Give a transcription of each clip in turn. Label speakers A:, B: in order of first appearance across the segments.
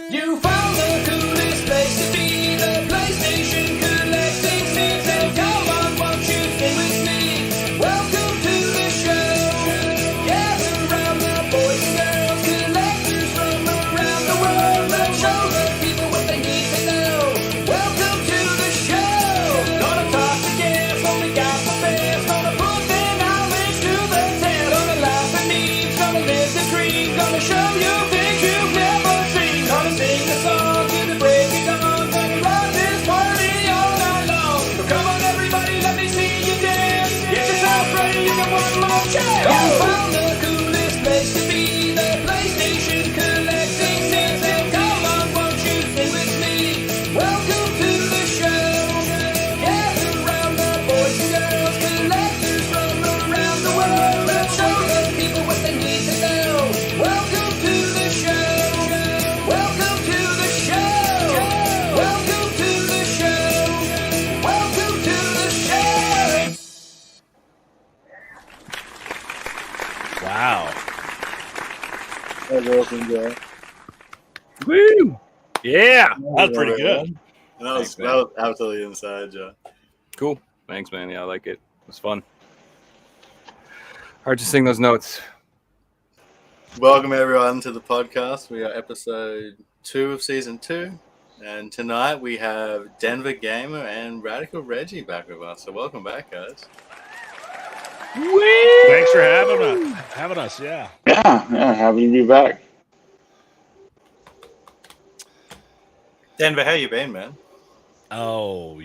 A: You found the coolest place to be, the PlayStation collecting scene. So come on, won't you stay with me? Welcome to the show. Gather round the boys and girls, collectors from around the world. Let's show the people what they need to know. Welcome to the show. Gonna talk to guests, what we got for best. Gonna put their knowledge to the test. Gonna laugh and eat, gonna live the dream. Gonna show you things you've never seen. Gonna sing a song to the break of dawn. Gonna run this party all night long. So come on everybody, let me see you dance. Get yourself ready, you got one more chance. You found the coolest place to be, the PlayStation collecting scene. So come on, won't you stay with me? Welcome to the show. Gather round the boys and girls, collectors from around the world. Let's show the people what they need to know. Welcome to the show. Welcome to the show. Welcome to the show. Welcome to the show.
B: Wow.
C: Woo! Yeah.
B: That was pretty good.
C: Thanks,
D: That
C: man.
D: was absolutely inside, Joe.
C: Cool. Thanks, man. Yeah, I like it. It was fun. Hard to sing those notes.
D: Welcome everyone to the podcast. We are episode 2 of season 2, and tonight we have Denver Gamer and Radical Reggie back with us. So welcome back, guys.
B: Thanks for having us. Yeah.
E: Yeah, happy to be back.
D: Denver, how you been, man?
B: Oh,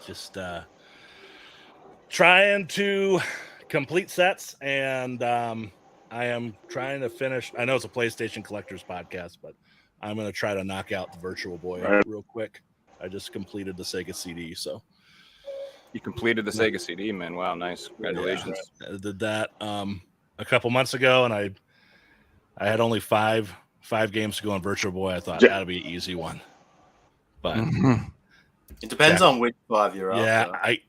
B: just trying to complete sets, and I am trying to finish. I know it's a PlayStation Collectors podcast, but I'm going to try to knock out the Virtual Boy real quick. I just completed the Sega CD, so
C: You completed the Sega CD, man. Wow, nice. Congratulations.
B: I did that a couple months ago, and I had only five games to go on Virtual Boy. I thought that'd be an easy one, but
D: It depends on which 5 you're
B: yeah,
D: after.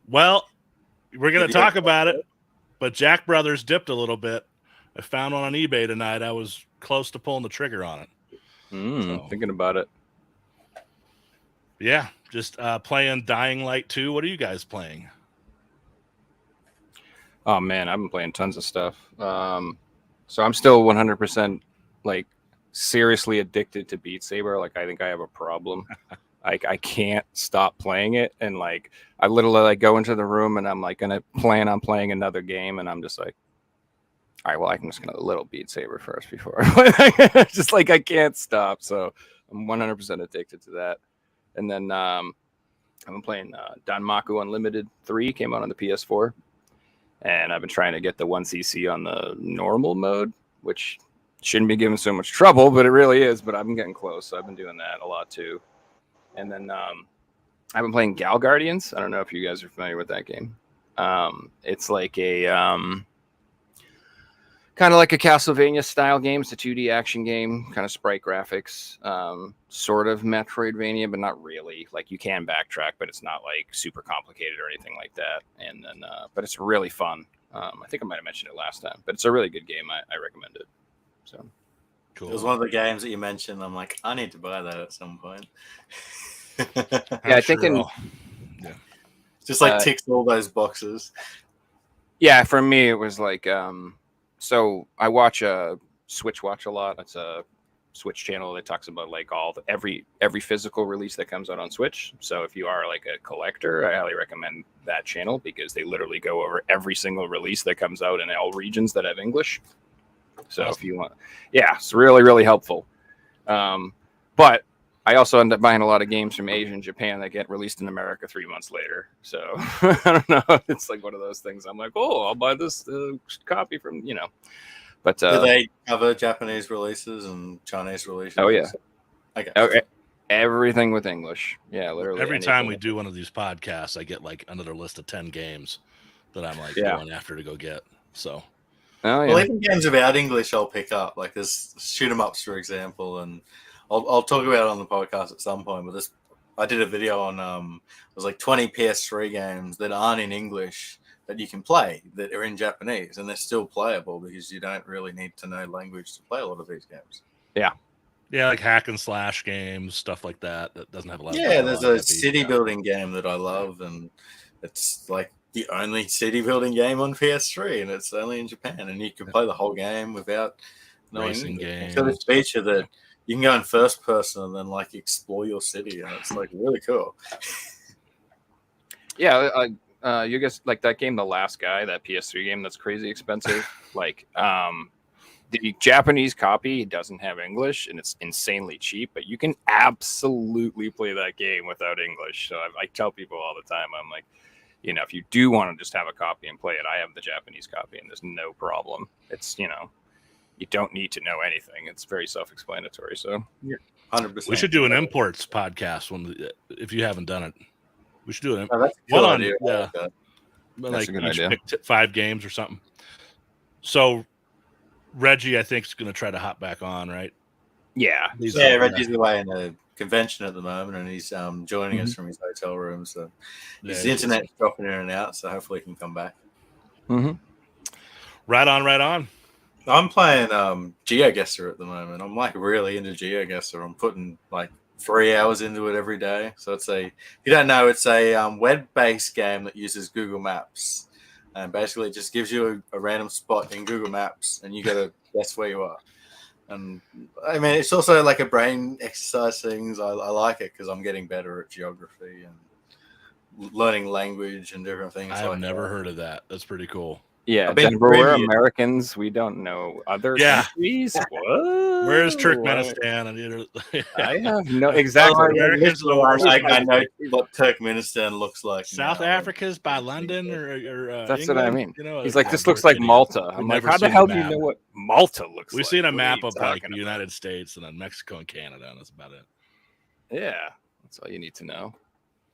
B: we're gonna talk about it, but Jack Brothers dipped a little bit. I found one on eBay tonight. I was close to pulling the trigger on it. So-
C: Thinking about it.
B: Yeah, just playing Dying Light 2. What are you guys playing?
C: Oh man, I've been playing tons of stuff. So I'm still 100% like seriously addicted to Beat Saber. Like I think I have a problem. Like I can't stop playing it, and like I literally like go into the room and I'm like gonna plan on playing another game, and I'm just like, all right, well I can just get a little Beat Saber first before just like I can't stop. So I'm 100% addicted to that. And then I've been playing Danmaku Unlimited 3 came out on the PS4. And I've been trying to get the 1cc on the normal mode, which shouldn't be giving so much trouble, but it really is. But I've been getting close, so I've been doing that a lot too. And then I've been playing Gal Guardians. I don't know if you guys are familiar with that game. It's like a kind of like a Castlevania style game. It's a 2D action game, kind of sprite graphics, sort of Metroidvania, but not really. Like you can backtrack, but it's not like super complicated or anything like that. And then, but it's really fun. I think I might have mentioned it last time, but it's a really good game. I recommend it. So
B: Cool.
D: It was one of the games that you mentioned. I'm like, I need to buy that at some point.
C: yeah, I think in
D: Just like ticks all those boxes.
C: yeah, for me it was like so I watch Switch Watch a lot. It's a Switch channel that talks about like every physical release that comes out on Switch. So if you are like a collector, I highly recommend that channel because they literally go over every single release that comes out in all regions that have English. So if you want, yeah, it's really, really helpful. But I also end up buying a lot of games from Asia and Japan that get released in America 3 months later. So I don't know. It's like one of those things. I'm like, oh, I'll buy this copy from, But
D: Do they cover Japanese releases and Chinese releases?
C: Oh yeah.
D: Okay.
C: Everything with English. Yeah, literally.
B: Every
C: anything.
B: time we do one of these podcasts, I get like another list of 10 games that I'm like going after to go get. So,
C: oh yeah.
D: Well, even games about English, I'll pick up. Like there's shoot 'em ups, for example, and I'll talk about it on the podcast at some point. But I did a video on it was like 20 PS3 games that aren't in English that you can play that are in Japanese, and they're still playable because you don't really need to know language to play a lot of these games.
C: Yeah.
B: Yeah, like hack and slash games, stuff like that. That doesn't have a lot.
D: Yeah,
B: of
D: there's
B: dialogue
D: a
B: heavy.
D: city building game that I love, and it's like the only city building game on PS3, and it's only in Japan, and you can play the whole game without knowing
B: Racing
D: English. So this
B: games.
D: feature that you can go in first person and then like explore your city, and it's like really cool.
C: Yeah, you guys like that game, The Last Guy, that PS3 game that's crazy expensive. Like, the Japanese copy doesn't have English, and it's insanely cheap, but you can absolutely play that game without English. So I tell people all the time, I'm like, you know, if you do want to just have a copy and play it, I have the Japanese copy, and there's no problem. It's, you know, you don't need to know anything. It's very self-explanatory. So
D: 100%.
B: We should do an imports podcast if you haven't done it. We should do it.
D: Oh, that's a cool
B: One on-
D: idea. I
B: yeah.
D: like that.
B: Like
C: a good
B: each
C: idea.
B: pick 5 games or something. So Reggie, I think, is going to try to hop back on, right?
C: yeah,
B: He's
D: Yeah, Reggie's away in a convention at the moment, and he's joining us
B: Mhm.
D: from his hotel room. So
B: Yeah,
D: his internet's dropping in and out, so hopefully he can come back.
C: mm-hmm.
B: Right on, right on.
D: I'm playing GeoGuessr at the moment. I'm like really into GeoGuessr. I'm putting like 3 hours into it every day. So it's if you don't know, it's a web-based game that uses Google Maps, and basically it just gives you a random spot in Google Maps, and you got to guess where you are. And I mean, it's also like a brain exercise things. I like it because I'm getting better at geography and learning language and different things.
B: I have
D: like
B: never
D: that.
B: heard of that. That's pretty cool.
C: Yeah,
D: I've been
C: Denver, we're
D: Caribbean.
C: Americans. We don't know other
B: Yeah.
C: countries. What?
B: Where's
C: What?
B: Turkmenistan?
C: I have no exactly.
B: Americans are the worst.
D: I know what Turkmenistan looks like.
B: South
D: now.
B: Africa's by London or
C: That's what I
B: England?
C: mean.
B: You know,
C: He's like,
B: I'm
C: this
B: a
C: looks like
B: idiot.
C: Malta. I'm
B: We've
C: like,
B: never
C: how the
B: seen
C: hell
B: a
C: do you
B: map.
C: know what Malta looks
B: We've
C: like?
B: seen a
C: What are
B: map
C: you
B: of like
C: talking
B: the
C: about?
B: United States and then Mexico and Canada, and that's about it.
C: Yeah, that's all you need to know.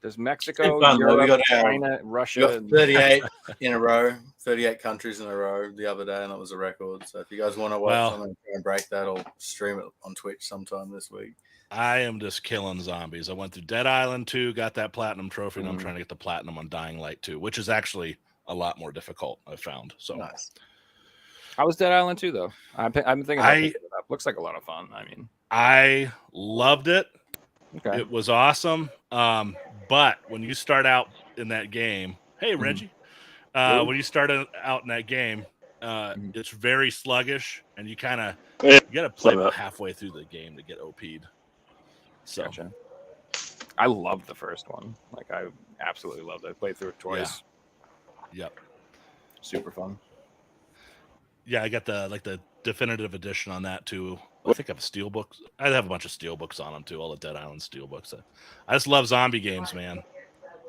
C: There's Mexico,
D: fun, though. We
C: Europe,
D: got,
C: China,
D: We
C: Russia.
D: got
C: and-
D: 38 in a row, 38 countries in a row the other day, and that was a record. So if you guys want to watch
B: Well-
D: something and break that, I'll stream it on Twitch sometime this week.
B: I am just killing zombies. I went through Dead Island 2, got that platinum trophy, and I'm
C: Mhm.
B: trying to get the platinum on Dying Light 2, which is actually a lot more difficult, I found. So
D: Nice.
C: How was Dead Island 2, though? I've been thinking about picking it up. Looks like a lot of fun. I mean,
B: I loved it.
C: okay.
B: It was awesome. But when you start out in that game, hey
C: Mhm.
B: Reggie,
C: Hello.
B: when you start out in that game,
C: Mhm.
B: it's very sluggish, and you kind of
E: Yeah,
B: you got to play
E: what's
B: about
E: up?
B: halfway through the game to get OP'd. So
C: Gotcha. I loved the first one. Like, I absolutely loved it. I played through it twice.
B: yep,
C: Super fun.
B: yeah, I got the definitive edition on that too. I think I have a steelbook. I have a bunch of steelbooks on them too. All the Dead Island steelbooks. I just love zombie games, man.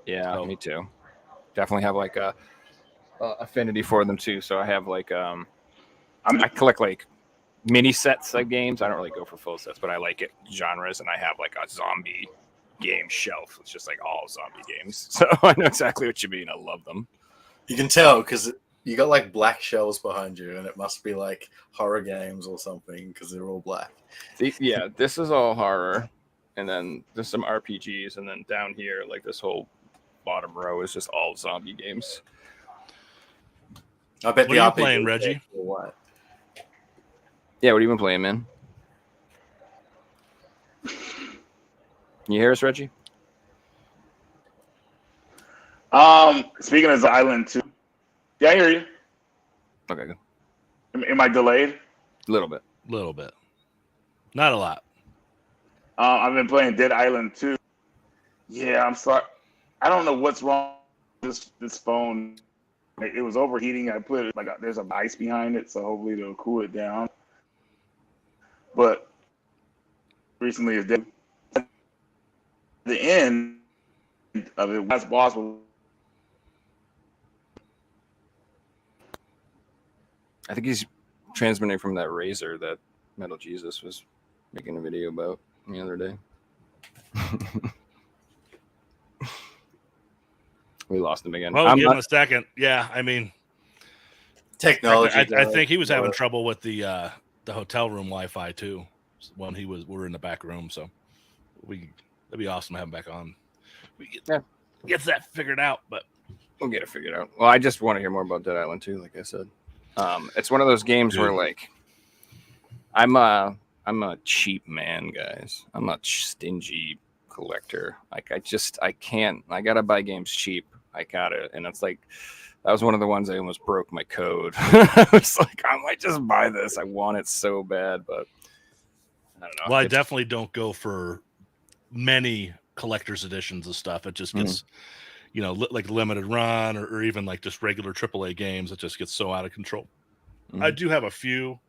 C: Yeah,
B: So-
C: me too. Definitely have like a affinity for them too. So I have like I collect like mini sets of games. I don't really go for full sets, but I like it genres, and I have like a zombie game shelf. It's just like all zombie games. So I know exactly what you mean. I love them.
D: You can tell because you got like black shells behind you, and it must be like horror games or something because they're all black.
C: Yeah, this is all horror, and then there's some RPGs, and then down here, like this whole bottom row is just all zombie games.
D: I bet
B: What
D: the
B: are you
D: RPG
B: playing, Reggie?
D: or what?
C: Yeah, what have you been playing, man? Can you hear us, Reggie?
E: Speaking of Island 2, yeah, I hear you.
C: Okay, good.
E: Am I delayed?
C: A little bit.
B: A little bit, not a lot.
E: I've been playing Dead Island 2. Yeah, I'm sorry. I don't know what's wrong with this phone. It was overheating. I put it there's some ice behind it, so hopefully it'll cool it down. But recently, it's dead. At the end of it, last boss was
C: I think he's transmitting from that razor that Metal Jesus was making a video about the other day. We lost him again.
B: Well,
C: I'm
B: give
C: not-
B: him a second. Yeah, I mean,
D: Technology.
B: I think he was having trouble with the hotel room Wi-Fi too when we were in the back room. So that'd be awesome to have him back on. We gets that figured out, but
C: We'll get it figured out. Well, I just want to hear more about Dead Island 2, like I said. It's one of those games where, like, I'm I'm a cheap man, guys. I'm a stingy collector. Like I can't. I gotta buy games cheap. I gotta, and it's like that was one of the ones I almost broke my code. I was like, I might just buy this. I want it so bad, but I don't know.
B: Well, I definitely don't go for many collector's editions of stuff. It just gets, like limited run or even like just regular AAA games. It just gets so out of control. I do have a few.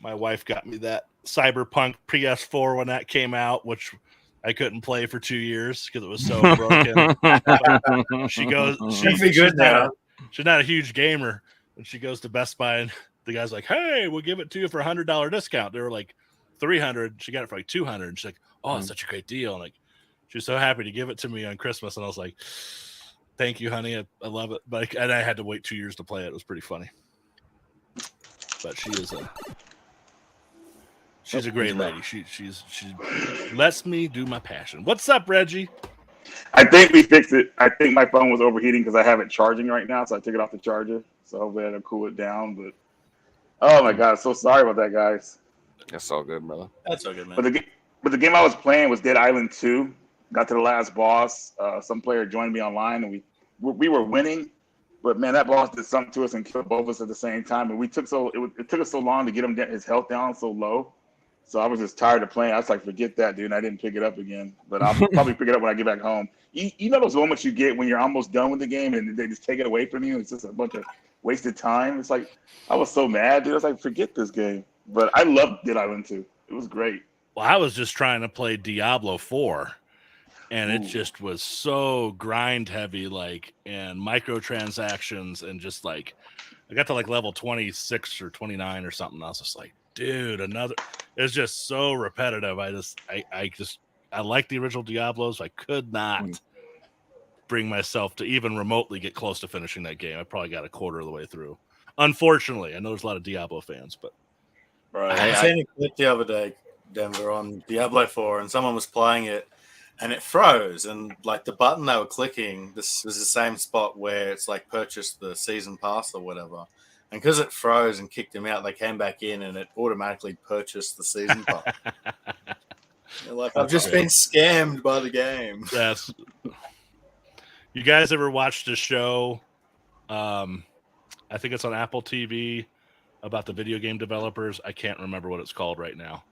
B: My wife got me that Cyberpunk PS4 when that came out, which I couldn't play for 2 years because it was so broken. She goes, she's not a huge gamer, and she goes to Best Buy, and the guy's like, "Hey, we'll give it to you for $100 discount." They were like $300. She got it for like $200. She's like, "Oh, it's such a great deal!" And like, she was so happy to give it to me on Christmas, and I was like, "Thank you, honey. I love it." But and I had to wait 2 years to play it. It was pretty funny. But she's a great lady. She lets me do my passion. What's up, Reggie?
E: I think we fixed it. I think my phone was overheating because I have it charging right now, so I took it off the charger. So hopefully that'll cool it down. But oh my god, so sorry about that, guys.
C: That's all good, brother.
D: That's all good, man.
E: But the game I was playing was Dead Island 2. Got to the last boss. Some player joined me online, and we were winning. But man, that boss did something to us and killed both of us at the same time. And it took us so long to get his health down so low. So I was just tired of playing. I was like, forget that, dude. And I didn't pick it up again. But I'll probably pick it up when I get back home. You know those moments you get when you're almost done with the game and they just take it away from you? It's just a bunch of wasted time. It's like, I was so mad, dude. I was like, forget this game. But I loved Dead Island 2. It was great.
B: Well, I was just trying to play Diablo 4, and it just was so grind heavy, and microtransactions, and just like I got to like level 26 or 29 or something. I was just like, dude, it's just so repetitive. I like the original Diablos. I could not bring myself to even remotely get close to finishing that game. I probably got a quarter of the way through. Unfortunately, I know there's a lot of Diablo fans, but
D: I seen a clip the other day, Denver, on Diablo 4, and someone was playing it, and it froze, and like the button they were clicking, this was the same spot where it's like purchase the season pass or whatever. And because it froze and kicked him out, they came back in and it automatically purchased the season pass. They're like, I've just been scammed by the game.
B: Yes. You guys ever watched a show? I think it's on Apple TV about the video game developers. I can't remember what it's called right now.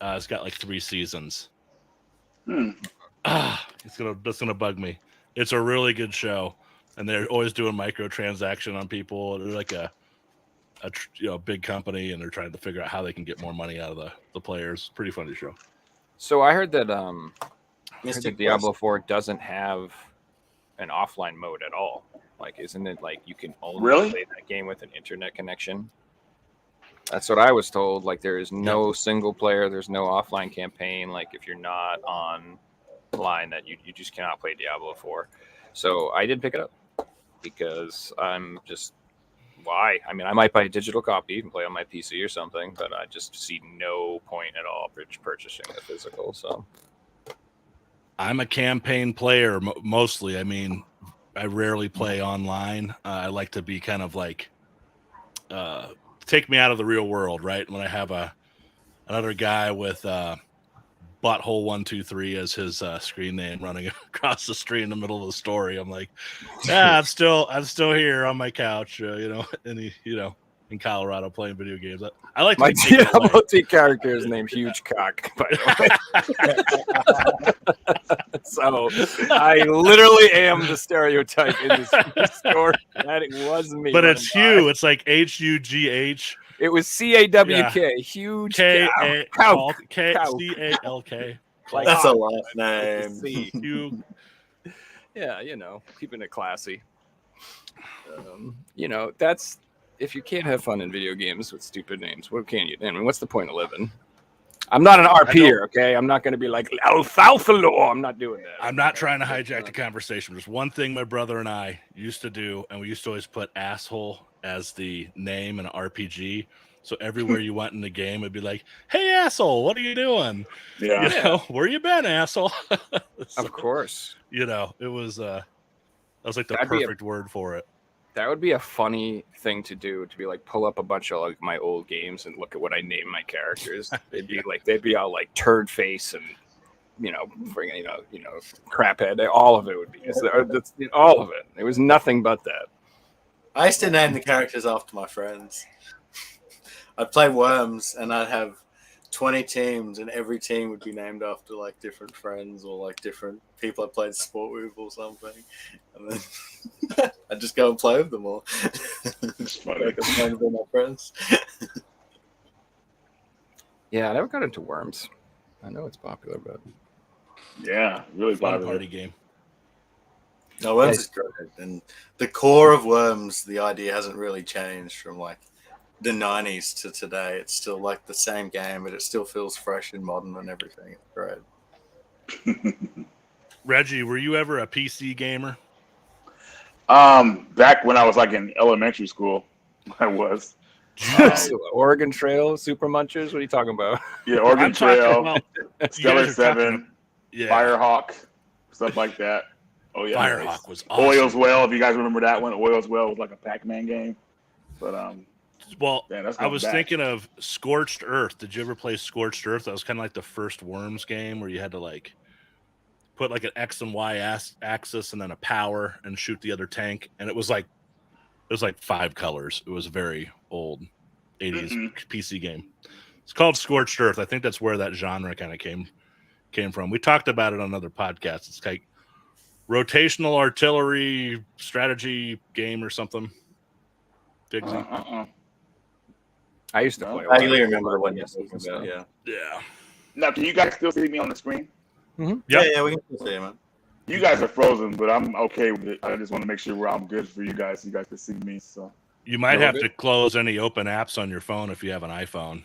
B: It's got like 3 seasons. That's gonna bug me. It's a really good show, and they're always doing microtransaction on people. They're like a big company, and they're trying to figure out how they can get more money out of the players. Pretty funny show.
C: So I heard that Diablo 4 doesn't have an offline mode at all. Like, isn't it like you can only play that game with an internet connection? That's what I was told. Like, there is no single player, there's no offline campaign. Like, if you're not online, that you just cannot play Diablo 4. So I did pick it up because I'm just why? I mean, I might buy a digital copy and play on my PC or something, but I just see no point at all purchasing the physical. So
B: I'm a campaign player mostly. I mean, I rarely play online. I like to be kind of like take me out of the real world, right? When I have another guy with Butthole 123 as his screen name running across the street in the middle of the story, I'm like, I'm still here on my couch, in Colorado playing video games. I like
C: my Diablo character is named Huge Cock, by the way. So I literally am the stereotype in this story. That it was me.
B: But it's Hugh. It's like HUGH.
C: It was CAWK. Yeah. Huge
B: CALK.
D: Like, that's a last name.
B: Hugh.
C: Yeah, keeping it classy. That's. If you can't have fun in video games with stupid names, what can you? I mean, what's the point of living? I'm not an RPer, okay? I'm not going to be like Alfalfa Law. I'm not doing that.
B: I'm not trying to hijack the conversation. There's one thing my brother and I used to do, and we used to always put asshole as the name in an RPG. So everywhere you went in the game, it'd be like, "Hey, asshole, what are you doing?
E: Yeah,
B: where you been, asshole?"
C: So, of course.
B: It was that was like the perfect word for it.
C: That would be a funny thing to do, to be like pull up a bunch of like my old games and look at what I named my characters. They'd be like, they'd be all like turd face and friggin', craphead. All of it would be that's all of it. It was nothing but that.
D: I used to name the characters after my friends. I'd play Worms and I'd have 20 teams, and every team would be named after like different friends or like different people I played sport with or something. And then I'd just go and play with them all.
E: It's funny.
D: Like I'm playing with my friends.
C: Yeah, I never got into Worms. I know it's popular, but
E: Yeah, really
B: Fun
E: popular.
B: party game.
D: No, Worms is great. And the core of Worms, the idea hasn't really changed from like the 90s to today. It's still like the same game, but it still feels fresh and modern and everything. It's great.
B: Reggie, were you ever a PC gamer?
E: Back when I was like in elementary school, I was.
C: Oregon Trail, Super Munchers. What are you talking about?
E: Yeah, Oregon
B: I'm talking
E: Trail,
B: about
E: Stellar
B: you guys are talking-
E: 7,
B: Yeah,
E: Firehawk, stuff like that. Oh yeah,
B: Firehawk was awesome.
E: Oil's Well. If you guys remember that one, Oil's Well was like a Pac-Man game. But
B: Well,
E: yeah, that's
B: I was
E: back.
B: thinking of Scorched Earth. Did you ever play Scorched Earth? That was kind of like the first Worms game where you had to like put like an X and Y axis and then a power and shoot the other tank. And it was like 5 colors. It was a very old 80s PC game. It's called Scorched Earth. I think that's where that genre kind of came from. We talked about it on other podcasts. It's like rotational artillery strategy game or something. Digsy.
C: I used to
E: No,
C: play.
D: I really remember when you
C: Yes,
D: said that. Yeah.
B: Yeah.
E: Now, can you guys still see me on the screen?
B: Yep.
D: Yeah, we can still see it, man.
E: You guys are frozen, but I'm okay with it. I just want to make sure I'm good for you guys. So you guys can see me. So
B: You might
C: No,
B: have
C: good.
B: to close any open apps on your phone if you have an iPhone.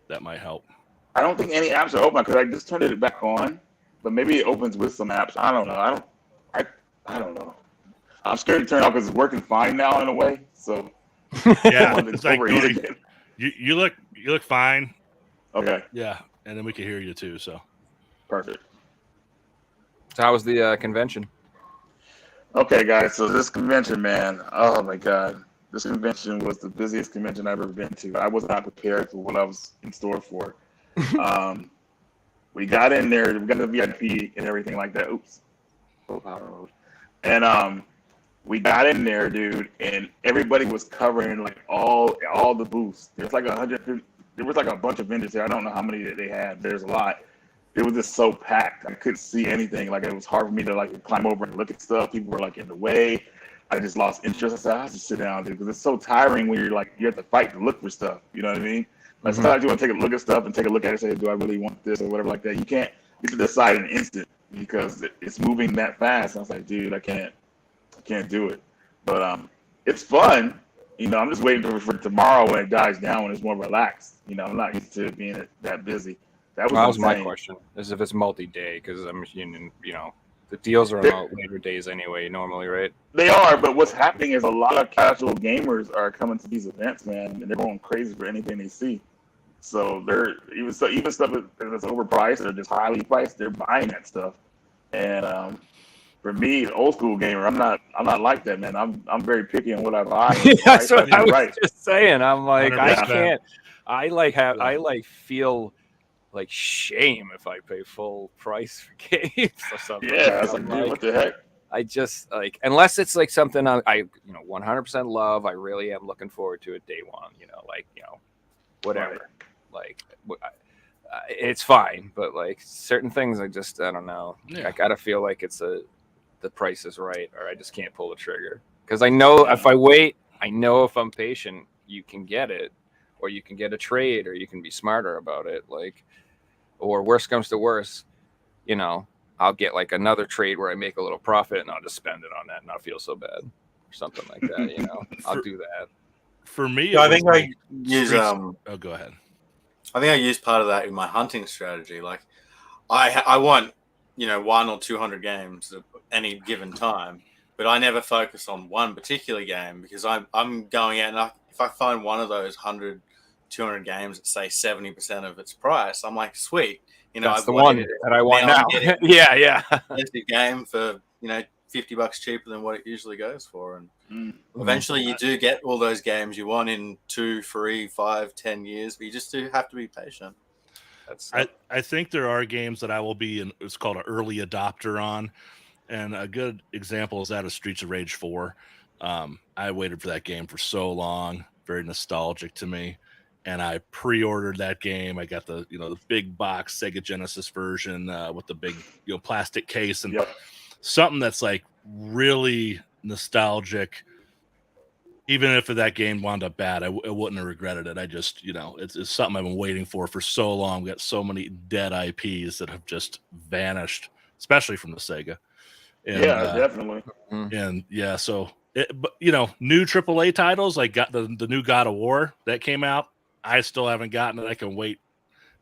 B: That might help.
E: I don't think any apps are open because I just turned it back on. But maybe it opens with some apps. I don't know. I don't know. I'm scared to turn it off because it's working fine now in a way. So
B: Yeah,
E: when
B: it's like
E: overheat
B: going,
E: again.
B: you look fine.
E: Okay,
B: Yeah, and then we can hear you too. So
E: perfect.
C: So how was the convention?
E: Okay, guys. So this convention, man. Oh my God, this convention was the busiest convention I've ever been to. I was not prepared for what I was in store for. We got in there. We got the VIP and everything like that. Oops. And we got in there, dude, and everybody was covering like all the booths. There's like 150. There was like a bunch of vendors there. I don't know how many that they had. There's a lot. It was just so packed. I couldn't see anything. Like it was hard for me to like climb over and look at stuff. People were like in the way. I just lost interest. I said, I have to sit down, dude, because it's so tiring when you're like you have to fight to look for stuff. You know what I mean? Like sometimes you want to take a look at stuff and take a look at it and say, do I really want this or whatever like that. You can't. You have to decide in an instant because it's moving that fast. I was like, dude, I can't do it. But it's fun. You know, I'm just waiting for tomorrow when it dies down when it's more relaxed. You know, I'm not used to being that busy. That was
C: my
E: insane.
C: question. Is if it's multi-day, because I'm assuming, the deals are on later days anyway, normally, right?
E: They are, but what's happening is a lot of casual gamers are coming to these events, man, and they're going crazy for anything they see. So they're even stuff that's overpriced or just highly priced, they're buying that stuff. And for me, the old school gamer, I'm not like that, man. I'm very picky on what I buy.
C: That's what I was
E: right.
C: just saying. I'm like, I
B: 100%.
C: can't. I feel like shame if I pay full price for games or something.
E: Yeah, it's like,
C: I'm
E: dude, what the heck?
C: I just like, unless it's like something I 100% love. I really am looking forward to it day one. Whatever. Like, it's fine, but like certain things, I don't know.
B: Yeah.
C: I gotta feel like the price is right, or I just can't pull the trigger. Because I know if I wait, I know if I'm patient, you can get it, or you can get a trade, or you can be smarter about it. Like, or worst comes to worst, I'll get like another trade where I make a little profit, and I'll just spend it on that, and not feel so bad, or something like that. I'll do that.
B: for me,
D: Yeah, I
B: it
D: think
B: was
D: I
B: like
D: use
B: Streets-
D: um
B: Oh, go ahead.
D: I think I use part of that in my hunting strategy. Like, I want 100 or 200 games at any given time, but I never focus on one particular game because I'm going out and if I find one of those 100, 200 games at say 70% of its price, I'm like, sweet.
C: That's
D: I've
C: the one
D: waited
C: that I want
D: now
C: now.
D: I'm getting
C: Yeah.
D: expensive game for $50 cheaper than what it usually goes for, and
E: Mm.
D: eventually you do get all those games you want in 2, 3, 5, 10 years, but you just do have to be patient.
C: That's
B: I think there are games that I will be it's called an early adopter on, and a good example is that of Streets of Rage 4. I waited for that game for so long, very nostalgic to me, and I pre-ordered that game. I got the the big box Sega Genesis version with the big plastic case, and
E: Yep.
B: something that's like really nostalgic. Even if that game wound up bad, I wouldn't have regretted it. I just, it's something I've been waiting for so long. We got so many dead IPs that have just vanished, especially from the Sega. And,
E: Yeah, definitely.
B: And yeah, so, but new AAA titles, like got the new God of War that came out. I still haven't gotten it. I can wait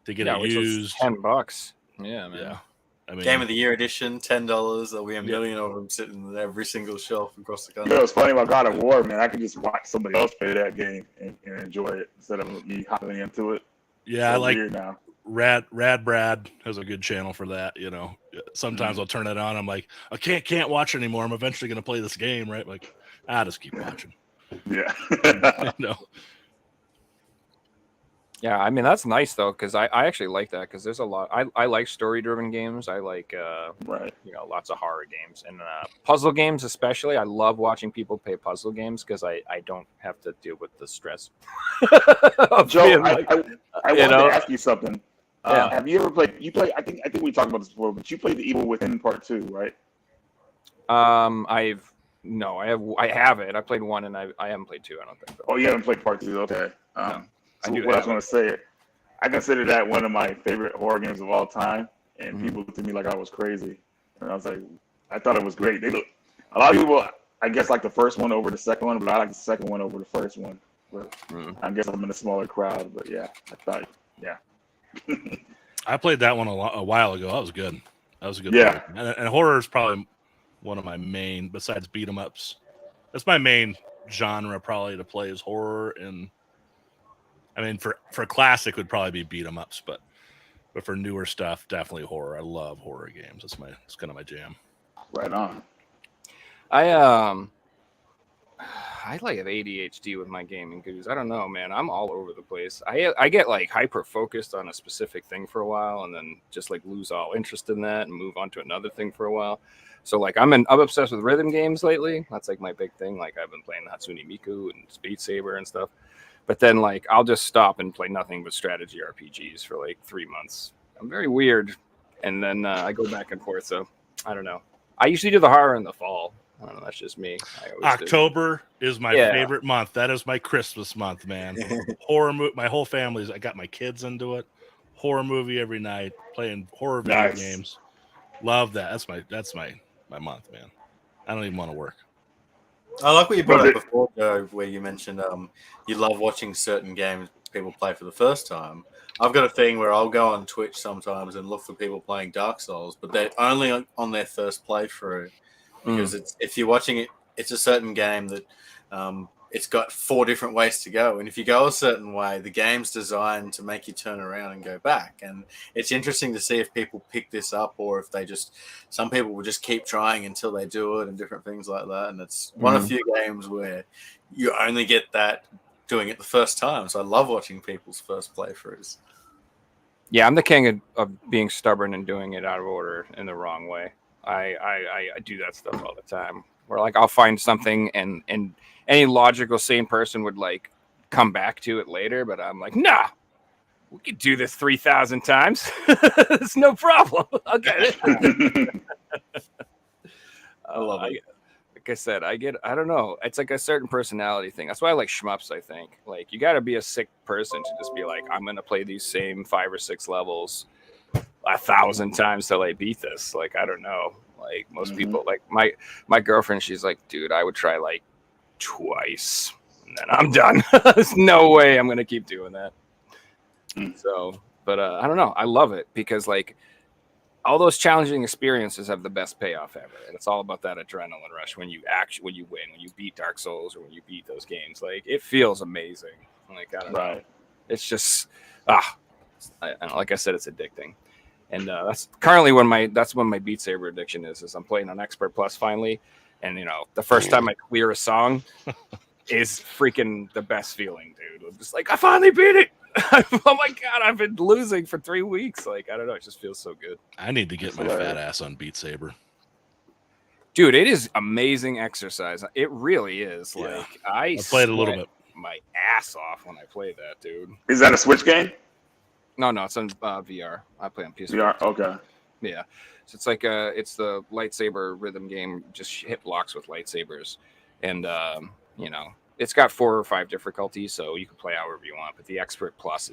B: to get it
C: which was
B: used.
C: $10. Yeah, man.
B: Yeah. I mean,
D: Game of the Year edition, $10. There'll be a million of them sitting on every single shelf across the country.
E: It's funny about God of War, man. I could just watch somebody else play that game and enjoy it instead of me hopping into it.
B: yeah, I
E: So
B: like
E: weird now.
B: Rad Brad has a good channel for that. Sometimes I'll turn it on. I'm like, I can't watch anymore. I'm eventually going to play this game, right? Like, I just keep watching.
E: Yeah.
C: Yeah, I mean that's nice though, because I actually like that, because there's a lot. I like story-driven games. I like
E: Right.
C: lots of horror games and puzzle games especially. I love watching people play puzzle games because I don't have to deal with the stress. of
E: Joe,
C: being
E: I
C: like-
E: wanted to ask you something.
C: Yeah.
E: Have you ever played? I think we talked about this before, but you played the Evil Within Part 2, right?
C: I have it. I played 1 and I haven't played 2. I don't think.
E: Oh, you haven't played Part 2, okay.
C: I do
E: what I was
C: have
E: going to say, I consider that one of my favorite horror games of all time, and
C: Mhm.
E: people looked at me like I was crazy, and I was like, I thought it was great. A lot of people, I guess, like the first one over the second one, but I like the second one over the first one. But I guess I'm in a smaller crowd, but yeah, I thought, yeah.
B: I played that one a while ago. That was good. That was a good
E: Yeah.
B: play. And horror is probably one of my main, besides beat 'em ups. That's my main genre probably to play is horror. And I mean, for classic would probably be beat 'em ups, but for newer stuff, definitely horror. I love horror games. It's kind of my jam.
E: Right on.
C: I like have ADHD with my gaming goodies. I don't know, man. I'm all over the place. I get like hyper focused on a specific thing for a while, and then just like lose all interest in that and move on to another thing for a while. So like I'm obsessed with rhythm games lately. That's like my big thing. Like I've been playing Hatsune Miku and Speed Saber and stuff. But then like I'll just stop and play nothing but strategy RPGs for like 3 months. I'm very weird, and then I go back and forth. So I don't know. I usually do the horror in the fall. I don't know. That's just me.
B: October is my favorite month. That is my Christmas month, man. Horror movie. My whole family's. I got my kids into it. Horror movie every night. Playing horror video games. Love that. That's my month, man. I don't even want to work.
D: I like what you brought up before, Joe, where you mentioned you love watching certain games people play for the first time. I've got a thing where I'll go on Twitch sometimes and look for people playing Dark Souls, but they're only on their first playthrough. Because if you're watching it, it's a certain game that it's got 4 different ways to go. And if you go a certain way, the game's designed to make you turn around and go back. And it's interesting to see if people pick this up or if some people will just keep trying until they do it and different things like that. And it's one of the few games where you only get that doing it the first time. So I love watching people's first playthroughs.
C: Yeah, I'm the king of being stubborn and doing it out of order in the wrong way. I do that stuff all the time. Where like I'll find something and any logical sane person would like come back to it later, but I'm like, nah, we could do this 3,000 times. It's no problem. Okay.
D: I love it.
C: Like I said, I don't know. It's like a certain personality thing. That's why I like shmups, I think. Like you got to be a sick person to just be like, I'm going to play these same 5 or 6 levels 1,000 times till I beat this. Like, I don't know. Like most people, like my girlfriend, she's like, dude, I would try like twice and then I'm done. There's no way I'm gonna keep doing that. So, but I don't know. I love it because like all those challenging experiences have the best payoff ever, and it's all about that adrenaline rush when you win, when you beat Dark Souls or when you beat those games. Like it feels amazing. Like I don't know. It's just like I said, it's addicting. And that's currently when my Beat Saber addiction is I'm playing on Expert Plus finally, and the first time I clear a song is freaking the best feeling, dude. I'm just like, I finally beat it. Oh my god, I've been losing for 3 weeks. Like, I don't know, it just feels so good.
B: I need to get my fat ass on Beat Saber.
C: Dude, it is amazing exercise. It really is.
B: Yeah.
C: Like, I
B: played a little bit.
C: My ass off when I play that, dude.
E: Is that a Switch game?
C: No, it's on VR. I play on PS4.
E: VR. Okay.
C: Yeah. So it's like it's the lightsaber rhythm game. Just hit blocks with lightsabers, and it's got 4 or 5 difficulties, so you can play however you want. But the Expert Plus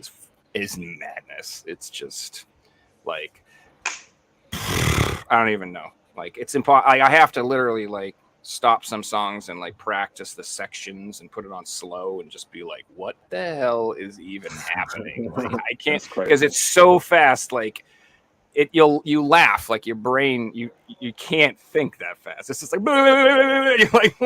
C: is madness. It's just like I don't even know. Like, it's impossible. I have to literally like stop some songs and like practice the sections and put it on slow and just be like, what the hell is even happening? Like, I can't, because it's so fast. Like, you laugh, like your brain, you can't think that fast. It's just like, you're like,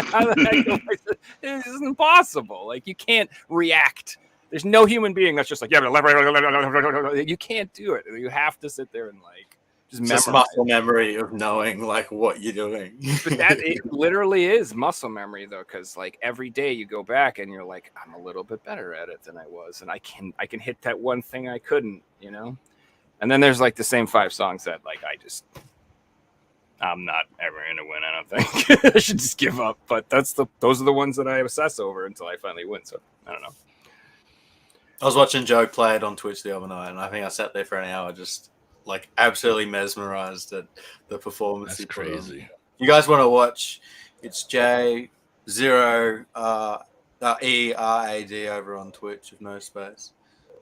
C: how the heck? This is impossible. Like, you can't react. There's no human being that's just like, you can't do it. You have to sit there and like just
D: muscle memory of knowing like what you're doing.
C: But it literally is muscle memory though, because like every day you go back and you're like, I'm a little bit better at it than I was, and I can hit that one thing I couldn't, And then there's like the same 5 songs that like I'm not ever gonna win. I don't think I should just give up. But those are the ones that I obsess over until I finally win. So I don't know.
D: I was watching Joe play it on Twitch the other night, and I think I sat there for an hour just like absolutely mesmerized at the performance.
B: That's crazy.
D: You guys want to watch? It's J0 ERAD over on Twitch with no space,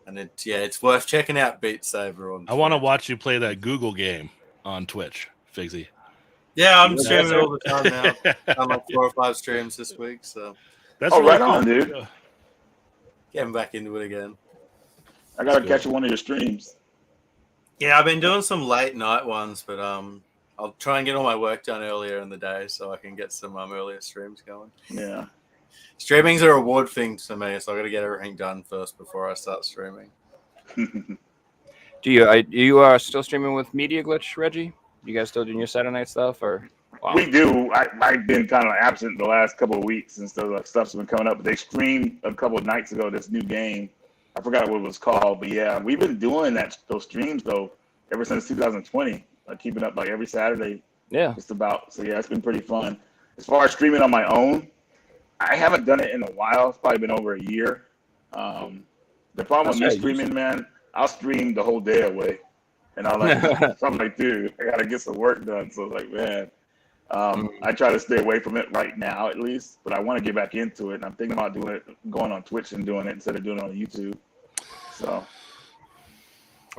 D: and it's worth checking out. Beat Saber on Twitch.
B: I want to watch you play that Google game on Twitch, Figsy.
D: Yeah, I'm streaming all the time now. I'm like 4 or 5 streams this week, so
B: that's
E: really
B: right
E: cool. On, dude.
D: Getting back into it again.
E: I gotta catch one of your streams.
D: Yeah, I've been doing some late night ones, but I'll try and get all my work done earlier in the day so I can get some earlier streams going.
E: Yeah.
D: Streaming's a reward thing to me, so I got to get everything done first before I start streaming.
C: Do you still streaming with Media Glitch, Reggie? You guys still doing your Saturday night stuff, or?
E: Wow. We do. I've been kind of absent the last couple of weeks since the stuff's been coming up. But they streamed a couple of nights ago this new game. I forgot what it was called, but yeah, we've been doing those streams though ever since 2020. Keeping up like every Saturday.
C: Yeah.
E: Just about. So yeah, it's been pretty fun. As far as streaming on my own, I haven't done it in a while. It's probably been over a year. The problem with me streaming, man, I'll stream the whole day away, and I'll so I'm like, dude, I gotta get some work done. So like, man. I try to stay away from it right now, at least, but I want to get back into it. And I'm thinking about going on Twitch and doing it instead of doing it on YouTube. So,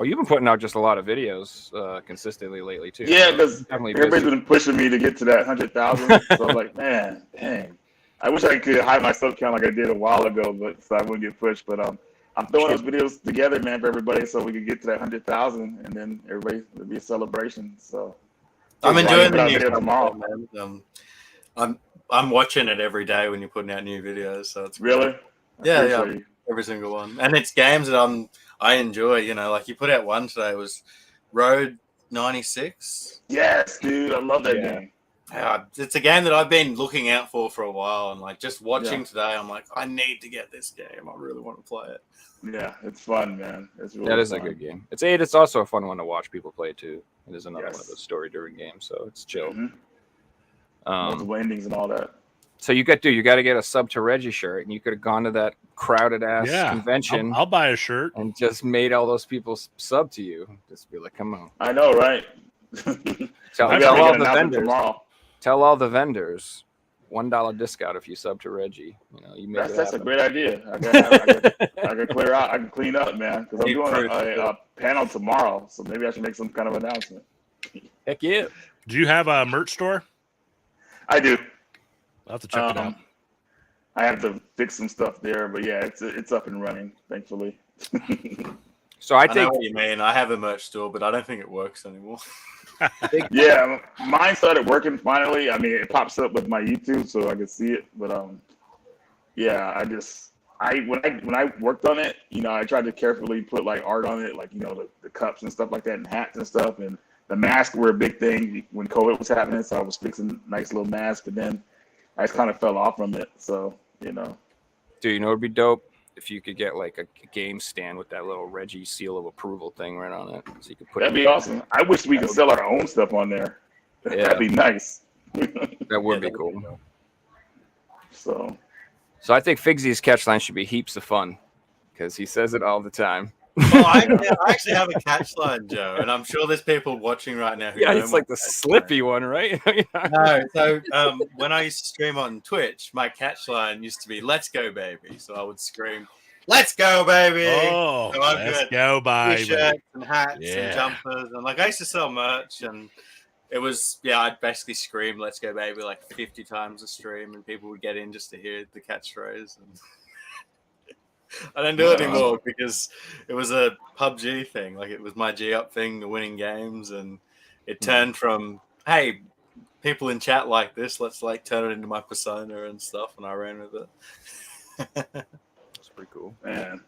C: you've been putting out just a lot of videos consistently lately too.
E: Yeah, because everybody's been pushing me to get to that 100,000. So I'm like, man, dang, I wish I could hide my sub count like I did a while ago, but so I wouldn't get pushed. But I'm throwing those videos together, man, for everybody, so we can get to that 100,000, and then it'll be a celebration. So.
D: I'm enjoying the new tomorrow, man. I'm watching it every day when you're putting out new videos. So it's
E: really,
D: yeah, every single one, and it's games that I enjoy. Like you put out one today. It was Road 96.
E: Yes, dude, I love that game.
D: Yeah, it's a game that I've been looking out for a while, and like just watching today, I'm like, I need to get this game. I really want to play it.
E: Yeah, it's fun, man. It's really
C: that is
E: fun.
C: A good game. It's also a fun one to watch people play too. It is another one of those story-driven games, so it's chill.
E: Mm-hmm. Multiple endings and all that.
C: So you got to get a sub to Reggie shirt, and you could have gone to that crowded ass convention.
B: I'll buy a shirt
C: and just made all those people sub to you. Just be like, come on.
E: I know, right?
C: Tell all the vendors. Tell all the vendors. $1 discount if you sub to Reggie. You make
E: that's a great idea. I can clear out. I can clean up, man. Because I'm doing a panel tomorrow, so maybe I should make some kind of announcement.
C: Heck yeah!
B: Do you have a merch store?
E: I do.
B: I'll have to check it out.
E: I have to fix some stuff there, but yeah, it's up and running, thankfully.
C: So I think
D: know what you mean. I have a merch store, but I don't think it works anymore.
E: Yeah, mine started working finally. I mean, it pops up with my YouTube, so I can see it. But yeah, when I worked on it, I tried to carefully put like art on it, like the cups and stuff like that, and hats and stuff, and the masks were a big thing when COVID was happening. So I was fixing nice little masks, but then I just kind of fell off from it. So
C: Dude, it'd be dope if you could get like a game stand with that little Reggie seal of approval thing right on it, so you could put.
E: That'd be awesome. I wish we could sell our own stuff on there.
C: Yeah.
E: That'd be nice.
C: That would be cool.
E: So
C: I think Figsy's catchline should be heaps of fun because he says it all the time.
D: Well, I actually have a catch line, Joe, and I'm sure there's people watching right now who
C: Yeah,
D: know
C: it's
D: my
C: like the
D: catch
C: Slippy one, right?
D: line. No, so when I used to stream on Twitch, my catch line used to be "Let's go, baby." So I would scream, "Let's go, baby!"
B: Oh,
D: So I've
B: let's
D: got
B: go, baby.
D: T-shirts and hats
B: Yeah.
D: and jumpers, and like I used to sell merch, and it was I'd basically scream "Let's go, baby" like 50 times a stream, and people would get in just to hear the catchphrase. And I don't do it anymore because it was a PUBG thing. Like it was my G up thing, the winning games, and it turned from hey, people in chat like this, let's like turn it into my persona and stuff, and I ran with it.
C: That's pretty cool.
E: man,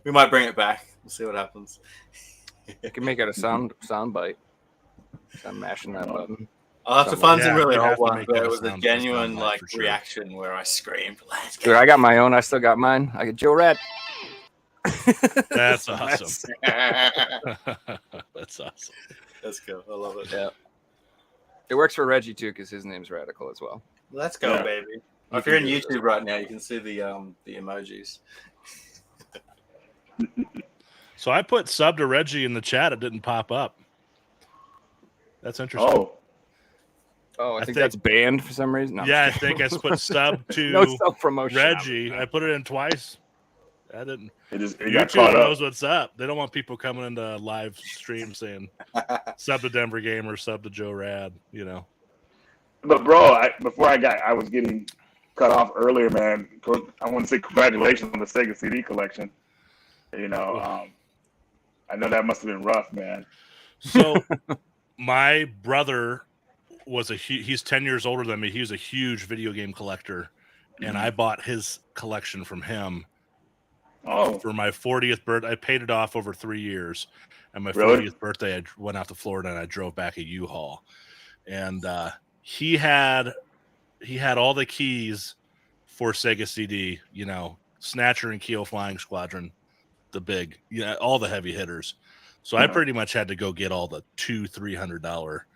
D: We might bring it back. We'll see what happens.
C: You can make it a sound bite. I'm mashing that button.
D: I'll have to find some
B: Yeah,
D: really
B: we have
D: old
B: to
D: ones
B: make
D: where
B: that
D: it
B: a
D: was a
B: sound
D: genuine
B: bite
D: like
B: for sure.
D: reaction where I screamed, "Let's
C: Dude,
D: go!"
C: I got my own. I still got mine. I got Joe Rat.
B: That's awesome. That's awesome.
D: Let's go. I love it.
C: Yeah. It works for Reggie too because his name's Radical as well.
D: Let's go,
E: Yeah.
D: baby.
C: You
D: If you're in
C: can do it.
D: YouTube right now, you can see the emojis.
B: So I put sub to Reggie in the chat. It didn't pop up. That's interesting.
C: Oh, I
B: I
C: think
B: think-
C: that's banned for some reason. No, I'm
B: Yeah, I
C: just kidding.
B: think I put sub to
C: No self promotion.
B: Reggie. I put it in twice. I didn't.
E: it got
B: YouTube
E: caught up.
B: knows what's up. They don't want people coming into live stream saying sub to Denver Gamer, sub to Joe Rad.
E: But bro, before I was getting cut off earlier, man. I want to say congratulations on the Sega CD collection. I know that must have been rough, man.
B: So my brother was he's 10 years older than me. He was a huge video game collector, and I bought his collection from him
E: Oh,
B: for my 40th birthday. I paid it off over 3 years, and my
E: Really?
B: 40th birthday, I went out to Florida and I drove back a U-Haul, and he had all the keys for Sega CD. Snatcher and Keo Flying Squadron, the big, all the heavy hitters. So I
E: Yeah.
B: pretty much had to go get all the $200-$300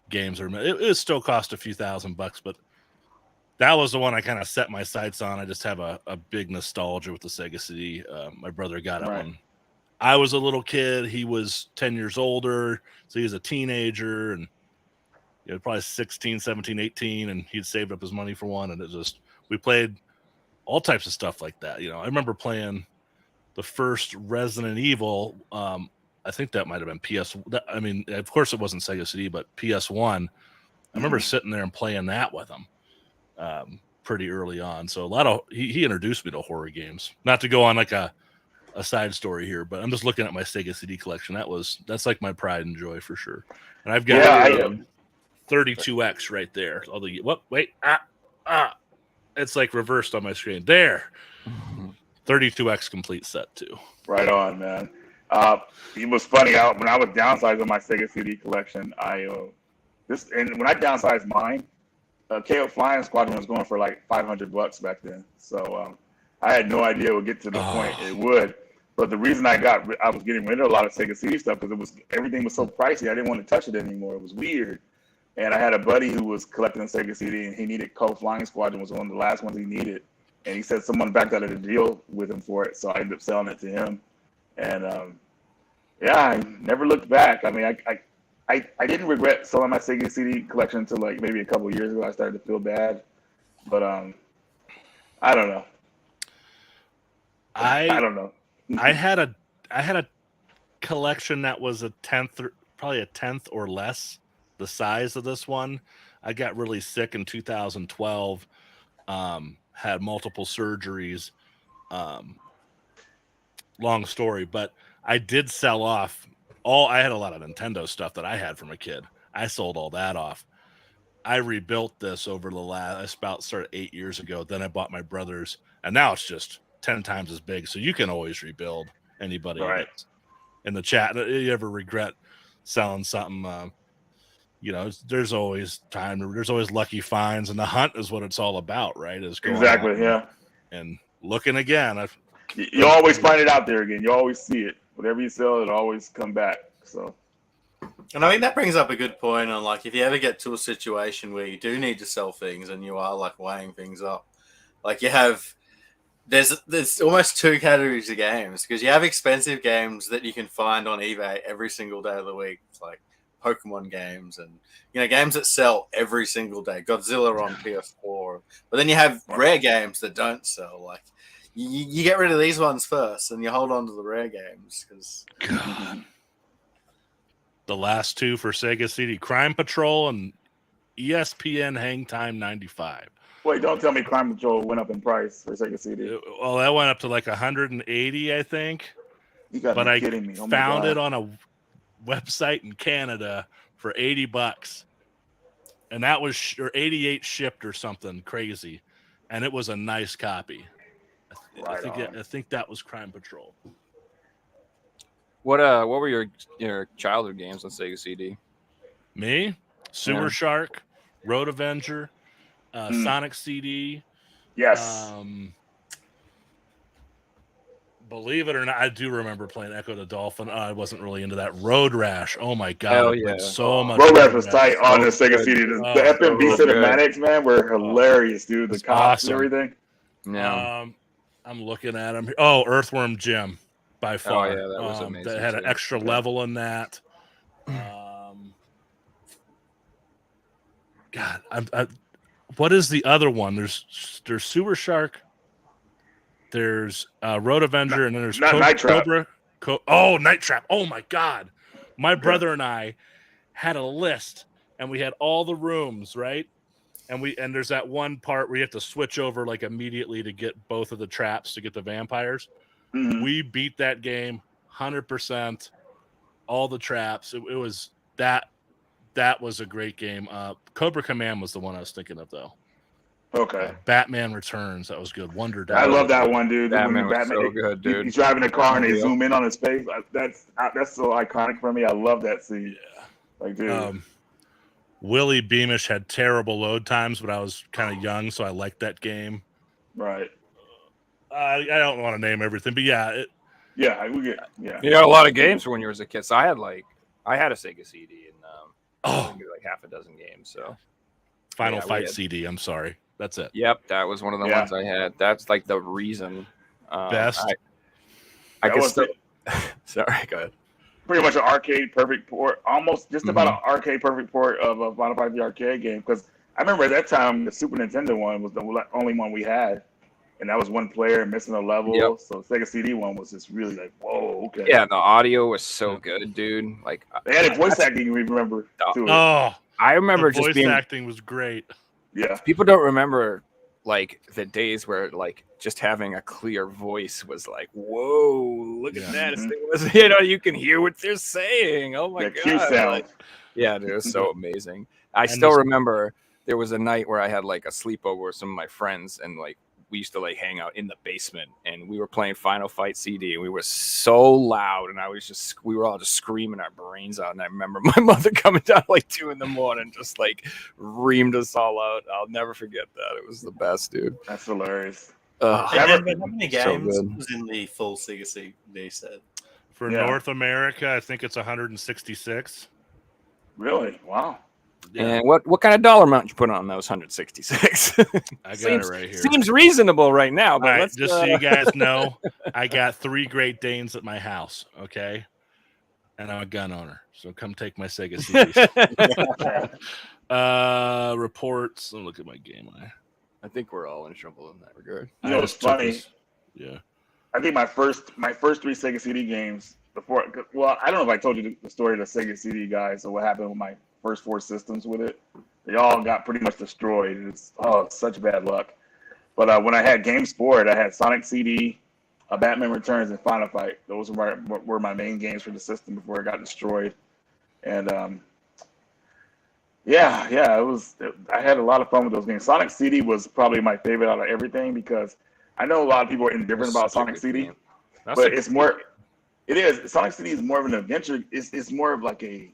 B: games. It still cost a few $1,000, but that was the one I kind of set my sights on. I just have a big nostalgia with the Sega CD. My brother got it
E: Right.
B: when I was a little kid. He was 10 years older, so he was a teenager, and probably 16, 17, 18, and he'd saved up his money for one, and we played all types of stuff like that. I remember playing the first Resident Evil. I think that might have been of course it wasn't Sega CD, but PS1. I remember sitting there and playing that with him pretty early on. So he introduced me to horror games. Not to go on like a side story here, but I'm just looking at my Sega CD collection. That's like my pride and joy for sure. And I've got 32X right there. It's like reversed on my screen. There. 32X complete set too.
E: right on, man. It was funny. When I was downsizing my Sega CD collection, when I downsized mine, KO Flying Squadron was going for like $500 back then. So I had no idea it would get to the point it would. But the reason I was getting rid of a lot of Sega CD stuff because everything was so pricey. I didn't want to touch it anymore. It was weird. And I had a buddy who was collecting a Sega CD, and he needed KO Flying Squadron. Was one of the last ones he needed. And he said someone backed out of the deal with him for it. So I ended up selling it to him. And I never looked back. I mean, I didn't regret selling my Sega CD collection until like maybe a couple of years ago. I started to feel bad, but I don't know. I don't know.
B: I had a collection that was probably a tenth or less the size of this one. I got really sick in 2012. Had multiple surgeries. Long story, but I did sell off I had a lot of Nintendo stuff that I had from a kid. I sold all that off. I rebuilt this over the last, started 8 years ago. Then I bought my brother's, and now it's just 10 times as big, so you can always rebuild. Anybody
E: Right.
B: that's in the chat, you ever regret selling something? There's always time. There's always lucky finds, and the hunt is what it's all about, right? Is going
E: Exactly.
B: out
E: Yeah.
B: and looking again.
E: You always find it out there again. You always see it. Whatever you sell, it'll always come back. So.
D: And I think that brings up a good point on, like, if you ever get to a situation where you do need to sell things and you are like weighing things up, like there's almost two categories of games, because you have expensive games that you can find on eBay every single day of the week. It's like Pokemon games and games that sell every single day. Godzilla on PS4, but then you have rare games that don't sell. Like you get rid of these ones first, and you hold on to the rare games because.
B: The last two for Sega CD, Crime Patrol and ESPN Hang Time 95.
E: Wait, don't tell me Crime Patrol went up in price for Sega CD.
B: Well, that went up to like 180, I think.
E: You got
B: But
E: to
B: I
E: be kidding me. Oh my
B: found
E: God.
B: it on a website in Canada for $80, and that was or 88 shipped or something crazy, and it was a nice copy. I think that was Crime Patrol.
C: What were your childhood games on Sega CD?
B: Me, Sewer
C: Yeah.
B: Shark, Road Avenger, Sonic CD.
E: Yes.
B: Believe it or not, I do remember playing Echo the Dolphin. I wasn't really into that. Road Rash. Oh my god,
C: Hell
B: I played
C: yeah.
B: so much.
E: Road Rash was tight on the
C: So
E: Sega
C: good.
E: CD. The
B: Oh,
E: FMV
C: so good.
E: cinematics, man, were hilarious, dude. The
B: It's
E: cops
B: awesome.
E: and everything.
C: Yeah.
B: I'm looking at them. Oh, Earthworm Jim, by far.
C: yeah, that was amazing,
B: That had an
C: too.
B: extra level in that. God, what is the other one? There's Sewer Shark. There's Road Avenger, and then there's
E: Night Trap.
B: Night Trap. Oh my God, my brother and I had a list, and we had all the rooms, right? And there's that one part where you have to switch over like immediately to get both of the traps to get the vampires.
E: Mhm.
B: We beat that game 100%. All the traps. It was that was a great game. Cobra Command was the one I was thinking of though.
E: Okay.
B: Batman Returns. That was good. Wonder Dog.
E: I love that one, dude.
C: Batman
E: When
C: was so good, dude.
E: He's driving a car and they
C: Unreal.
E: zoom in on his face. That's so iconic for me. I love that scene.
B: Yeah.
E: Like, dude.
B: Willie Beamish had terrible load times, but I was kind of young, so I liked that game.
E: Right.
B: I don't want to name everything, but yeah,
E: Yeah, we get. Yeah.
C: You got a lot of games for when you were a kid. So I had a Sega CD and maybe like half a dozen games. So
B: Final
C: Yeah, we
B: Fight
C: had-
B: CD. I'm sorry, that's it.
C: yep, that was one of the
E: Yeah.
C: ones I had. That's like the reason.
B: Best.
C: I
E: That
C: could
E: was
C: still. Sorry, go ahead.
E: pretty much an arcade perfect port, almost just about
C: Mhm.
E: an arcade perfect port of a Final Fight the arcade game. Because I remember at that time the Super Nintendo one was the only one we had, and that was one player missing a level.
C: Yep.
E: So Sega CD one was just really like, whoa, okay.
C: Yeah, the audio was so good, dude. Like
E: They had a voice acting, you remember? To it.
B: Oh,
C: I remember
B: the
C: just
B: voice
C: being.
B: acting was great.
E: Yeah.
C: People don't remember like the days where like just having a clear voice was like, whoa, look
B: Yeah.
C: at that.
E: Mhm.
C: It was, you can hear what they're saying. Oh my
E: The
C: god.
E: Q sound.
C: Like, yeah, dude, it was so amazing. I
B: And
C: still
B: this-
C: remember there was a night where I had like a sleepover with some of my friends, and like we used to like hang out in the basement, and we were playing Final Fight CD, and we were so loud, and we were all just screaming our brains out. And I remember my mother coming down like 2 a.m, just like reamed us all out. I'll never forget that. It was the best, dude.
E: That's hilarious.
C: Ugh.
D: Hey,
E: Never-
D: Denver, how many
C: So
D: games
C: good.
D: was in the full Sega CD set?
B: For
E: Yeah.
B: North America, I think it's 166.
E: Really? Wow.
C: And what kind of dollar amount you put on those 166?
B: I got
C: seems,
B: it right here.
C: Seems reasonable right now,
B: All
C: but
B: right,
C: let's
B: just so you guys know, I got 3 Great Danes at my house, okay? And I'm a gun owner, so come take my Sega CDs. Reports. Let me look at my game.
C: I think we're all in trouble in that regard.
E: You know,
B: I
E: it's
B: just took
E: funny.
B: this- Yeah.
E: I think my first 3 Sega CD games before. Well, I don't know if I told you the story of the Sega CD guys or what happened with my first 4 systems with it. They all got pretty much destroyed. It's such bad luck. But when I had games for it, I had Sonic CD, Batman Returns, and Final Fight. Those were my main games for the system before it got destroyed. And I had a lot of fun with those games. Sonic CD was probably my favorite out of everything because I know a lot of people are indifferent
C: That's
E: about
C: such a
E: Sonic
C: good
E: CD,
C: game. That's
E: but
C: a
E: it's
C: good
E: more.
C: game.
E: It is. Sonic CD is more of an adventure. It's more of like a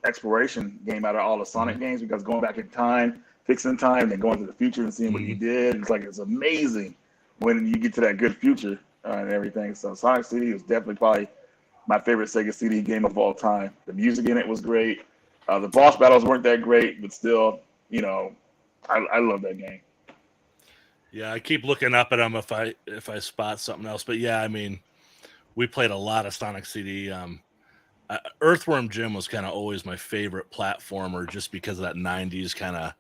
E: exploration game out of all the Sonic games, because going back in time, fixing time, and going to the future and seeing what you did. It's amazing when you get to that good future and everything. So Sonic CD was definitely probably my favorite Sega CD game of all time. The music in it was great. The boss battles weren't that great, but still, I love that game.
B: Yeah, I keep looking up at them if I spot something else. But yeah, I mean, we played a lot of Sonic CD. Earthworm Jim was kind of always my favorite platformer, just because of that '90s kind of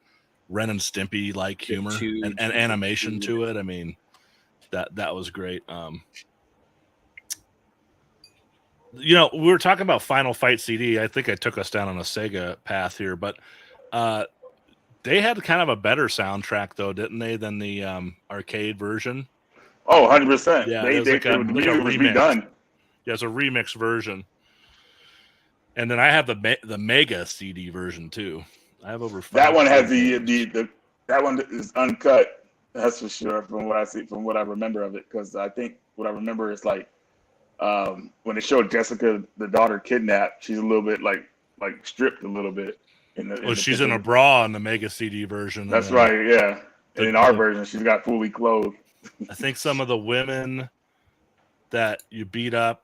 B: Ren and Stimpy like humor and animation to it. I mean, that was great. We were talking about Final Fight CD. I think I took us down on a Sega path here, but they had kind of a better soundtrack, though, didn't they, than the arcade version?
E: Oh, 100%.
B: Yeah,
E: the music was redone.
B: Yeah, it's a remix version. And then I have the Mega CD version too. I have over 5.
E: That one has that one is uncut. That's for sure. From what I see, from what I remember of it, because I think what I remember is like when they showed Jessica, the daughter, kidnapped. She's a little bit like stripped a little bit.
B: She's in a bra in the Mega CD version.
E: That's right. Yeah. And in our version, she's got fully clothed.
B: I think some of the women that you beat up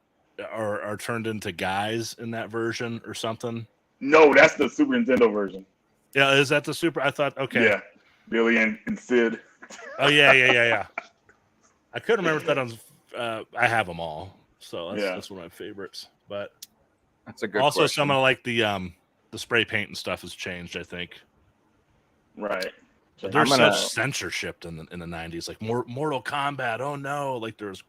B: are turned into guys in that version or something.
E: No, that's the Super Nintendo version.
B: Yeah, is that the Super? I thought, okay.
E: Yeah, Billy and Sid.
B: Oh, yeah. I couldn't remember if that was, I have them all. So that's one of my favorites. But
C: that's a good
B: also
C: question.
B: some of like the spray paint and stuff has changed, I think.
E: Right.
B: There's such censorship in the 90s, like Mortal Kombat. Oh no, like there's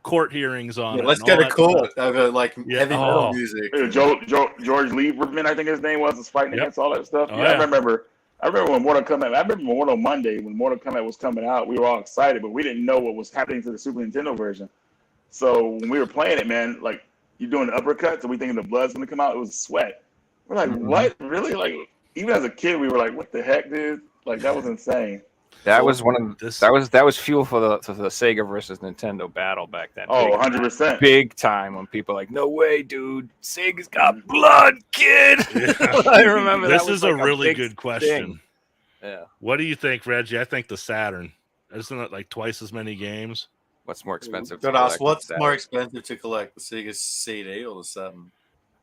B: court hearings on it.
D: Let's get a court over like heavy metal music.
E: George Lieberman, I think his name was fighting against all that stuff.
B: Oh,
E: I remember when Mortal Kombat. I remember Mortal Monday when Mortal Kombat was coming out. We were all excited, but we didn't know what was happening to the Super Nintendo version. So when we were playing it, man, like you're doing the uppercuts, and we thinking the blood's gonna come out. It was sweat. We're like, what? Really? Like even as a kid, we were like, what the heck, dude? Like that was insane.
C: That was one of that was fuel for the Sega versus Nintendo battle back then.
E: Oh, 100%.
C: Big time when people are like, no way, dude, Sega's got blood, kid. I remember
B: this
C: that
B: is a really good question.
C: Thing. Yeah.
B: What do you think, Reggie? I think the Saturn. Isn't it like twice as many games?
C: What's more expensive?
D: Got to ask, what's more expensive to collect, the Sega CD or the Saturn?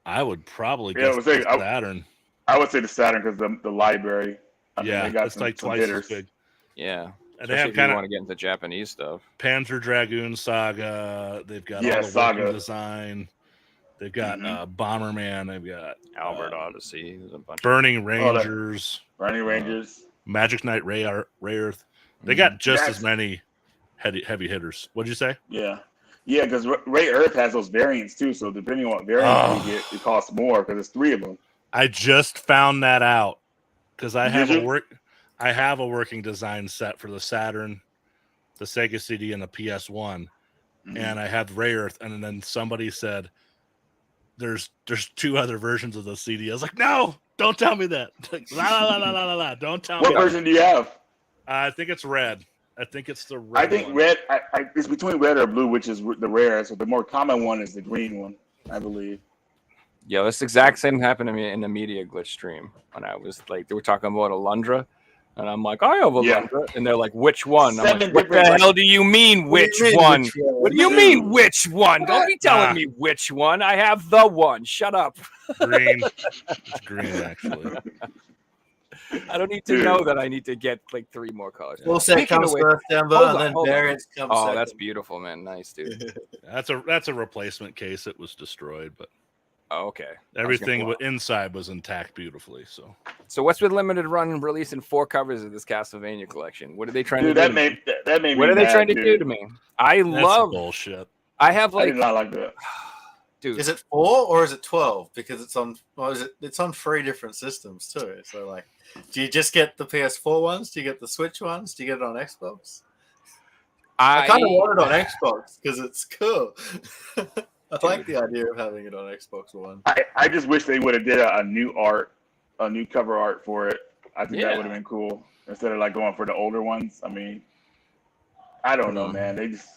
B: I would probably guess the Saturn.
E: I would say the Saturn because the library. I mean, they got
B: it's like twice as big.
C: Yeah.
B: And they have kind of
C: want to get into Japanese stuff.
B: Panzer Dragoon Saga. They've got all the Saga design. They've got Bomberman. They've got
C: Albert Odyssey. There's a bunch
B: Burning Rangers.
E: Burning Rangers.
B: Magic Knight Ray Earth. They got just as many heavy hitters. What'd you say?
E: Yeah. Yeah, because Ray Earth has those variants too. So depending on what variant you get, it costs more because there's 3 of them.
B: I just found that out because I have a working design set for the Saturn, the Sega CD, and the PS1, and I had Ray Earth, and then somebody said there's 2 other versions of the CD. I was like, no, don't tell me that. La, don't tell me.
E: What version do you have?
B: I think it's red. I think it's the red.
E: I think
B: one.
E: red. It's between red or blue, which is the rarest. So the more common one is the green one, I believe.
C: Yeah, this exact same happened to me in the Media Glitch stream when I was like, they were talking about Alundra, and I'm like, I have Alundra, and they're like, which one? I'm like, what the hell do you mean, which one? What do you mean, which one? Don't be telling me which one. I have the one. Shut up.
B: Green. It's green, actually.
C: I don't need to know that I need to get like 3 more colors.
D: Full set comes first, Denver, and then variants come second.
C: Oh, that's beautiful, man. Nice, dude.
B: That's a replacement case. It was destroyed, but
C: okay.
B: Everything inside was intact beautifully. So
C: what's with limited run releasing 4 covers of this Castlevania collection? What are they trying to do?
E: That made me
C: what are they trying to
E: dude.
C: do to me? I love
B: bullshit.
C: I have like
E: I did not like that.
C: Dude.
D: Is it 4 or is it 12? Because it's on it's on 3 different systems too. So like, do you just get the PS4 ones? Do you get the Switch ones? Do you get it on Xbox? I kind of want it on Xbox because it's cool. I like the idea of having it on Xbox One.
E: I just wish they would have did a new cover art for it. I think that would have been cool instead of like going for the older ones. I mean, I don't know, man. They just.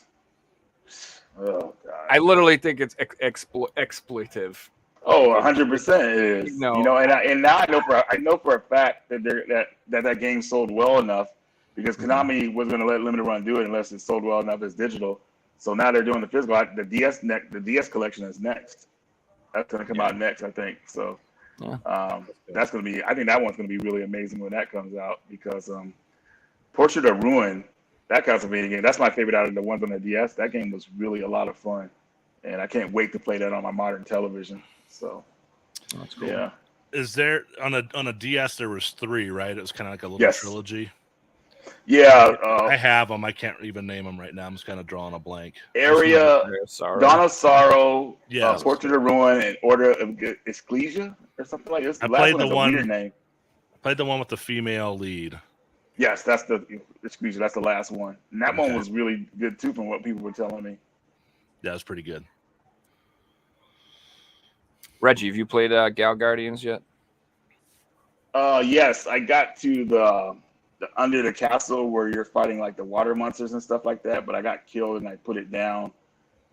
E: Oh God.
C: I literally think it's exploitive.
E: Oh, 100% it is.
C: No.
E: You know, and now I know for a fact that that game sold well enough because Konami wasn't going to let Limited Run do it unless it sold well enough as digital. So now they're doing the physical. The DS collection is next. That's going to come out next, I think. So that's going to be. I think that one's going to be really amazing when that comes out because Portrait of Ruin, that Castlevania game, that's my favorite out of the ones on the DS. That game was really a lot of fun, and I can't wait to play that on my modern television. So
C: That's cool.
E: yeah.
B: Is there on a DS? There was 3, right? It was kind of like a little trilogy.
E: Yeah,
B: I have them. I can't even name them right now. I'm just kind of drawing a blank.
E: Area, Dawn of Sorrow,
B: Yeah.
E: Portrait of Ruin, and Order of Ecclesia or something like this.
B: I
E: The last
B: played
E: one
B: the
E: has a
B: one-
E: weird name.
B: Played the one with the female lead.
E: Yes, that's the Ecclesia. That's the last one. And that one
B: Okay.
E: was really good too, from what people were telling me.
B: Yeah, it's pretty good.
C: Reggie, have you played Gal Guardians yet?
E: Yes, I got to the under the castle where you're fighting like the water monsters and stuff like that, but I got killed and I put it down.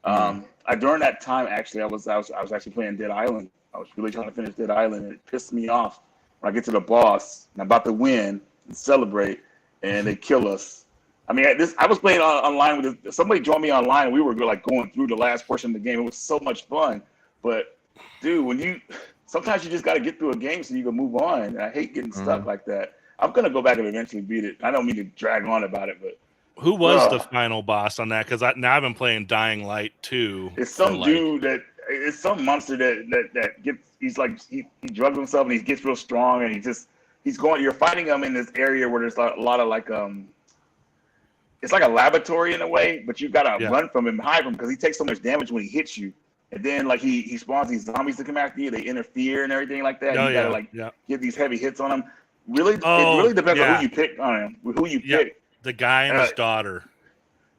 E: During that time, actually, I was actually playing Dead Island. I was really trying to finish Dead Island, and it pissed me off when I get to the boss and I'm about to win and celebrate, and they kill us. I mean, I was playing online with somebody joined me online, and we were like going through the last portion of the game. It was so much fun, but dude, sometimes you just got to get through a game so you can move on. And I hate getting stuck like that. I'm gonna go back and eventually beat it. I don't mean to drag on about it, but
B: Who was the final boss on that? Because now I've been playing Dying Light 2.
E: it's some dude it's some monster that gets. He's like he drugs himself and he gets real strong and he's going. You're fighting him in this area where there's a lot of like it's like a laboratory in a way, but you gotta run from him, hide from him because he takes so much damage when he hits you. And then like he spawns these zombies to come after you. They interfere and everything like that. You gotta get these heavy hits on them. Really, it really depends on who you pick on him. Who you pick.
B: The guy and his daughter.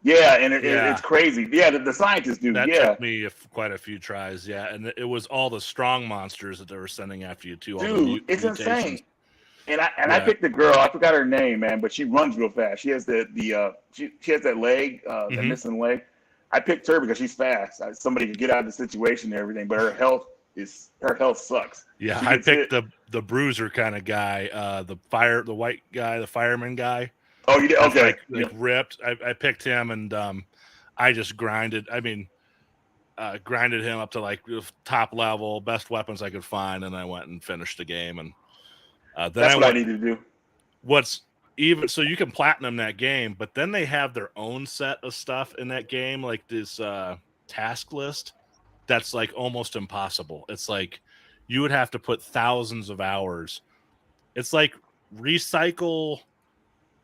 E: Yeah, and it's crazy. Yeah, the scientist dude.
B: That took me quite a few tries. Yeah, and it was all the strong monsters that they were sending after you too.
E: Dude, it's insane. And I picked the girl. I forgot her name, man, but she runs real fast. She has she has that leg, that missing leg. I picked her because she's fast. Somebody could get out of the situation and everything, but her health sucks.
B: Yeah, I picked the bruiser kind of guy, the white guy, the fireman guy.
E: Oh, you did? Okay.
B: Like ripped. I picked him and I just grinded. I mean, grinded him up to like top level, best weapons I could find, and I went and finished the game. And then
E: that's what I need to do.
B: So you can platinum that game, but then they have their own set of stuff in that game, like this task list that's like almost impossible. It's like you would have to put thousands of hours. It's like recycle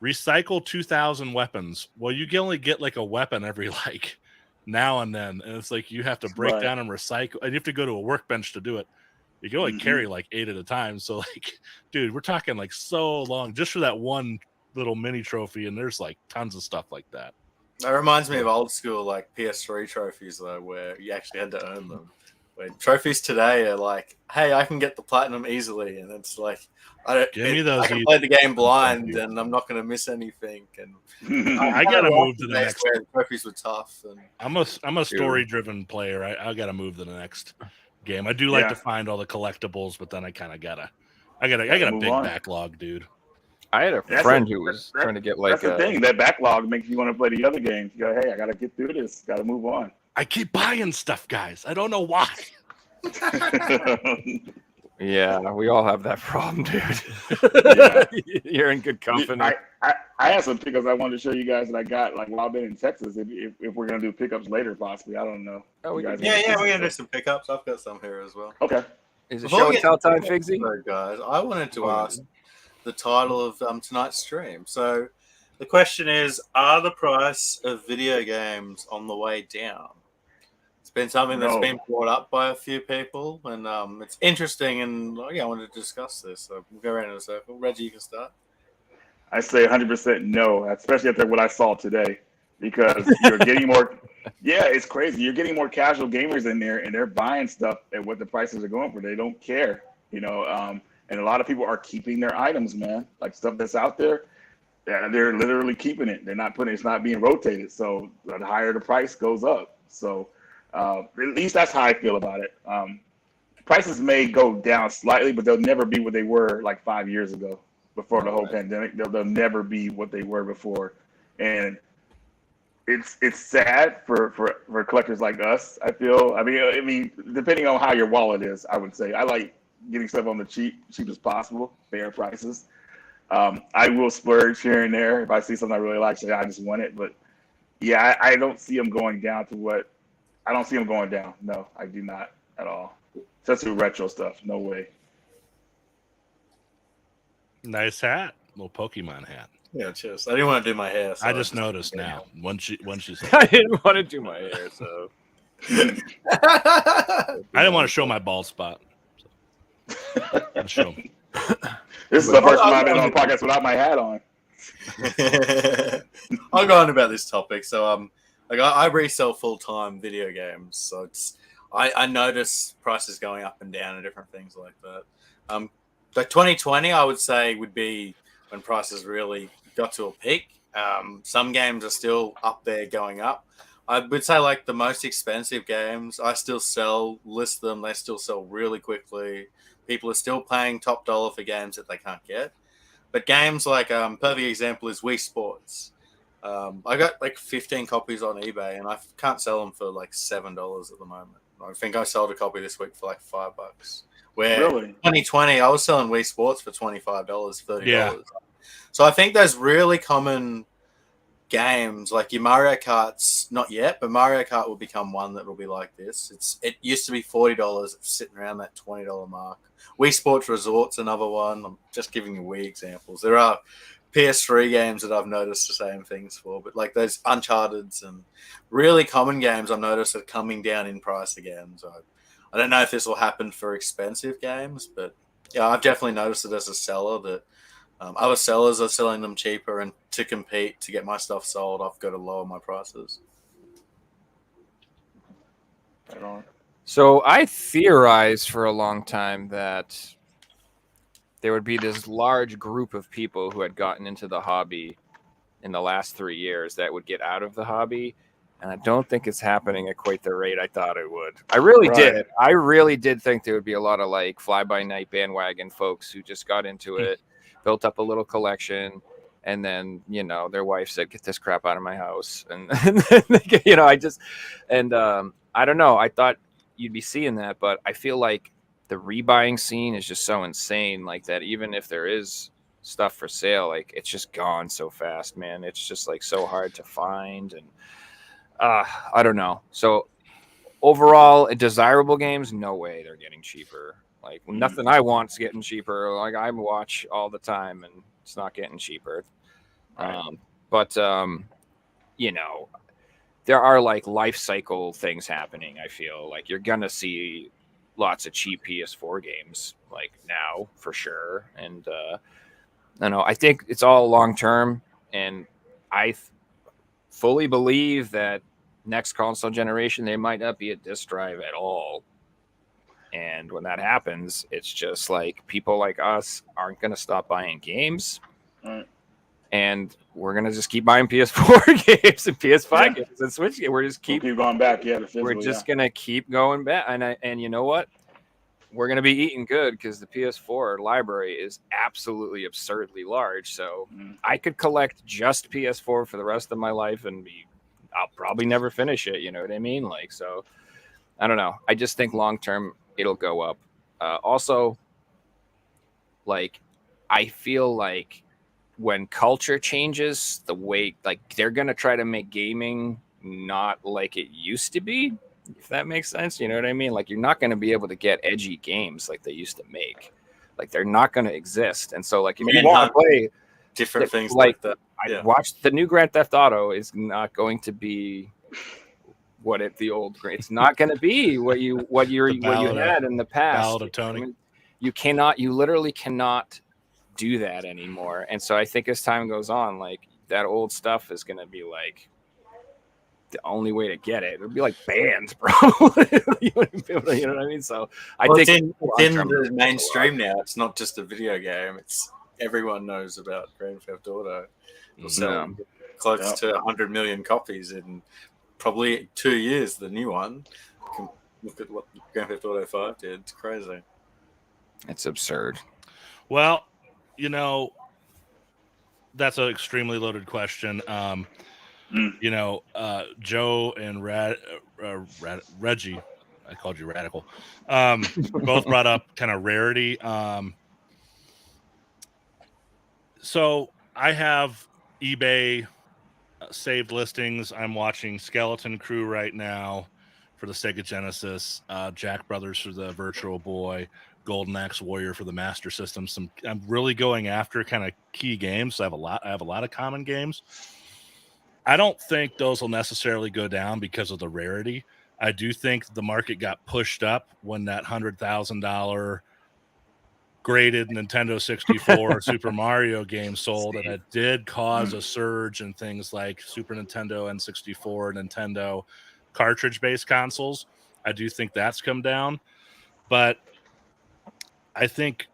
B: 2,000 weapons. Well, you can only get like a weapon every like now and then, and it's like you have to break down and recycle, and you have to go to a workbench to do it. You can only carry like 8 at a time. So like, dude, we're talking like so long just for that one little mini trophy, and there's like tons of stuff like that.
D: That reminds me of old school like PS3 trophies though, where you actually had to earn them. Where trophies today are like, hey, I can get the platinum easily, and it's like I can play the game blind, and I'm not going to miss anything. And
B: I gotta move to the next.
D: Where the trophies were tough. And
B: I'm a story driven player. I gotta move to the next game. I do like to find all the collectibles, but then I kind of I got a big backlog, dude.
C: I had a friend who was trying to get like
E: that's the thing. That backlog makes you want to play the other games. You go, hey, I got to get through this. Got to move on.
B: I keep buying stuff, guys. I don't know why.
C: Yeah, we all have that problem, dude. You're in good company.
E: I had some pickups I wanted to show you guys that I got like while I've been in Texas. If we're gonna do pickups later, possibly, I don't know.
D: We're gonna do some pickups. I've got some here as well.
E: Okay.
C: Is it show and tell time, Figsy?
D: Guys, I wanted to ask the title of tonight's stream. So the question is, are the price of video games on the way down? It's been something that's been brought up by a few people, and it's interesting, and I wanted to discuss this. So we'll go around in a circle. Reggie, you can start.
E: I say 100% no, especially after what I saw today, because you're getting more. Yeah, it's crazy. You're getting more casual gamers in there, and they're buying stuff at what the prices are going for. They don't care, and a lot of people are keeping their items, man. Like stuff that's out there. Yeah, they're literally keeping it. They're not putting. It's not being rotated. So the higher the price goes up. So at least that's how I feel about it. Prices may go down slightly, but they'll never be what they were like 5 years ago before the whole pandemic. They'll never be what they were before, and it's sad for collectors like us. I feel. I mean, depending on how your wallet is, I would say I like getting stuff on the cheapest possible, fair prices. I will splurge here and there if I see something I really like. Say I just want it, but yeah, I don't see them going down to what. I don't see them going down. No, I do not at all. Especially retro stuff. No way.
B: Nice hat, little Pokemon hat.
D: Yeah, cheers. I didn't want to do my hair. So
B: I just noticed now. Once you said,
C: I didn't want to do my hair, so
B: I didn't want to show my bald spot. So. I'll show 'em.
E: This is the first time I've been on a podcast without my hat on.
D: I'll go on about this topic. So like I resell full-time video games, so it's I notice prices going up and down and different things like that. Like 2020, I would say would be when prices really got to a peak. Some games are still up there going up. I would say like the most expensive games, I still list them. They still sell really quickly. People are still paying top dollar for games that they can't get. But games like, perfect example is Wii Sports. I got like 15 copies on eBay and I can't sell them for like $7 at the moment. I think I sold a copy this week for like $5. Where
E: Really?
D: 2020, I was selling Wii Sports for $25, $30.
B: Yeah.
D: So I think those really common games, like your Mario Kart's not yet, but Mario Kart will become one that will be like this. It used to be $40, it's sitting around that $20 mark. Wii Sports Resort's another one. I'm just giving you Wii examples. There are PS3 games that I've noticed the same things for, but like those Uncharted's and really common games I've noticed are coming down in price again. So I don't know if this will happen for expensive games, but yeah, I've definitely noticed it as a seller that other sellers are selling them cheaper, and to compete to get my stuff sold, I've got to lower my prices.
E: Right on.
C: So I theorized for a long time that there would be this large group of people who had gotten into the hobby in the last 3 years that would get out of the hobby. And I don't think it's happening at quite the rate I thought it would. I really did. I really did think there would be a lot of like fly-by-night bandwagon folks who just got into it, built up a little collection, and then, you know, their wife said, "Get this crap out of my house." And you know, I don't know. I thought you'd be seeing that, but I feel like the rebuying scene is just so insane like that. Even if there is stuff for sale, like it's just gone so fast, man. It's just like so hard to find. And I don't know. So overall, desirable games, no way they're getting cheaper. Like nothing I want's getting cheaper. Like I watch all the time and it's not getting cheaper. But you know, there are like life cycle things happening. I feel like you're gonna see lots of cheap PS4 games like now for sure. And I don't know, I think it's all long term, and I fully believe that next console generation there might not be a disc drive at all. And when that happens, it's just like people like us aren't going to stop buying games.
E: Right.
C: And we're going to just keep buying PS4 games and PS5 games and Switch games. We're just keep
E: going back. Yeah,
C: we're just going to keep going back. And you know what? We're going to be eating good because the PS4 library is absolutely absurdly large. So I could collect just PS4 for the rest of my life and I'll probably never finish it. You know what I mean? Like, so I don't know. I just think long-term it'll go up. Also, like, I feel like when culture changes, the way, like, they're going to try to make gaming not like it used to be, if that makes sense. You know what I mean? Like, you're not going to be able to get edgy games like they used to make. Like, they're not going to exist. And so, like, if you want to play
D: different things
C: like
D: that,
C: I watched the new Grand Theft Auto is not going to be it's not going to be what you had in the past.
B: Ballad of Tony.
C: I mean, you literally cannot do that anymore. And so I think as time goes on, like that old stuff is going to be like the only way to get it. It'll be like bands, bro. You know what I mean? So I think
D: it's in the mainstream now. It's not just a video game. everyone knows about Grand Theft Auto. It'll
C: No.
D: sell close to 100 million copies in probably 2 years. The new one. You can look at what Grand Theft Auto 5 did. It's crazy.
C: It's absurd.
B: Well, you know, that's an extremely loaded question. You know, Joe and Reggie, I called you Radical, both brought up kind of rarity. So I have eBay saved listings. I'm watching Skeleton Crew right now for the Sega Genesis, Jack Brothers for the Virtual Boy, Golden Axe Warrior for the Master System. I'm really going after kind of key games. So I have a lot of common games. I don't think those will necessarily go down because of the rarity. I do think the market got pushed up when that $100,000 graded Nintendo 64 Super Mario game sold, and it did cause a surge in things like Super Nintendo, N64, Nintendo cartridge-based consoles. I do think that's come down, but I think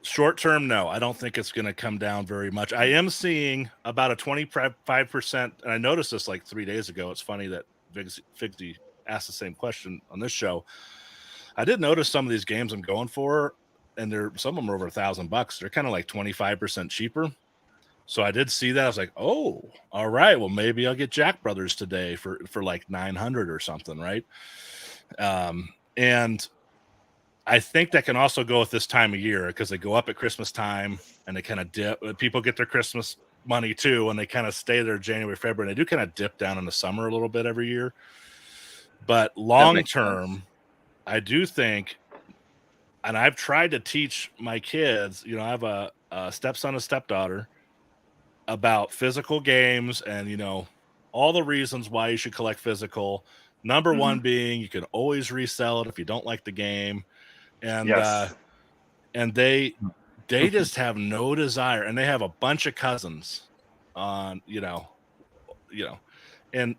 B: short term, no, I don't think it's going to come down very much. I am seeing about a 25%, and I noticed this like 3 days ago. It's funny that Figsy asked the same question on this show. I did notice some of these games I'm going for, and some of them are over $1,000. They're kind of like 25% cheaper. So I did see that. I was like, oh, all right. Well, maybe I'll get Jack Brothers today for like 900 or something, right? And I think that can also go with this time of year because they go up at Christmas time and they kind of dip. People get their Christmas money too, and they kind of stay there January, February. And they do kind of dip down in the summer a little bit every year. But long term, I do think, and I've tried to teach my kids, you know, I have a stepson, a stepdaughter, about physical games and, you know, all the reasons why you should collect physical. Number one being you can always resell it if you don't like the game. And and they just have no desire, and they have a bunch of cousins on, you know, and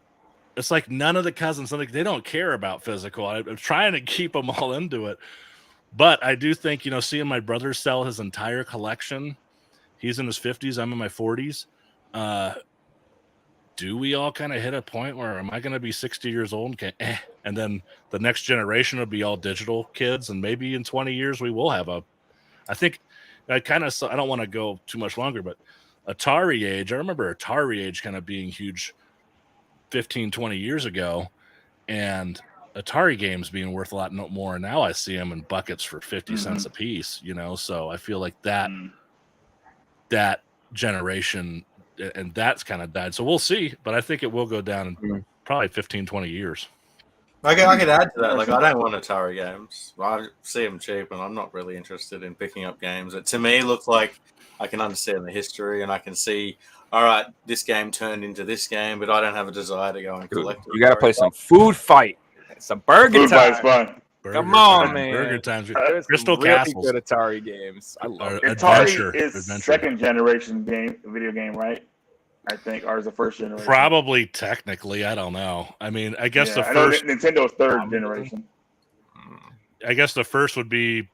B: it's like none of the cousins, like they don't care about physical. I'm trying to keep them all into it. But I do think, you know, seeing my brother sell his entire collection, he's in his 50s, I'm in my 40s. Do we all kind of hit a point where am I going to be 60 years old? And then the next generation will be all digital kids. And maybe in 20 years, we will have I think I don't want to go too much longer, but Atari Age, I remember Atari Age kind of being huge 15, 20 years ago. And Atari games being worth a lot more. And now I see them in buckets for 50 cents a piece, you know? So I feel like that generation, and that's kind of died. So we'll see, but I think it will go down in probably 15, 20 years.
D: I could add to that. Like, I don't want Atari games. I see them cheap, and I'm not really interested in picking up games that to me look like I can understand the history, and I can see, all right, this game turned into this game, but I don't have a desire to go and collect it.
C: You got to play some Food Fight. Some Burger
E: Food
C: Time.
E: Fight's fun.
C: Come on, man.
B: Burger Times.
C: There's
B: Crystal
C: some really
B: Castles.
C: good Atari games. I love it.
E: Atari is second generation video game, right? I think, or is the first generation?
B: Probably technically, I don't know. I mean, I guess the
E: I know
B: first
E: Nintendo's third generation.
B: I guess the first would be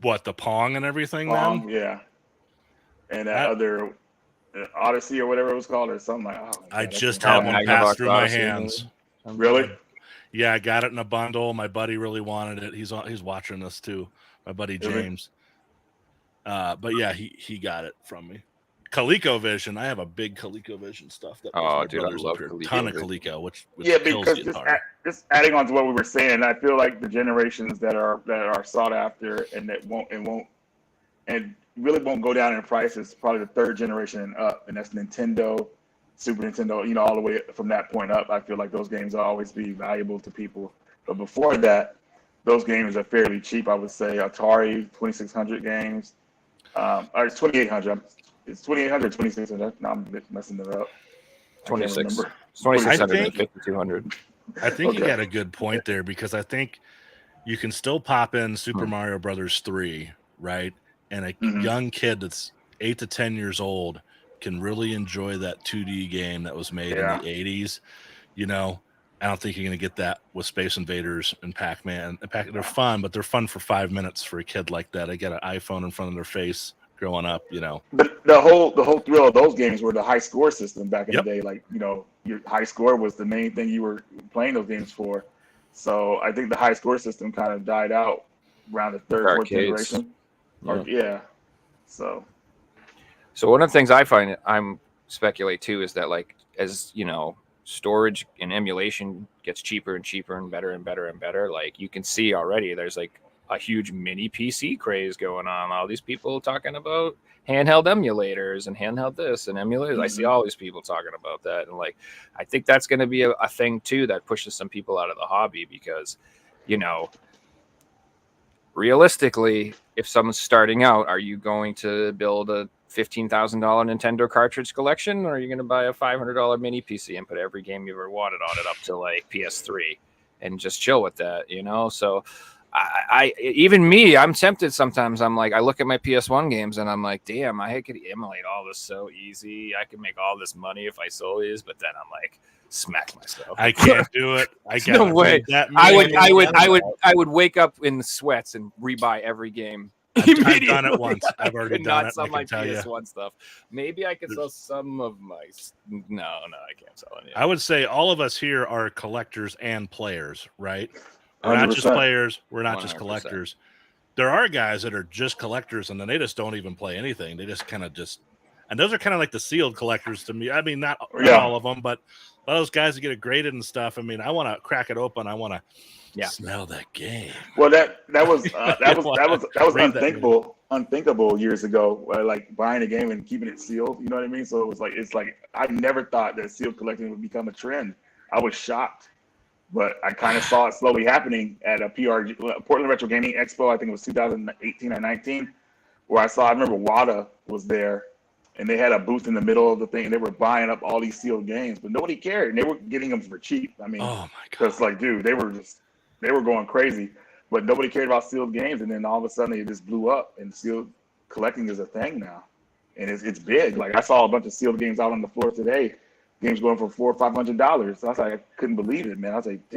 B: what, the Pong and everything then?
E: Yeah. And that other Odyssey or whatever it was called or something like that.
B: I just had one pass through my hands.
E: Really?
B: Yeah, I got it in a bundle. My buddy really wanted it. He's watching this too. My buddy James. But yeah, he got it from me. ColecoVision. I have a big ColecoVision stuff. That
C: dude, I love ColecoVision.
B: Ton of Coleco, which
E: yeah,
B: kills
E: because
B: the
E: just adding on to what we were saying, I feel like the generations that are sought after and that won't really won't go down in price is probably the third generation and up, and that's Nintendo, Super Nintendo, you know, all the way from that point up. I feel like those games will always be valuable to people. But before that, those games are fairly cheap. I would say Atari 2600 games, or it's 2800. It's 2800, 2600. No, I'm messing it up.
C: 26.
B: 2600
C: and 5200.
B: I think you
E: Okay.
B: got a good point there, because I think you can still pop in Super Mario Brothers 3, right? And a young kid that's 8 to 10 years old can really enjoy that 2D game that was made in the 80s. You know, I don't think you're going to get that with Space Invaders and Pac-Man. They're fun, but they're fun for 5 minutes for a kid like that. They get an iPhone in front of their face, growing up.
E: But the whole thrill of those games were the high score system back in
B: Yep.
E: the day. Like, your high score was the main thing you were playing those games for. So I think the high score system kind of died out around the third, fourth
C: Arcades.
E: generation. Yeah. So
C: one of the things I find I'm speculate too is that, like, as storage and emulation gets cheaper and cheaper and better and better and better, like you can see already there's like a huge mini PC craze going on. All these people talking about handheld emulators and handheld this and emulators. I see all these people talking about that, and like I think that's going to be a thing too that pushes some people out of the hobby, because realistically, if someone's starting out, are you going to build a $15,000 Nintendo cartridge collection, or are you going to buy a $500 mini PC and put every game you ever wanted on it up to like PS3 and just chill with that? So I'm tempted sometimes. I'm like, I look at my PS1 games and I'm like, damn, I could emulate all this so easy. I could make all this money if I sold these, but then I'm like, smack myself.
B: I can't do it. I
C: No
B: gotta
C: way.
B: read that
C: I
B: many.
C: would wake up in the sweats and rebuy every game.
B: I've done it once. I've already
C: could
B: done
C: not
B: it.
C: sell
B: I
C: my
B: can tell you.
C: PS1 stuff. Maybe I could sell some of my. No, I can't sell any.
B: I would say all of us here are collectors and players, right? We're not just
E: 100%.
B: players. We're not just
C: 100%.
B: collectors. There are guys that are just collectors, and then they just don't even play anything. They just kind of and those are kind of like the sealed collectors to me. I mean, not all of them, but those guys that get it graded and stuff. I mean, I want to crack it open. I want to smell that game.
E: Well, that was
B: Read
E: unthinkable years ago. Like buying a game and keeping it sealed. You know what I mean? So it's like I never thought that sealed collecting would become a trend. I was shocked, but I kind of saw it slowly happening at a Portland Retro Gaming Expo. I think it was 2018 or 19, where I remember WADA was there, and they had a booth in the middle of the thing, and they were buying up all these sealed games, but nobody cared, and they were getting them for cheap. I mean,
B: Oh my god!
E: because like, dude, they were going crazy, but nobody cared about sealed games, and then all of a sudden it just blew up, and sealed collecting is a thing now, and it's big. Like I saw a bunch of sealed games out on the floor today, games going for $400 or $500. So I was like, I couldn't believe it, man. I was like,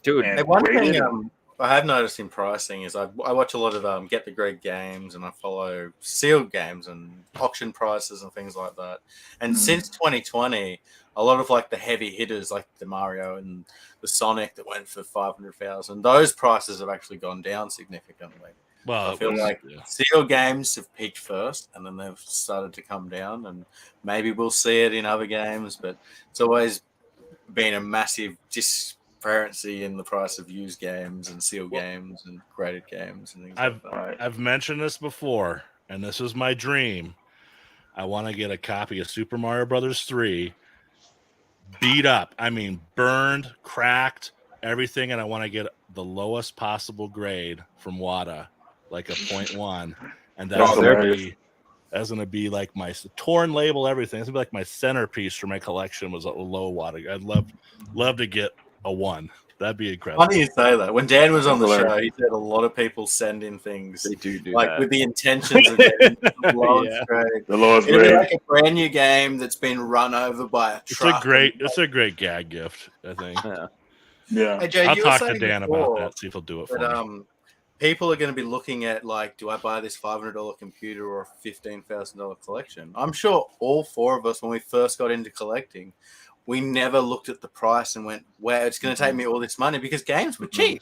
C: Dude,
E: and
D: Hey, one
E: graded-
D: thing I have noticed in pricing is I watch a lot of Get the Greg games, and I follow sealed games and auction prices and things like that. And since 2020, a lot of like the heavy hitters like the Mario and the Sonic that went for 500,000, those prices have actually gone down significantly.
B: Well,
D: I feel like sealed games have peaked first, and then they've started to come down, and maybe we'll see it in other games, but it's always been a massive disparity in the price of used games and sealed games and graded games and things like that.
B: I've mentioned this before, and this is my dream. I want to get a copy of Super Mario Brothers 3 beat up. I mean, burned, cracked, everything, and I want to get the lowest possible grade from WADA, like a 0.1, and that's going to be like my torn label, everything. It's going to be like my centerpiece for my collection was a low WADA. I'd love to get a 1. That'd be incredible.
D: Funny you say that. When Dan was on the show, he said a lot of people send in things
C: They do
D: like
C: that.
D: with the intentions of getting the lowest grade.
E: the lowest
D: It'd be
E: grade.
D: like a brand new game that's been run over by a truck.
B: It's a great gag gift, I think.
E: Yeah.
D: Hey, Jay,
B: I'll
D: you were
B: talk to
D: saying
B: Dan
D: before
B: about that, see if he'll do it for
D: that,
B: me.
D: people are going to be looking at like, do I buy this $500 computer or a $15,000 collection? I'm sure all four of us, when we first got into collecting, we never looked at the price and went, wow, it's going to take me all this money, because games were cheap.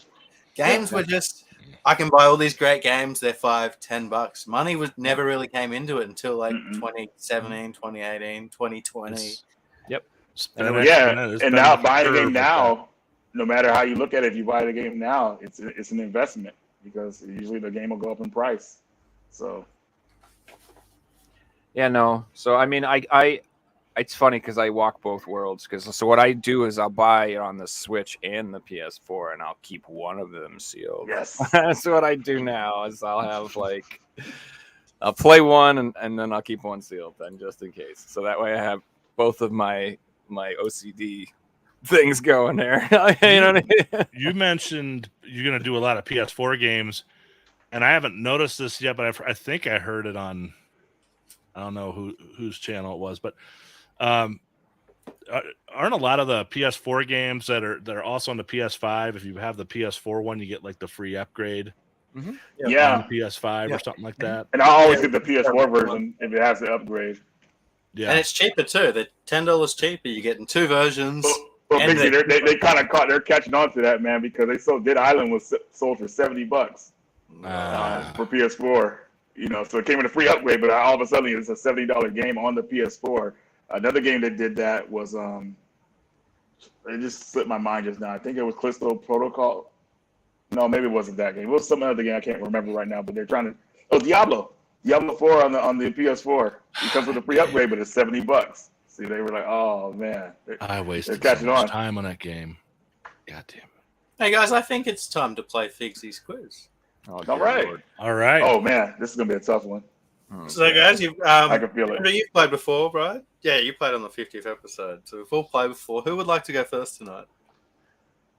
D: Games were just, I can buy all these great games. They're $5-10. Money never really came into it until like 2017, 2018, 2020.
E: And now buying a game now, no matter how you look at it, if you buy the game now, it's an investment, because usually the game will go up in price. So
C: So I mean, I it's funny because I walk both worlds. So what I do is I'll buy it on the Switch and the PS4, and I'll keep one of them sealed.
E: yes,
C: That's what I do now. Is I'll have like I'll play one and then I'll keep one sealed, then just in case. So that way I have both of my OCD things going there. You know what I mean?
B: You mentioned you're going to do a lot of PS4 games, and I haven't noticed this yet, but I think I heard it on, I don't know whose channel it was, but aren't a lot of the PS4 games that are also on the PS5? If you have the PS4 one, you get like the free upgrade
E: Yeah.
B: on the PS5
C: Yeah.
B: or something like that.
E: And I always get the PS4 version if it has the upgrade.
B: Yeah,
D: And it's cheaper too. They're $10 cheaper. You're getting two versions.
E: But
D: And
E: Pixie, they kind of they're catching on to that, man, because they sold Dead Island was sold for $70 for PS4. You know, so it came with a free upgrade, but all of a sudden it's a $70 game on the PS4. Another game that did that was it just slipped my mind just now. I think it was Callisto Protocol. No, maybe it wasn't that game. It was some other game I can't remember right now. But they're trying to. Oh, Diablo 4 on the PS4. It comes with a free upgrade, but it's $70. See, they were like, oh man,
B: I wasted
E: they're
B: so
E: catching
B: much
E: on.
B: time on that game. God damn it!
D: Hey guys, I think it's time to play Figsy's quiz.
C: Oh,
E: All right.
C: Lord.
B: All right.
E: Oh man, this is gonna be a tough one.
C: Oh,
D: So guys, you've
E: I can feel it.
D: you've played before, right? Yeah, you played on the 50th episode. So we've all played before. Who would like to go first tonight?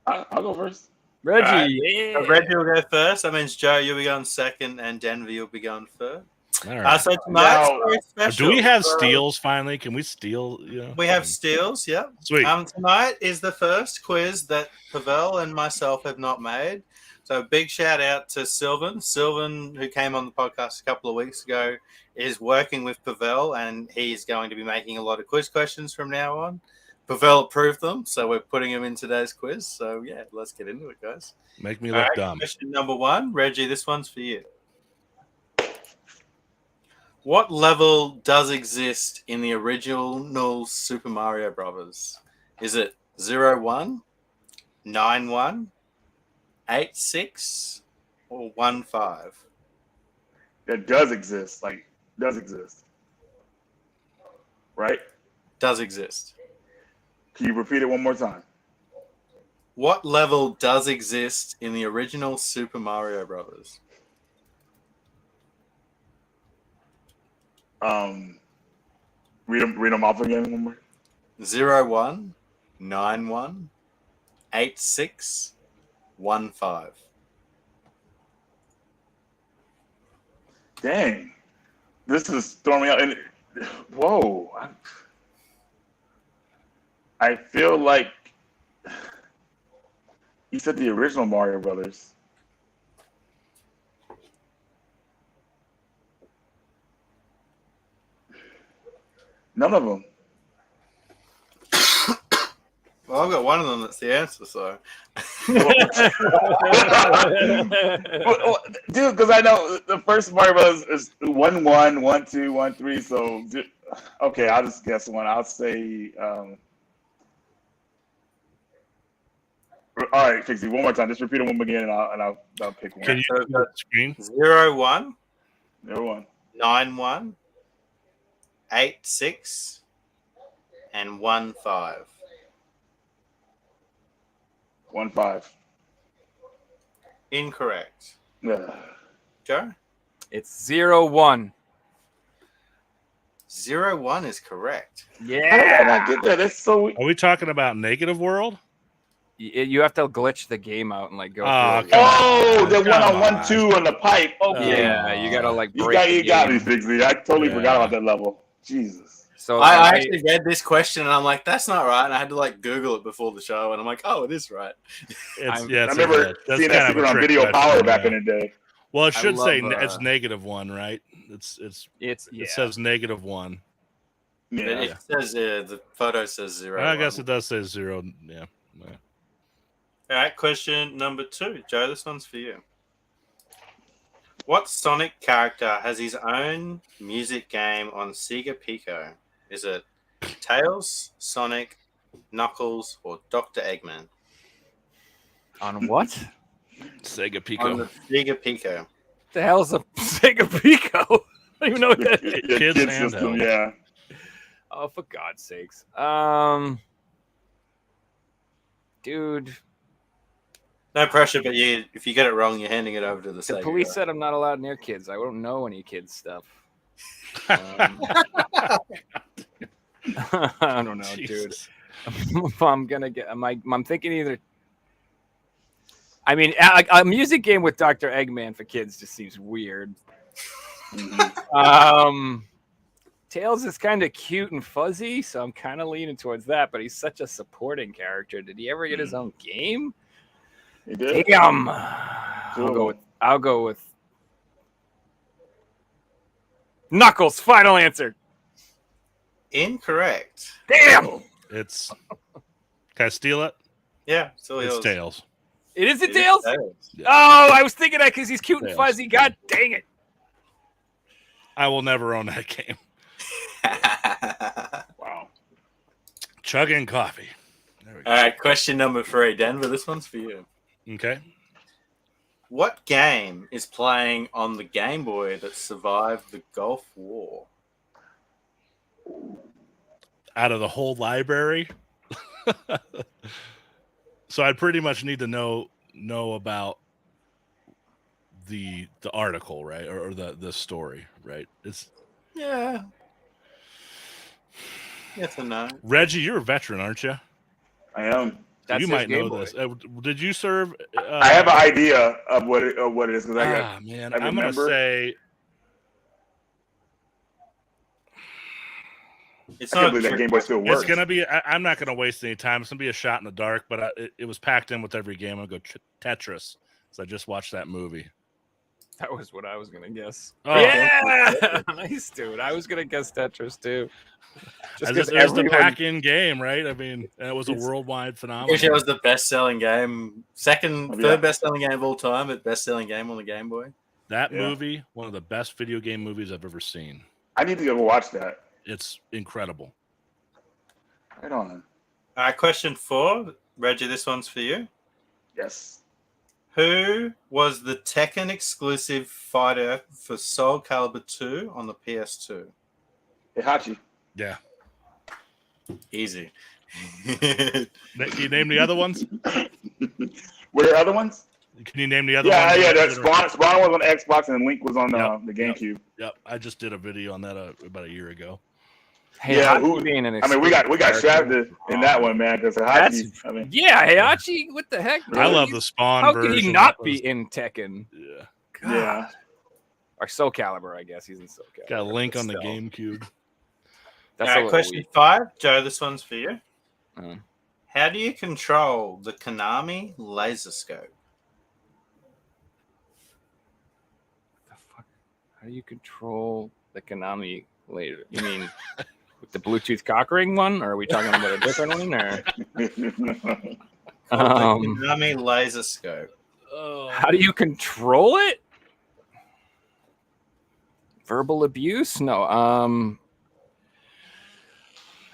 E: I'll go first.
C: Reggie,
D: So Reggie will go first. That means Joe, you'll be going second, and Denver, you'll be going third.
B: All right.
D: So tonight's
E: Now-
D: very special.
B: Do we have
D: So
B: steals finally? Can we steal? You know,
D: We have steals, yeah.
B: Sweet.
D: Tonight is the first quiz that Pavel and myself have not made. So big shout out to Sylvan. Sylvan, who came on the podcast a couple of weeks ago, is working with Pavel, and he's going to be making a lot of quiz questions from now on. Pavel approved them, so we're putting them in today's quiz. So yeah, let's get into it, guys.
B: Make me
D: All
B: look
D: right,
B: dumb.
D: question number 1. Reggie, this one's for you. What level does exist in the original Super Mario Brothers? Is it 01, 91, 86, or 15?
E: That does exist. Does exist. Right?
D: Does exist.
E: Can you repeat it one more time?
D: What level does exist in the original Super Mario Brothers?
E: Read them off again one more.
D: 01, 91, 86, 15.
E: Dang, this is throwing me out. And whoa, I feel like you said the original Mario Brothers. None of them.
D: Well, I've got one of them that's the answer, so.
E: Dude, because I know the first Mario Brothers is 1, 1, 1, 2, 1, 3. So, okay, I'll just guess one. I'll say. All right, Fixie, one more time. Just repeat it one again, and I'll pick one.
B: Can you see the screen?
D: 01,
E: Number one.
D: 91, 86, and 15.
E: 1, 5.
D: Incorrect.
E: Ugh.
D: Joe?
C: it's 01.
D: 01 is correct.
E: How did I not get that? That's so.
B: Are we talking about Negative World?
C: You have to glitch the game out and like go.
B: Oh,
C: through it.
B: come
E: Oh, the
B: Come
E: one on
B: on.
E: 1, 2 on the pipe. Okay.
C: Yeah, you gotta like
E: You
C: break.
E: you
C: the
E: got me,
C: game.
E: Fixie. I totally
B: Yeah.
E: forgot about that level. Jesus.
C: So
D: I actually read this question and I'm like, that's not right. And I had to like Google it before the show, and I'm like, oh, it is right.
B: It's, yeah,
E: I
B: it's
E: remember
B: that's
E: seeing
B: kind
E: that
B: of a
E: secret on
B: trick
E: Video
B: question,
E: Power back
B: yeah.
E: in the day.
B: Well, it should say
C: love,
B: it's -1, right?
C: it's
B: It
C: yeah.
B: says -1.
E: Yeah.
D: It says the photo says 0.
B: I guess it does say 0. Yeah. Yeah.
D: All right, question number 2. Joe, this one's for you. What Sonic character has his own music game on Sega Pico? Is it Tails, Sonic, Knuckles, or Dr. Eggman?
C: On what?
B: Sega
D: On the
B: Pico.
D: Sega Pico.
C: The hell's a Sega Pico? I don't even know what that is.
E: Your
B: Kids
E: kid
B: handheld.
E: system, yeah.
C: Oh, for God's sakes. Dude,
D: No pressure, but if you get it wrong, you're handing it over to the
C: the
D: Sega
C: police
D: guy.
C: said I'm not allowed near kids. I don't know any kids stuff. I don't know, dude.
B: Jesus.
C: I'm gonna get. I'm thinking either. I mean, a music game with Dr. Eggman for kids just seems weird. Tails is kind of cute and fuzzy, so I'm kind of leaning towards that. But he's such a supporting character. Did he ever get his own game?
E: He did.
C: Damn. I'll go with Knuckles. Final answer.
D: Incorrect.
C: Damn.
B: It's. Can I steal it?
D: Yeah, still
B: It's
D: yours.
B: Tails.
C: It isn't
D: It is
C: Tails?
D: Tails.
C: Oh, I was thinking that because he's cute and
B: Tails.
C: fuzzy. God dang it.
B: I will never own that game.
E: Wow.
B: Chugging coffee. There we go.
D: All right, question number 3. Denver, this one's for you.
B: Okay.
D: What game is playing on the Game Boy that survived the Gulf War?
B: Out of the whole library. So I pretty much need to know about the article, right, or the story, right? It's
D: Yeah. Yes and no.
B: Reggie. You're a veteran, aren't you?
E: I am.
C: That's
B: You
C: his
B: might
C: Game
B: know
C: Boy.
B: this. Did you serve?
E: I have an idea of what it is because I got.
B: Ah, man,
E: I
B: I'm gonna
E: remember.
B: say
D: It's
E: I can't
D: not
E: believe that
D: true.
E: Game Boy still works.
B: it's gonna be. I'm not gonna waste any time. It's gonna be a shot in the dark, but it was packed in with every game. I'm gonna go Tetris. So I just watched that movie.
C: That was what I was going to guess.
B: Oh.
C: Yeah. Nice, dude. I was going to guess Tetris, too. Just because
B: It was the
C: everyone...
B: pack-in game, right? I mean, and it was a
C: It's-
B: worldwide phenomenon.
D: Pretty sure it was the best-selling game,
E: Yeah.
D: third best-selling game of all time, but best-selling game on the Game Boy.
B: That
E: Yeah.
B: movie, one of the best video game movies I've ever seen.
E: I need to go watch that.
B: It's incredible.
E: Right on.
D: All right, question 4. Reggie, this one's for you.
E: Yes.
D: Who was the Tekken exclusive fighter for Soul Calibur 2 on the PS2?
E: Heihachi.
B: Yeah.
D: Easy.
B: Can you name the other ones?
E: Were there other ones?
B: Can you name the other
E: Yeah,
B: ones?
E: yeah. That Spawn was on Xbox and Link was on
B: Yep,
E: the GameCube.
B: Yep. I just did a video on that about a year ago.
C: Hey,
E: Yeah,
C: Heihachi being an
E: I mean, we got
C: exclusive
E: shafted in that
C: character.
E: one, man. Because
C: That's-
E: Heihachi. I mean,
C: Yeah, Heihachi, what the heck?
B: I love the Spawn
C: How
B: version.
C: could he not
B: That
C: be
B: was-
C: in Tekken?
B: Yeah.
C: God.
E: yeah.
C: Or Soul Calibur, I guess. He's in Soul Calibur.
B: Got a link
C: but
B: on the
C: still.
B: GameCube.
C: That's
D: All
C: a
D: right,
C: little
D: question
C: weak.
D: 5. Joe, this one's for you.
C: Mm.
D: How do you control the Konami laser scope?
C: The fuck? How do you control the Konami later? You mean with the Bluetooth cock ring one? Or are we talking about a different one? Or
D: The
C: um,
D: Konami laser scope.
C: how do you control it? Verbal abuse? No.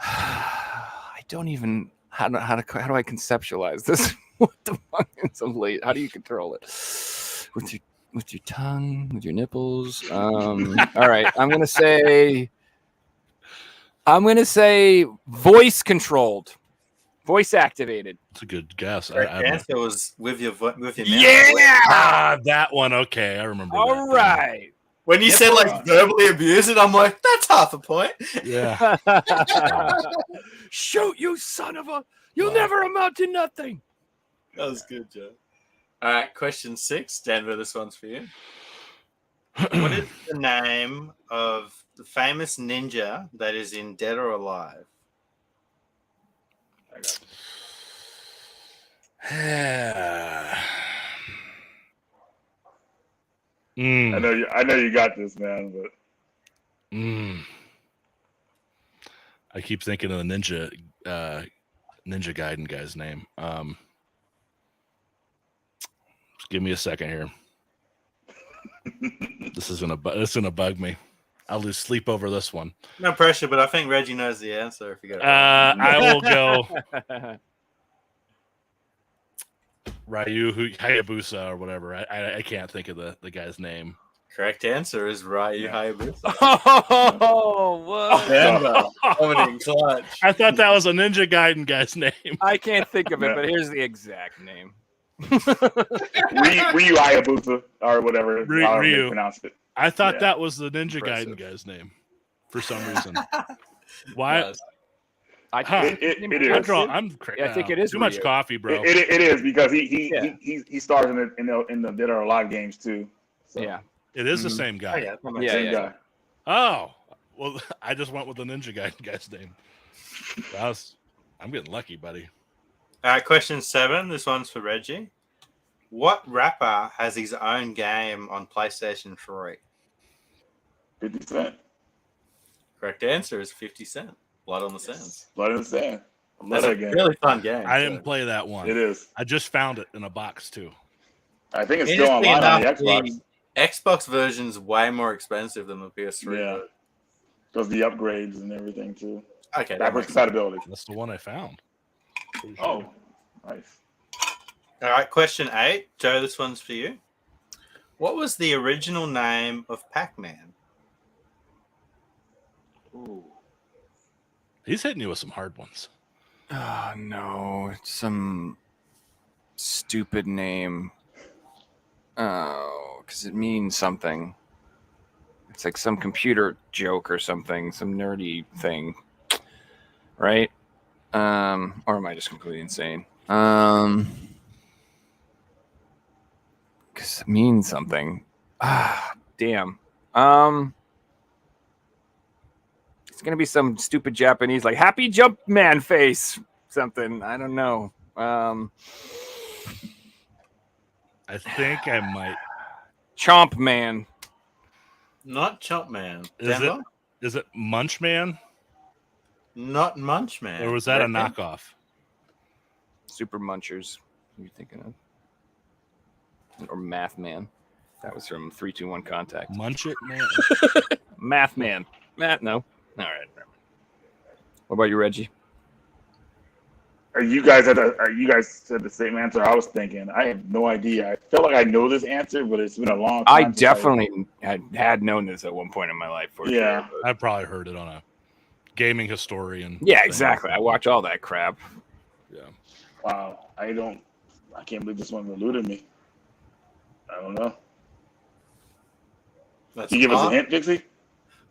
C: I don't even how do I conceptualize this? What the fuck is a late? How do you control it? With your tongue, with your nipples. All right, I'm gonna say voice controlled, voice activated.
B: It's a good guess.
D: Correct
B: I'm not-
D: answer was with your mouth.
B: Ah, that one. Okay, I remember.
C: All
B: that.
C: right.
D: When you said like verbally abuse it, I'm like, that's half a point.
B: Yeah.
C: Shoot, you son of a! You'll
B: Wow.
C: never amount to nothing.
D: That was good, Joe. All right, question 6. Denver, this one's for you. What is the name of the famous ninja that is in Dead or Alive?
B: Mm,
E: I know you got this, man. But
B: mm. I keep thinking of the Ninja Gaiden guy's name. Just give me a second here. This is gonna bug me. I'll lose sleep over this one.
D: No pressure, but I think Reggie knows the answer if you get it.
B: I will go Ryu Hayabusa or whatever. I can't think of the guy's name.
D: Correct answer is Ryu Hayabusa.
C: Oh, whoa.
D: Denver, coming in clutch.
B: I thought that was a Ninja Gaiden guy's name.
C: I can't think of it, but here's the exact name.
E: Ryu Hayabusa or whatever. however they
B: Ryu.
E: pronounce it.
B: I thought
E: Yeah.
B: that was the Ninja
D: Impressive.
B: Gaiden guy's name for some reason. Why?
D: Yes.
B: Huh.
E: It
B: I'm,
E: is.
C: Yeah, I think it is
B: too much
C: Ryu.
B: coffee, bro.
E: It is because he stars in the Dead or Alive games too. So,
C: Yeah.
B: It is the
E: Mhm.
B: same
D: Oh,
B: guy.
D: yeah, that makes
C: Yeah,
E: same
D: sense.
E: guy.
B: Oh, well, I just went with the Ninja Gaiden guy's name. I'm getting lucky, buddy.
D: All right, question 7. This one's for Reggie. What rapper has his own game on PlayStation 3?
E: 50 Cent.
D: Correct answer is 50 Cent. Blood on the Sands.
E: Blood in the Sand. I love
D: That's a
E: that game.
D: really fun game.
B: I
D: too.
B: didn't play that one.
E: It is.
B: I just found it in a box too.
E: I think it's still
D: Interesting
E: online on the
D: enough,
E: Xbox.
D: the Xbox version's way more expensive than the PS3.
E: Yeah.
D: version.
E: Because the upgrades and everything too.
D: Okay. that
E: Backwards
D: makes sense.
E: compatibility.
B: That's the one I found. Pretty
E: Oh,
B: sure.
E: nice.
D: All right. Question 8. Joe, this one's for you. What was the original name of Pac-Man?
C: Ooh.
B: He's hitting you with some hard ones.
C: Oh no, it's some stupid name. Oh, because it means something. It's like some computer joke or something, some nerdy thing, right? Or am I just completely insane? Because it means something. Damn. It's gonna be some stupid Japanese like Happy Jump Man face something. I don't know.
B: I think I might.
C: Chomp Man.
D: Not Chomp Man.
B: Is
D: Denver?
B: Is it Munch Man?
D: Not Munch Man.
B: Or was that a
D: Reckon?
B: knockoff?
C: Super Munchers. Who are you thinking of? Or Math Man. That was from 3-2-1 Contact.
B: Munch It Man?
C: Math Man. Math, no. All right. What about you, Reggie?
E: You guys said the same answer I was thinking. I have no idea. I feel like I know this answer, but it's been a long time.
C: I
E: since
C: definitely had known this at one point in my life. For
E: Yeah.
C: sure,
B: I probably heard it on a gaming historian.
C: yeah,
B: thing.
C: exactly. I watch all that crap.
B: Yeah.
E: Wow. I can't believe this one eluded me. I don't know.
D: That's
E: Can you give us a
D: hard.
E: hint, Dixie?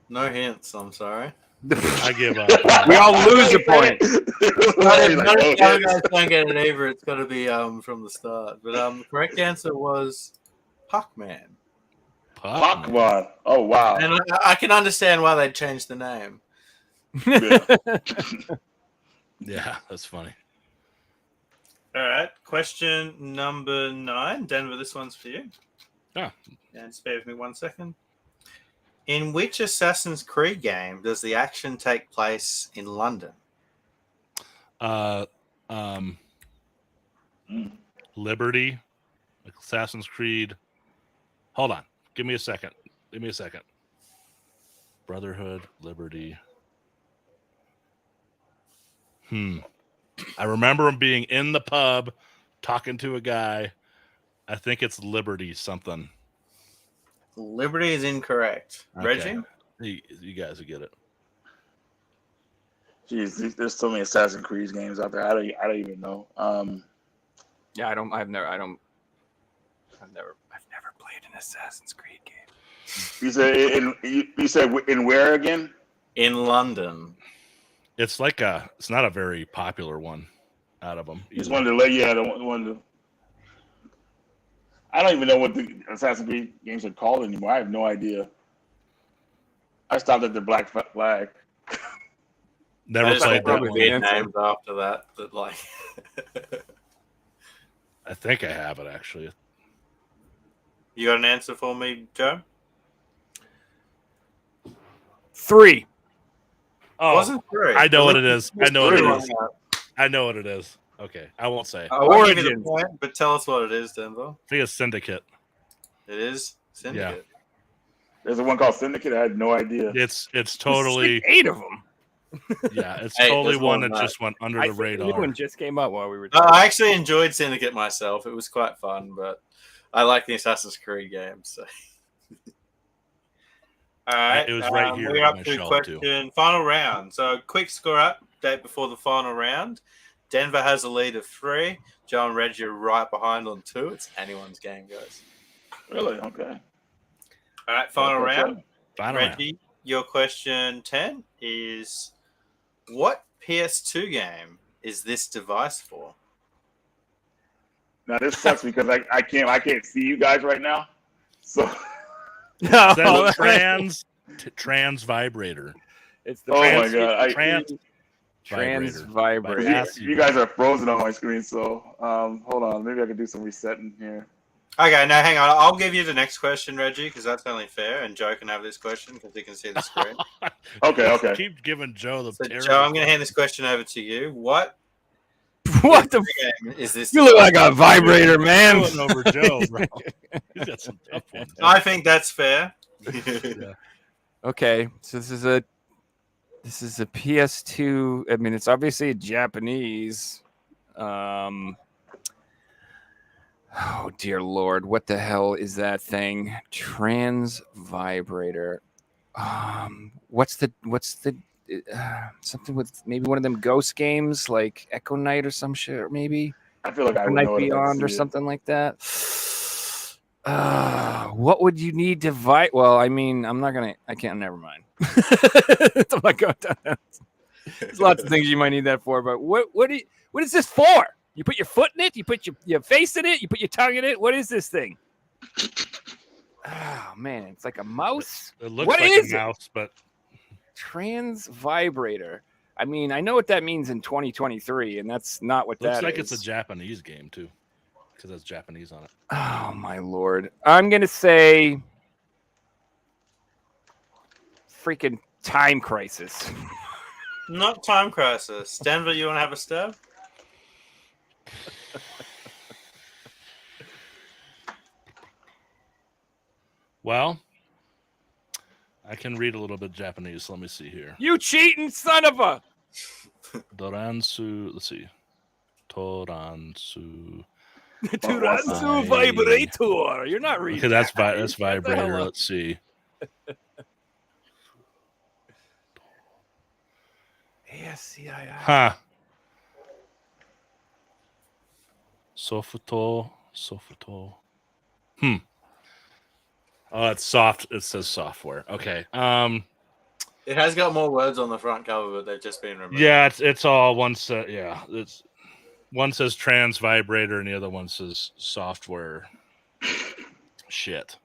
D: No hints. I'm sorry.
B: I give up.
C: We all lose a point.
D: Not if
E: Like,
D: none of
E: oh,
D: the other guys don't get it either. It's got to be from the start. But the correct answer was Pac-Man.
E: Pokemon. Oh wow.
D: And I can understand why they changed the name.
E: Yeah.
B: Yeah, that's funny.
D: All right. Question number 9. Denver, this one's for you.
B: Yeah.
D: And spare with me 1 second. In which Assassin's Creed game does the action take place in London?
B: Liberty, Assassin's Creed. Hold on. Give me a second. Brotherhood, Liberty. I remember him being in the pub talking to a guy. I think it's Liberty something.
D: Liberty is incorrect.
B: Okay.
D: Reggie?
B: You guys will get it.
E: Jeez, there's so many Assassin's Creed games out there. I don't even know.
C: Yeah, I've never played an Assassin's Creed game.
E: You said in where again?
D: In London.
B: It's not a very popular one out of them.
E: Just wanted to let you. I don't even know what the Assassin's Creed games are called anymore. I have no idea. I stopped at the Black Flag.
B: Never
D: I just
B: played that
D: probably
B: one.
D: weird names after that. But like,
B: I think I have it actually.
D: you got an answer for me, Joe?
C: 3.
B: Oh,
D: Wasn't 3.
B: I know what it is. I know what it
E: three.
B: is. I know what it is. Okay, I won't say.
D: I won't give you the
C: Origins.
D: point, but tell us what it is, Denver.
B: I think it's Syndicate.
D: It is Syndicate.
E: There's one called Syndicate. I had no idea.
B: It's totally
C: 8 of them.
B: yeah. It's
D: Hey,
B: totally
D: there's
B: one
D: one
B: that
D: back.
B: just went under
C: I
B: the
C: think the new
B: radar.
C: one just came out while we were
D: I actually enjoyed Syndicate myself. It was quite fun, but I like the Assassin's Creed games. So. All right,
B: It was right here
D: We're
B: on
D: up
B: my
D: to
B: shelf,
D: question final round. So quick score update before the final round. Denver has a lead of 3. Joe and Reggie are right behind on 2. It's anyone's game, guys.
E: Really? Okay.
D: All right, final
E: Okay,
D: round.
B: Final round.
D: Reggie, your question 10 is: what PS2 game is this device for?
E: Now this sucks because I can't see you guys right now. So
B: It says trans vibrator.
C: It's the
E: Oh my
B: Trans-
E: God,
B: trans
C: Trans
B: vibrator.
C: vibrator.
B: Yes.
E: You guys are frozen on my screen, so hold on. Maybe I can do some resetting here.
D: Okay, now hang on. I'll give you the next question, Reggie, because that's only fair, and Joe can have this question because he can see the screen.
E: Okay.
B: Keep giving Joe the
D: So,
B: terrible.
D: Joe, I'm going to hand this question over to you. What
C: What the?
D: game is this?
C: You look like a vibrator, man.
B: Going over Joe, bro. He's got some tough ones.
D: I think that's fair.
B: Yeah.
C: Okay, so this is a PS2. I mean, it's obviously Japanese. Oh dear Lord, what the hell is that thing? Trans vibrator. What's the something with maybe one of them ghost games like Echo Knight or some shit, or maybe
E: I feel like I
C: Echo
E: would
C: Knight
E: know it if I
C: Beyond or
E: see it.
C: something like that. What would you need to Well, I mean, I'm not gonna. I can't. Never mind. I'm not going down that. There's lots of things you might need that for, but what is this for? You put your foot in it. You put your face in it. You put your tongue in it. What is this thing? Oh man, it's like a mouse.
B: It looks
C: What
B: like
C: is
B: a
C: it?
B: mouse, but
C: Trans vibrator. I mean, I know what that means in 2023, and that's not what
B: looks
C: that
B: like
C: is.
B: it's a Japanese game too, because that's Japanese on it.
C: Oh my Lord! I'm gonna say freaking Time Crisis.
D: Not Time Crisis. Denver, you want to have a stab?
B: Well, I can read a little bit Japanese. Let me see here.
C: You cheating son of a!
B: Doransu. Let's see. Toransu.
C: Turansu vibrator. You're not reading.
B: Okay, that's
C: that.
B: that's
C: Shut the hell
B: vibrator.
C: up.
B: Let's see.
C: ASCII.
B: Huh. Sofuto. Oh, it's soft. It says software. Okay.
D: It has got more words on the front cover, but they've just been removed.
B: Yeah, it's all one set. Yeah, it's one says trans vibrator and the other one says software. Shit.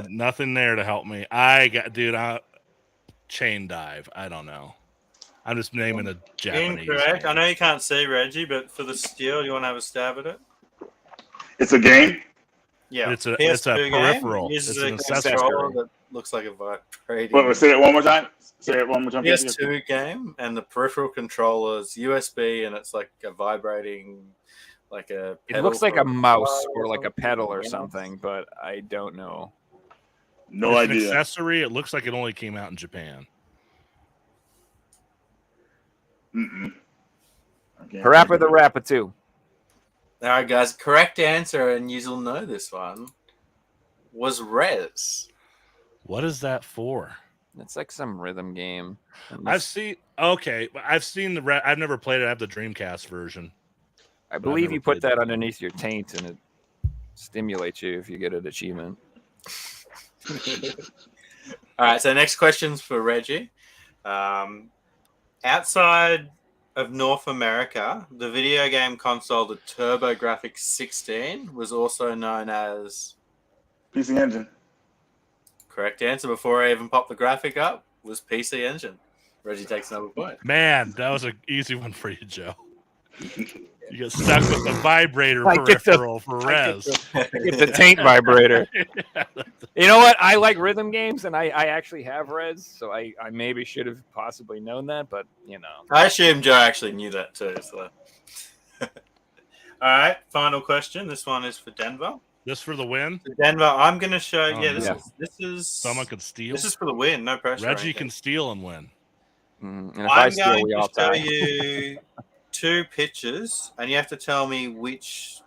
B: Nothing there to help me. Chain dive. I don't know. I'm just naming a Japanese.
D: Incorrect.
B: game.
D: I know you can't see Reggie, but for the steal, you want to have a stab at it?
E: It's a game.
D: Yeah,
B: It's a
D: PS2 game.
B: peripheral.
D: Uses
B: It's
D: a
B: an
D: controller
B: accessory.
D: that looks like a vibrating.
E: Wait, say it one more time. Say it one more time.
D: PS2 game, and the peripheral controller is USB, and it's like a vibrating, like a.
C: It
D: pedal
C: looks like
D: for
C: a mouse
D: guitar
C: or like a
D: something.
C: pedal or
D: Yeah.
C: something, but I don't know.
E: No
B: It's an
E: idea.
B: accessory. It looks like it only came out in Japan.
E: Mm-mm. Okay.
C: Parappa the Rappa too.
D: All right, guys. Correct answer, and you'll know this one was Rez.
B: What is that for?
C: It's like some rhythm game.
B: I've seen. Okay, I've seen the. I've never played it. I have the Dreamcast version.
C: I believe
B: never
C: you put
B: played
C: that
B: that.
C: underneath your taint and it stimulates you if you get an achievement.
D: All right, so next question's for Reggie. Outside of North America, the video game console, the TurboGrafx 16, was also known as.
E: PC Engine.
D: Correct answer before I even popped the graphic up was PC Engine. Reggie takes another point.
B: Man, that was an easy one for you, Joe. You get stuck with the vibrator
C: I get the-
B: peripheral for Rez.
C: It's a taint vibrator. You know what? I like rhythm games, and I actually have Reds, so I maybe should have possibly known that, but you know.
D: I assume Joe actually knew that too. So. All right, final question. This one is for Denver.
B: This for the win.
D: For Denver, I'm going to show.
B: Oh,
D: Yeah, this
C: yeah.
D: is this is
B: Someone could steal.
D: this is for the win. No pressure. or
B: Reggie
D: anything.
B: can steal and win.
C: And if I
D: I'm
C: steal,
D: going
C: we
D: to
C: all
D: show
C: tie.
D: you two pictures, and you have to tell me which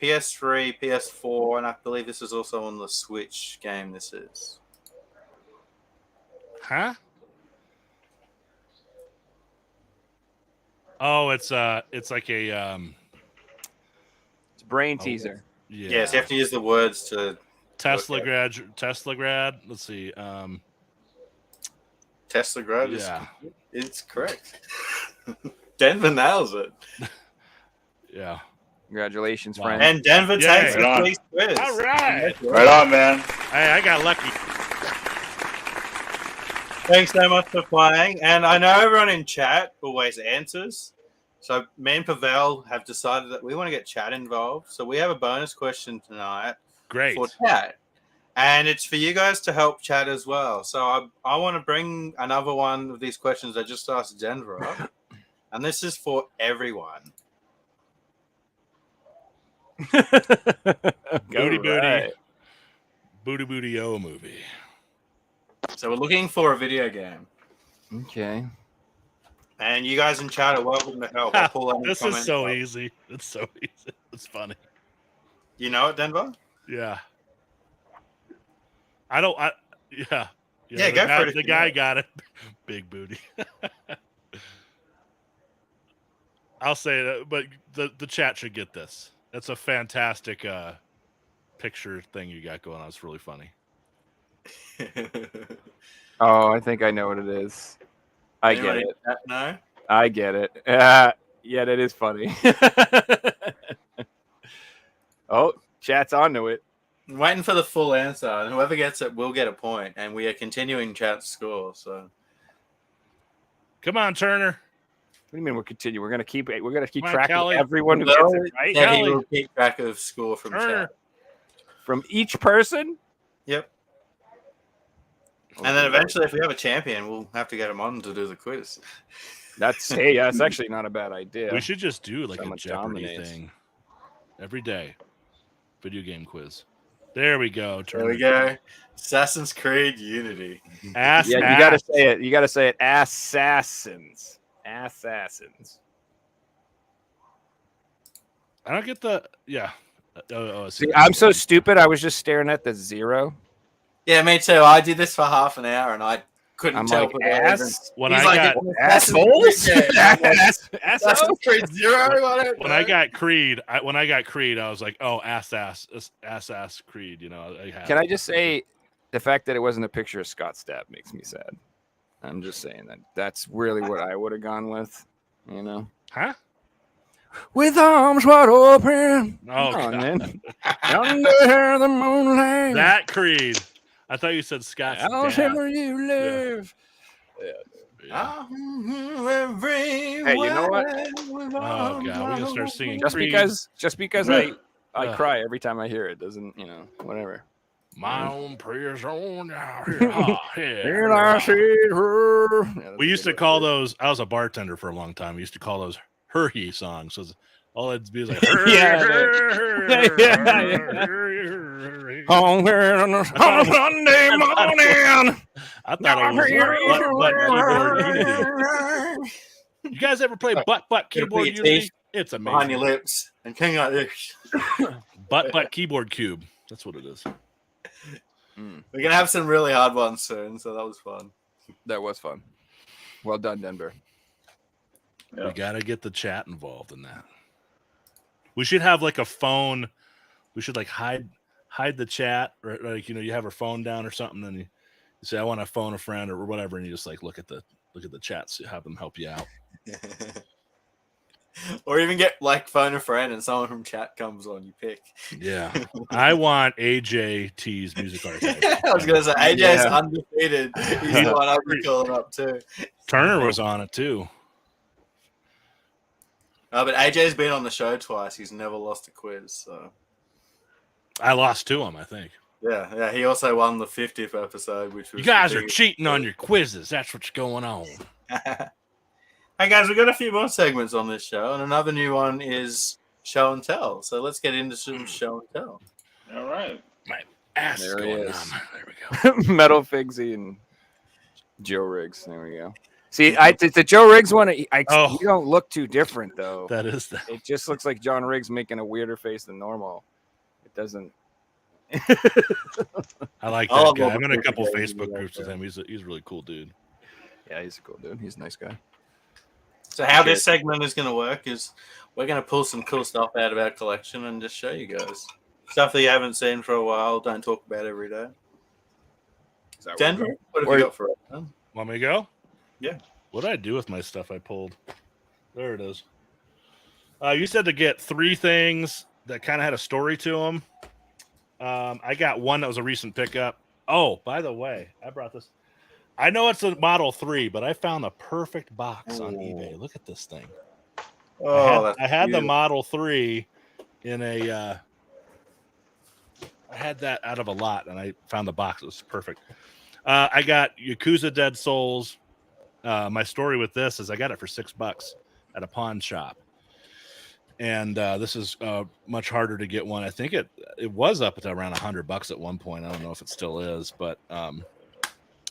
D: PS3, PS4, and I believe this is also on the Switch game. This is.
B: Huh? Oh, it's like a
C: It's brain teaser.
B: yeah.
D: Yes, you have to use the words to
B: Tesla
D: Okay.
B: grad. Let's see.
D: Tesla grad.
B: Yeah.
D: It's correct. Denver nails it.
B: Yeah.
C: Congratulations,
B: Wow.
C: friend.
D: And Denver
B: Yay.
D: takes
E: Right on.
D: the police quiz.
B: All right.
E: Right on, man.
B: Hey, I got lucky.
D: Thanks so much for playing. And I know everyone in chat always answers. So me and Pavel have decided that we want to get chat involved. So we have a bonus question tonight
B: Great.
D: for chat. And it's for you guys to help chat as well. So I want to bring another one of these questions I just asked Denver up. And this is for everyone.
B: Booty booty. Booty booty o movie.
D: So we're looking for a video game.
C: Okay.
D: And you guys in chat are welcome to help. I'll pull any
B: This is
D: comments
B: so
D: up.
B: easy. It's so easy. It's funny.
D: You know it, Denver?
B: Yeah. Yeah,
D: Yeah,
B: the
D: go
B: guy,
D: for it if
B: The
D: you
B: guy
D: know it.
B: got it. Big booty. I'll say that, but the chat should get this. It's a fantastic picture thing you got going on. It's really funny.
C: Oh, I think I know what it is. I get
D: Anyone
C: it.
D: in chat know?
C: I get it. Yeah, that is funny. Oh, chat's onto it.
D: I'm waiting for the full answer, and whoever gets it will get a point. And we are continuing chat's score. So
B: Come on, Turner.
C: What do you mean we're continuing? We're gonna keep
B: Come on,
C: track
B: Kelly.
C: of everyone who
D: Well,
C: gets it, right?
D: yeah, he
B: Kelly.
D: will keep track of score from
B: Turner.
D: chat.
C: From each person.
D: Yep. And then eventually, if we have a champion, we'll have to get him on to do the quiz.
C: that's actually not a bad idea.
B: We should just do like
C: Someone
B: a Jeopardy
C: dominates.
B: thing every day. Video game quiz. There we go.
D: There
B: Turner.
D: we go. Assassin's Creed Unity.
B: Ass,
C: Yeah, you
B: ass.
C: gotta say it. You gotta say it. Assassins. Assassins.
B: I don't get the
C: See, I'm so stupid. I was just staring at the zero.
D: Yeah, me too. I did this for half an hour, and I couldn't
C: I'm
D: tell.
C: like,
D: whether it was
C: ass.
B: when
D: He's
B: I
D: like,
B: got
D: "It's an Assassin's Creed game." I'm like,
C: Assholes.
D: Assassin's Creed Zero. I don't
B: when
D: know.
B: I got Creed, I was like, oh, ass Creed. You know,
C: Can I just say the fact that it wasn't a picture of Scott Stapp makes me sad. I'm just saying that's really what I would have gone with, you know.
B: Huh?
C: With arms wide open.
B: Oh,
C: Come on,
B: God.
C: man. Under the moonlight.
B: That Creed. I thought you said Scott's
C: I'll
B: dad.
C: tell you live.
B: Yeah.
C: Hey, you know what?
B: Oh God, we're gonna start singing.
C: Just
B: Creed.
C: because I
B: Uh.
C: cry every time I hear it doesn't, you know, whatever.
B: My own prayers on down here. Oh,
C: Here I
B: yeah.
C: see her. Yeah, that's
B: We
C: a
B: used
C: good
B: to call
C: one.
B: those. I was a bartender for a long time. We used to call those Herhey songs. So all it'd be was like,
C: Yeah, on a Sunday morning.
B: I thought it was Butt Keyboard Unity. You guys ever play Butt Keyboard
D: your
B: Unity?
D: teeth
B: It's
D: behind your
B: amazing.
D: lips and king like this.
B: Butt Keyboard Cube. That's what it is.
D: We're gonna have some really hard ones soon, so that was fun.
C: That was fun. Well done, Denver.
E: Yeah.
B: We gotta get the chat involved in that. We should have like a phone. We should like hide the chat, or like, you know, you have her phone down or something, and you say, I want to phone a friend or whatever, and you just like look at the chats, have them help you out.
D: Or even get like phone a friend and someone from chat comes on, you pick.
B: Yeah. I want AJT's music archive.
D: I was gonna say AJ's
C: Yeah.
D: undefeated. He's the one I'll be calling up too.
B: Turner was on it too.
D: But AJ's been on the show twice. He's never lost a quiz. So
B: I lost to him, I think.
D: yeah. He also won the 50th episode, which was
B: You guys
D: the
B: are
D: biggest-
B: cheating on your quizzes. That's what's going on.
D: Hey guys, we've got a few more segments on this show, and another new one is show and tell. So let's get into some show and tell.
E: All right.
B: Ass is
C: There he
B: going
C: is.
B: on. There we go.
C: Metal Figsy and Joe Riggs. There we go. See, the Joe Riggs one. You don't look too different though.
B: That is that.
C: It just looks like John Riggs making a weirder face than normal. It doesn't.
B: I like
D: I
B: that
D: love
B: guy.
D: all
B: I'm in
D: the
B: a couple
D: people that
B: Facebook
D: you
B: groups
D: like
B: with him. He's a really cool dude.
C: Yeah, he's a cool dude. He's a nice guy.
D: So how this segment is going to work is we're going to pull some cool stuff out of our collection and just show you guys stuff that you haven't seen for a while. Don't talk about every day.
C: Is that
D: Denver, what have
C: Or-
D: you got for us? Huh?
B: Want me to go?
D: Yeah.
B: What did I do with my stuff I pulled? There it is. You said to get 3 things that kind of had a story to them. I got one that was a recent pickup. Oh, by the way, I brought this. I know it's a Model 3, but I found a perfect box on
D: Ooh.
B: eBay. Look at this thing.
D: Oh,
B: I had the
D: beautiful.
B: Model 3 in a. I had that out of a lot, and I found the box. It was perfect. I got Yakuza Dead Souls. My story with this is I got it for $6 at a pawn shop, and this is much harder to get one. I think it was up to around $100 at one point. I don't know if it still is, but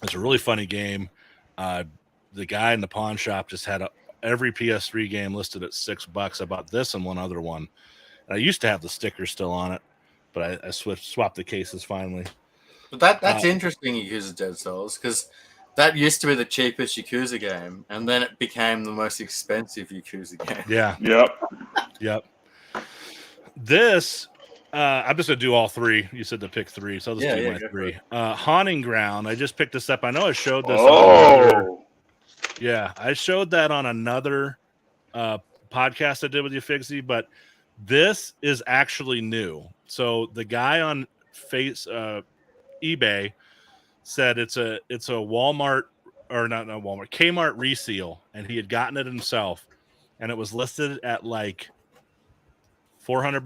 B: it's a really funny game. The guy in the pawn shop just had every PS3 game listed at $6. I bought this and one other one. And I used to have the sticker still on it, but I swapped the cases finally.
D: But that's interesting, Yakuza Dead Souls, because that used to be the cheapest Yakuza game, and then it became the most expensive Yakuza game.
B: Yeah.
E: Yep.
B: This, I'm just going to do all three. You said to pick three, so I'll just do my
D: go for
B: three.
D: it.
B: Haunting Ground, I just picked this up. I know I showed this. I showed that on another podcast I did with you, Figsy, but this is actually new. So the guy on eBay said it's a Walmart, or not Walmart, Kmart reseal, and he had gotten it himself, and it was listed at like $400,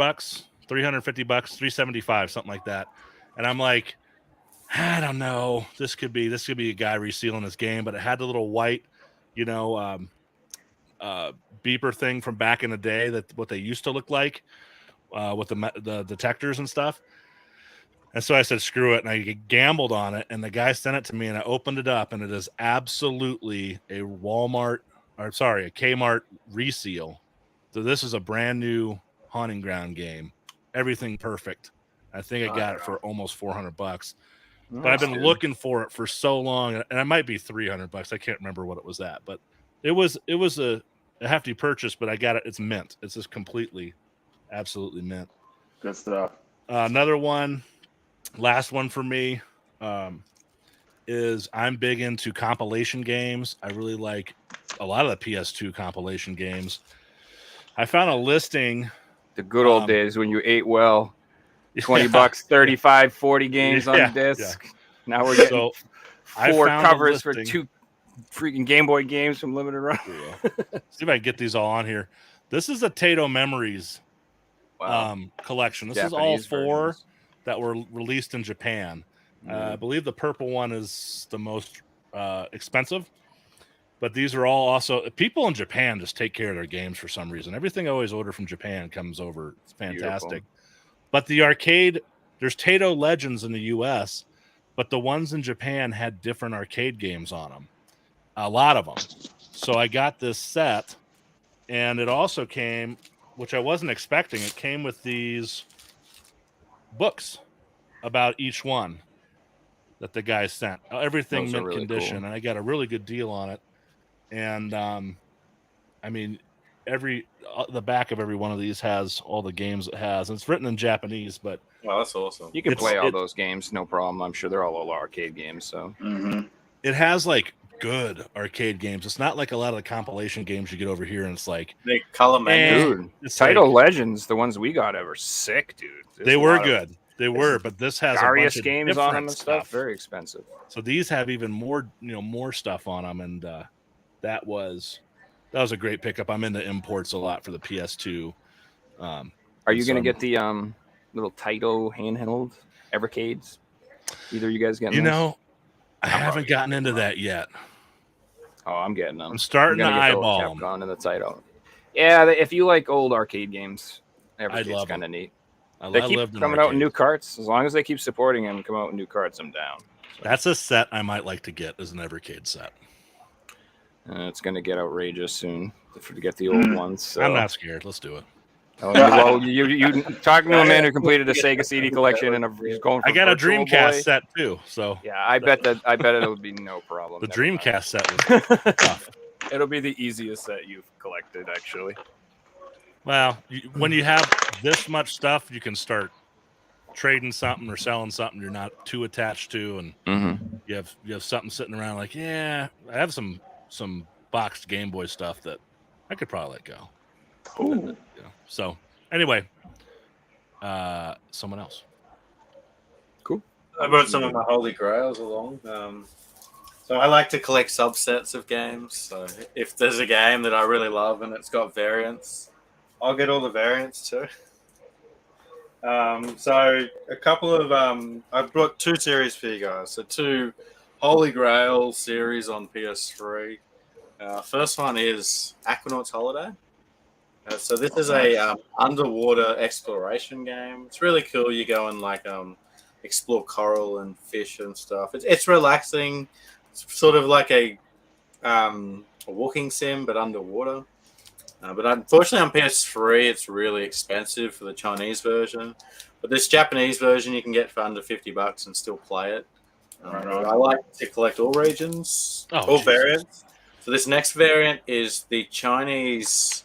B: $350, $375, something like that. And I'm like, I don't know. This could be a guy resealing his game, but it had the little white, beeper thing from back in the day, that what they used to look like with the detectors and stuff. And so I said, screw it. And I gambled on it. And the guy sent it to me, and I opened it up, and it is absolutely a Kmart reseal. So this is a brand new Haunting Ground game. Everything perfect. I think I got it for almost $400. But I've been looking for it for so long, and it might be $300. I can't remember what it was at, but it was a hefty purchase. But I got it. It's mint. It's just completely, absolutely mint.
E: Good stuff.
B: Another one, last one for me, is I'm big into compilation games. I really like a lot of the PS2 compilation games. I found a listing.
C: The good old days when you ate well. $20, 35, 40 games on disc. Yeah. Now we're getting 4 covers for 2 freaking Game Boy games from Limited Run.
B: See if I can get these all on here. This is a Taito Memories collection. This
C: Japanese
B: is all 4
C: versions
B: that were released in Japan. I believe the purple one is the most expensive, but these are all also, people in Japan just take care of their games for some reason. Everything I always order from Japan comes over. It's fantastic. Beautiful. But the arcade, there's Taito Legends in the US, but the ones in Japan had different arcade games on them. A lot of them. So I got this set, and it also came, which I wasn't expecting, it came with these books about each one that the guy sent. Everything mint really condition, cool. And I got a really good deal on it. And I mean, the back of every one of these has all the games it has. And it's written in Japanese, but
D: wow, that's awesome.
C: You can play all those games, no problem. I'm sure they're all arcade games. So
B: it has like good arcade games. It's not like a lot of the compilation games you get over here, and it's like
D: they color
C: dude. Taito Legends, the ones we got ever sick, dude.
B: They were good. They were, but this has
C: various
B: a bunch
C: games
B: of
C: on them and
B: stuff.
C: Very expensive.
B: So these have even more, more stuff on them, and that was a great pickup. I'm into imports a lot for the PS2.
C: Are you going to get the little Taito handheld Evercades? Either you guys getting?
B: I haven't gotten into that yet.
C: Oh, I'm getting them.
B: I'm starting to eyeball them.
C: On in the Taito. Yeah, if you like old arcade games, Evercade's kind of neat. They keep coming out in new carts. As long as they keep supporting them, come out with new carts, I'm down. So.
B: That's a set I might like to get as an Evercade set.
C: It's going to get outrageous soon to get the old ones. So.
B: I'm not scared. Let's do it.
C: Well, you talking to a man who completed a Sega CD collection and he's going.
B: I got a Dreamcast set too, so
C: yeah, I bet it'll be no problem.
B: The Dreamcast set was tough.
C: It'll be the easiest set you've collected, actually.
B: Well, when you have this much stuff, you can start trading something or selling something you're not too attached to, and you have something sitting around like, yeah, I have some boxed Game Boy stuff that I could probably let go.
E: Ooh.
B: So anyway, someone else.
C: Cool.
D: I brought some of my holy grails along. So I like to collect subsets of games. So if there's a game that I really love and it's got variants, I'll get all the variants too. So a couple of I brought 2 series for you guys. So 2 Holy Grail series on PS3. First one is Aquanaut's Holiday. So this is a underwater exploration game. It's really cool. You go and explore coral and fish and stuff. It's relaxing. It's sort of like a walking sim, but underwater. But unfortunately on PS3, it's really expensive for the Chinese version. But this Japanese version you can get for under $50 and still play it. I like to collect all regions, all variants. So this next variant is the Chinese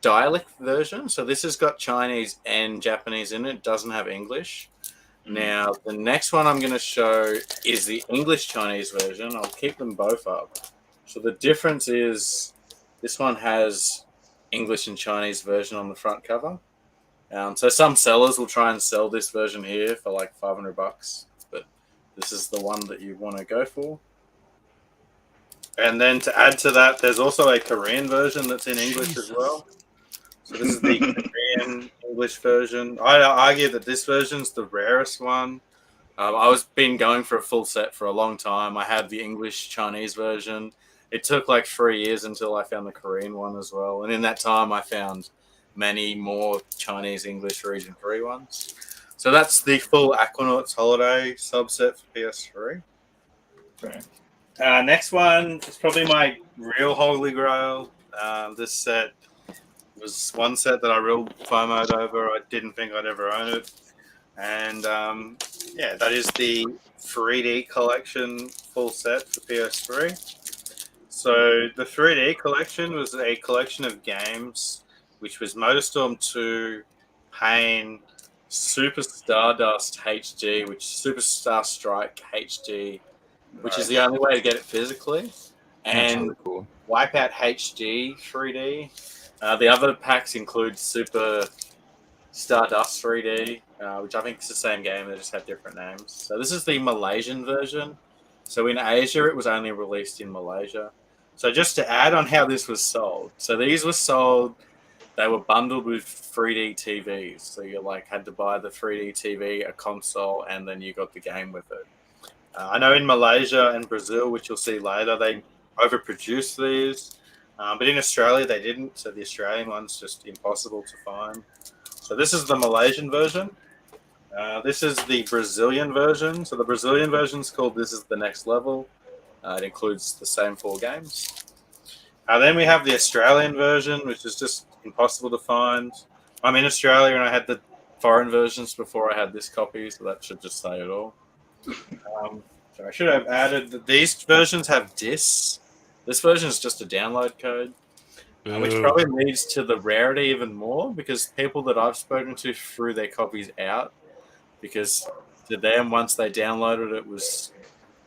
D: dialect version. So this has got Chinese and Japanese in it. It doesn't have English. Now, the next one I'm going to show is the English Chinese version. I'll keep them both up. So the difference is this one has English and Chinese version on the front cover. So some sellers will try and sell this version here for like $500, but this is the one that you want to go for. And then to add to that, there's also a Korean version that's in English as well. So this is the Korean English version. I argue that this version's the rarest one. I was been going for a full set for a long time. I had the English Chinese version. It took like 3 years until I found the Korean one as well. And in that time, I found many more Chinese English Region 3 ones. So that's the full Aquanaut's Holiday subset for PS3.
E: Okay.
D: Next one is probably my real Holy Grail. This set was one set that I real FOMO'd over. I didn't think I'd ever own it. And that is the 3D collection full set for PS3. So the 3D collection was a collection of games, which was MotorStorm 2, Pain, Super Stardust HD, which Super Star Strike HD, which is the only way to get it physically, and
C: really cool.
D: Wipeout HD 3D. The other packs include Super Stardust 3D, which I think is the same game. They just have different names. So this is the Malaysian version. So in Asia, it was only released in Malaysia. So just to add on how this was sold. So these were sold, they were bundled with 3D TVs. So you had to buy the 3D TV, a console, and then you got the game with it. I know in Malaysia and Brazil, which you'll see later, they overproduced these. But in Australia, they didn't. So the Australian one's just impossible to find. So this is the Malaysian version. This is the Brazilian version. So the Brazilian version is called This Is the Next Level. It includes the same 4 games. Then we have the Australian version, which is just impossible to find. I'm in Australia and I had the foreign versions before I had this copy, so that should just say it all. So I should have added that these versions have discs. This version is just a download code, which probably leads to the rarity even more, because people that I've spoken to threw their copies out because to them, once they downloaded it, was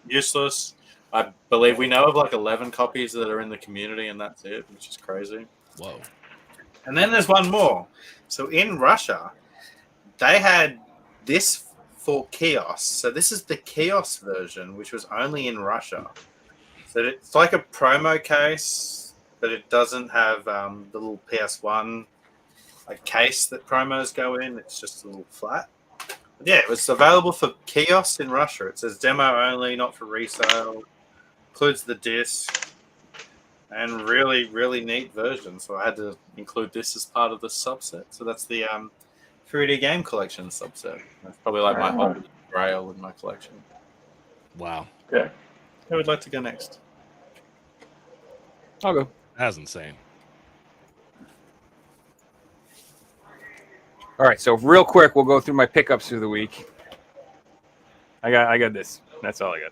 D: useless. I believe we know of 11 copies that are in the community, and that's it, which is crazy.
B: Whoa.
D: And then there's one more. So in Russia, they had this for Chaos. So this is the Chaos version, which was only in Russia. So it's like a promo case, but it doesn't have the little PS1 case that promos go in. It's just a little flat. But yeah, it was available for Chaos in Russia. It says demo only, not for resale. Includes the disc. And really, really neat version. So I had to include this as part of the subset. So that's the 3D game collection subset. That's probably my Holy Grail in my collection.
B: Wow.
E: Okay.
D: Who would like to go next?
C: I'll go.
B: That's insane.
C: All right, so real quick, we'll go through my pickups through the week. I got this. That's all I got.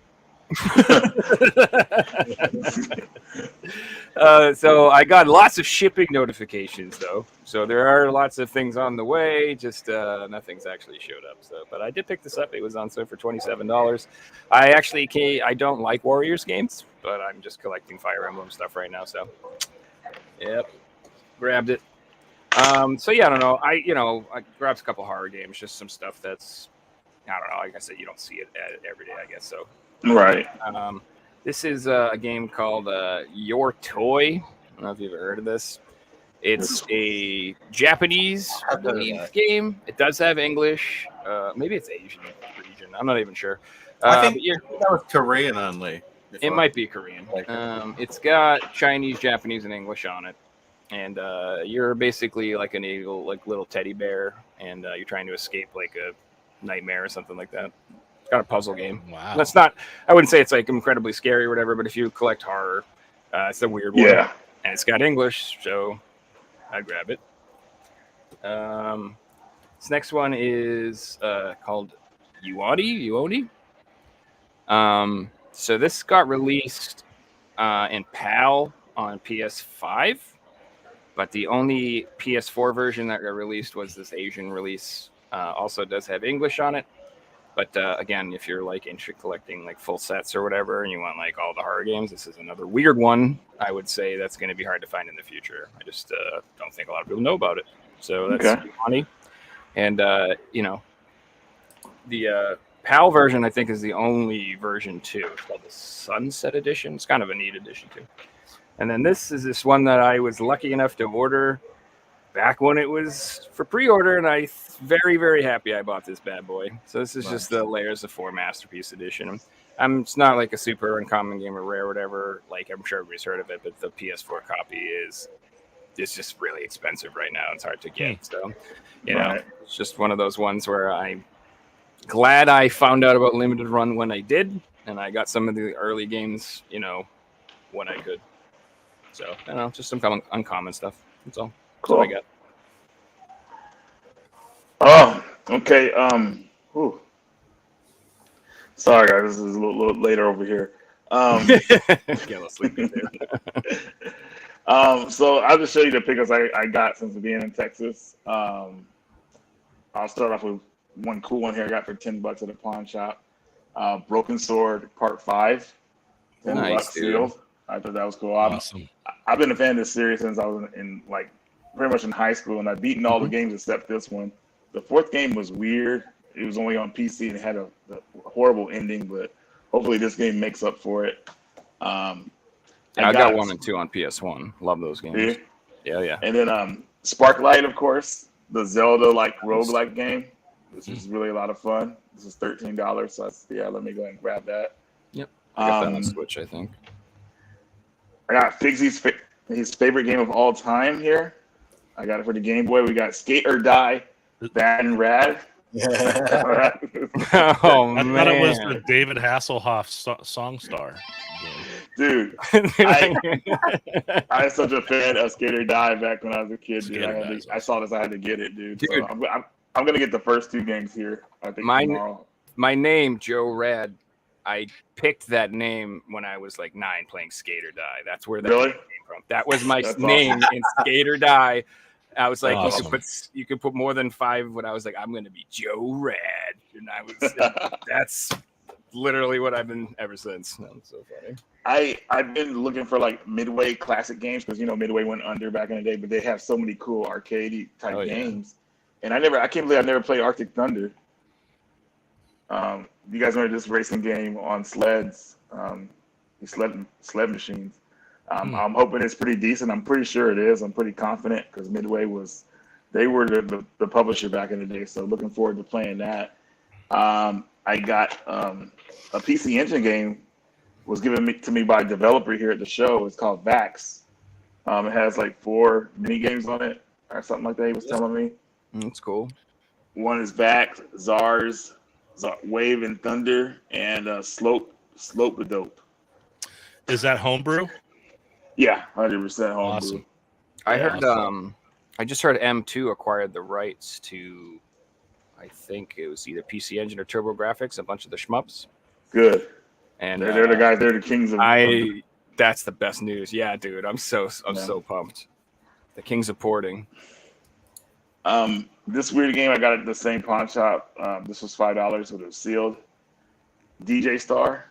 C: So I got lots of shipping notifications though, so there are lots of things on the way, just nothing's actually showed up. So but I did pick this up. It was on sale for $27. I don't like Warriors games, but I'm just collecting Fire Emblem stuff right now, so yep, grabbed it. So yeah, I don't know, I grabbed a couple horror games, just some stuff that's, I don't know, like I said, you don't see it every day, I guess. So
E: Right.
C: This is a game called Your Toy. I don't know if you've ever heard of this. It's a Japanese, I believe, game. It does have English. Maybe it's Asian region. I'm not even sure.
D: I think
C: but yeah,
D: that was Korean only.
C: it might be Korean. It's got Chinese, Japanese, and English on it. And you're basically like an eagle, like little teddy bear, and you're trying to escape like a nightmare or something like that. It's got a puzzle game.
B: Wow.
C: That's not. I wouldn't say it's like incredibly scary or whatever, but if you collect horror, it's a weird one.
E: Yeah.
C: And it's got English, so I'd grab it. This next one is called Uoni. So this got released in PAL on PS5, but the only PS4 version that got released was this Asian release. Also does have English on it. But again, if you're like into collecting like full sets or whatever, and you want like all the horror games, this is another weird one. I would say that's going to be hard to find in the future. I just don't think a lot of people know about it. So that's funny. And you know, the PAL version I think is the only version too. It's called the Sunset Edition. It's kind of a neat edition too. And then this one that I was lucky enough to order back when it was for pre-order, and I very, very happy I bought this bad boy. So this is just the Layers of 4 Masterpiece Edition. It's not like a super uncommon game or rare or whatever. Like I'm sure everybody's heard of it, but the PS4 copy is just really expensive right now. It's hard to get. So, you know, it's just one of those ones where I'm glad I found out about Limited Run when I did, and I got some of the early games, you know, when I could. So, I don't know, just some uncommon stuff. That's all.
E: Cool.
C: That's all I got.
E: Oh, okay. Sorry, guys. This is a little later over here.
C: Get a little sleepy there.
E: So I'll just show you the pickups I got since being in Texas. I'll start off with one cool one here I got for $10 at a pawn shop. Broken Sword Part 5. $10
C: Nice, dude.
E: sealed. I thought that was cool.
B: Awesome.
E: I've been a fan of this series since I was in like pretty much in high school, and I've beaten all the games except this one. The fourth game was weird. It was only on PC and it had a horrible ending, but hopefully this game makes up for it.
C: I got 1 and 2 on PS1. Love those games. Yeah.
E: And then Sparklight, of course, the Zelda like roguelike game. This is really a lot of fun. This is $13, so let me go ahead and grab that.
C: Yep. I got that on Switch, I think.
E: I got Figsy's his favorite game of all time here. I got it for the Game Boy. We got Skate or Die, Bad and Rad.
C: Oh,
B: I
C: man.
B: thought it was the David Hasselhoff Songstar game.
E: Dude, I was such a fan of Skate or Die back when I was a kid, dude. I saw this, I had to get it, dude. So I'm gonna get the first 2 games here. I think tomorrow.
C: My name, Joe Rad. I picked that name when I was like 9 playing Skate or Die. That's where that name came from. That was my name in Skate or Die. I was like,
B: awesome.
C: you could put more than 5 when I was like, I'm going to be Joe Rad. And I was, that's literally what I've been ever since. That's so funny.
E: I've been looking for like Midway classic games because, you know, Midway went under back in the day, but they have so many cool arcade type games. And I can't believe I never played Arctic Thunder. You guys remember this racing game on sleds, sled machines? I'm hoping it's pretty decent. I'm pretty sure it is. I'm pretty confident because Midway were the publisher back in the day. So looking forward to playing that. I got a PC Engine game was given to me by a developer here at the show. It's called Vax. It has like 4 mini games on it or something like that. He was telling me.
C: That's cool.
E: One is Vax, Zars, Wave and Thunder, and Slope the Dope.
B: Is that homebrew?
E: Yeah, 100% homebrew.
B: Awesome.
C: I heard. I just heard M2 acquired the rights to. I think it was either PC Engine or TurboGrafx. A bunch of the shmups.
E: Good.
C: And
E: they're the guys. They're the kings of.
C: That's the best news. Yeah, dude. I'm so pumped. The kings of porting.
E: This weird game I got at the same pawn shop. This was $5, but it was sealed. DJ Star.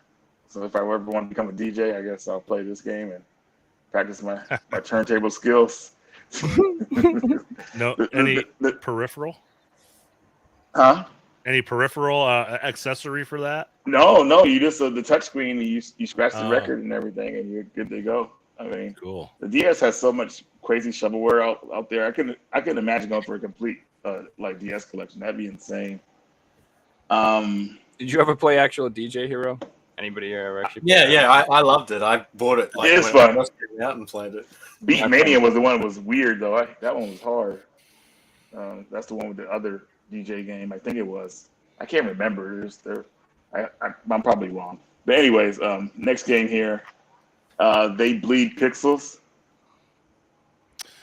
E: So if I ever want to become a DJ, I guess I'll play this game and practice my turntable skills.
B: No, any peripheral?
E: Huh?
B: Any peripheral accessory for that?
E: No, you just the touchscreen, and you scratch the
B: Oh.
E: record and everything, and you're good to go. I mean,
B: Cool.
E: the DS has so much crazy shovelware out there. I can imagine going for a complete like DS collection. That'd be insane.
C: Did you ever play actual DJ Hero? Anybody ever actually?
D: Yeah, I loved it. I bought it like
E: It is
D: when
E: fun.
D: it first came out and played it.
E: Beat Mania was the one that was weird though. That one was hard. That's the one with the other DJ game. I think it was. I can't remember. I'm probably wrong. But anyways, next game here. They Bleed Pixels.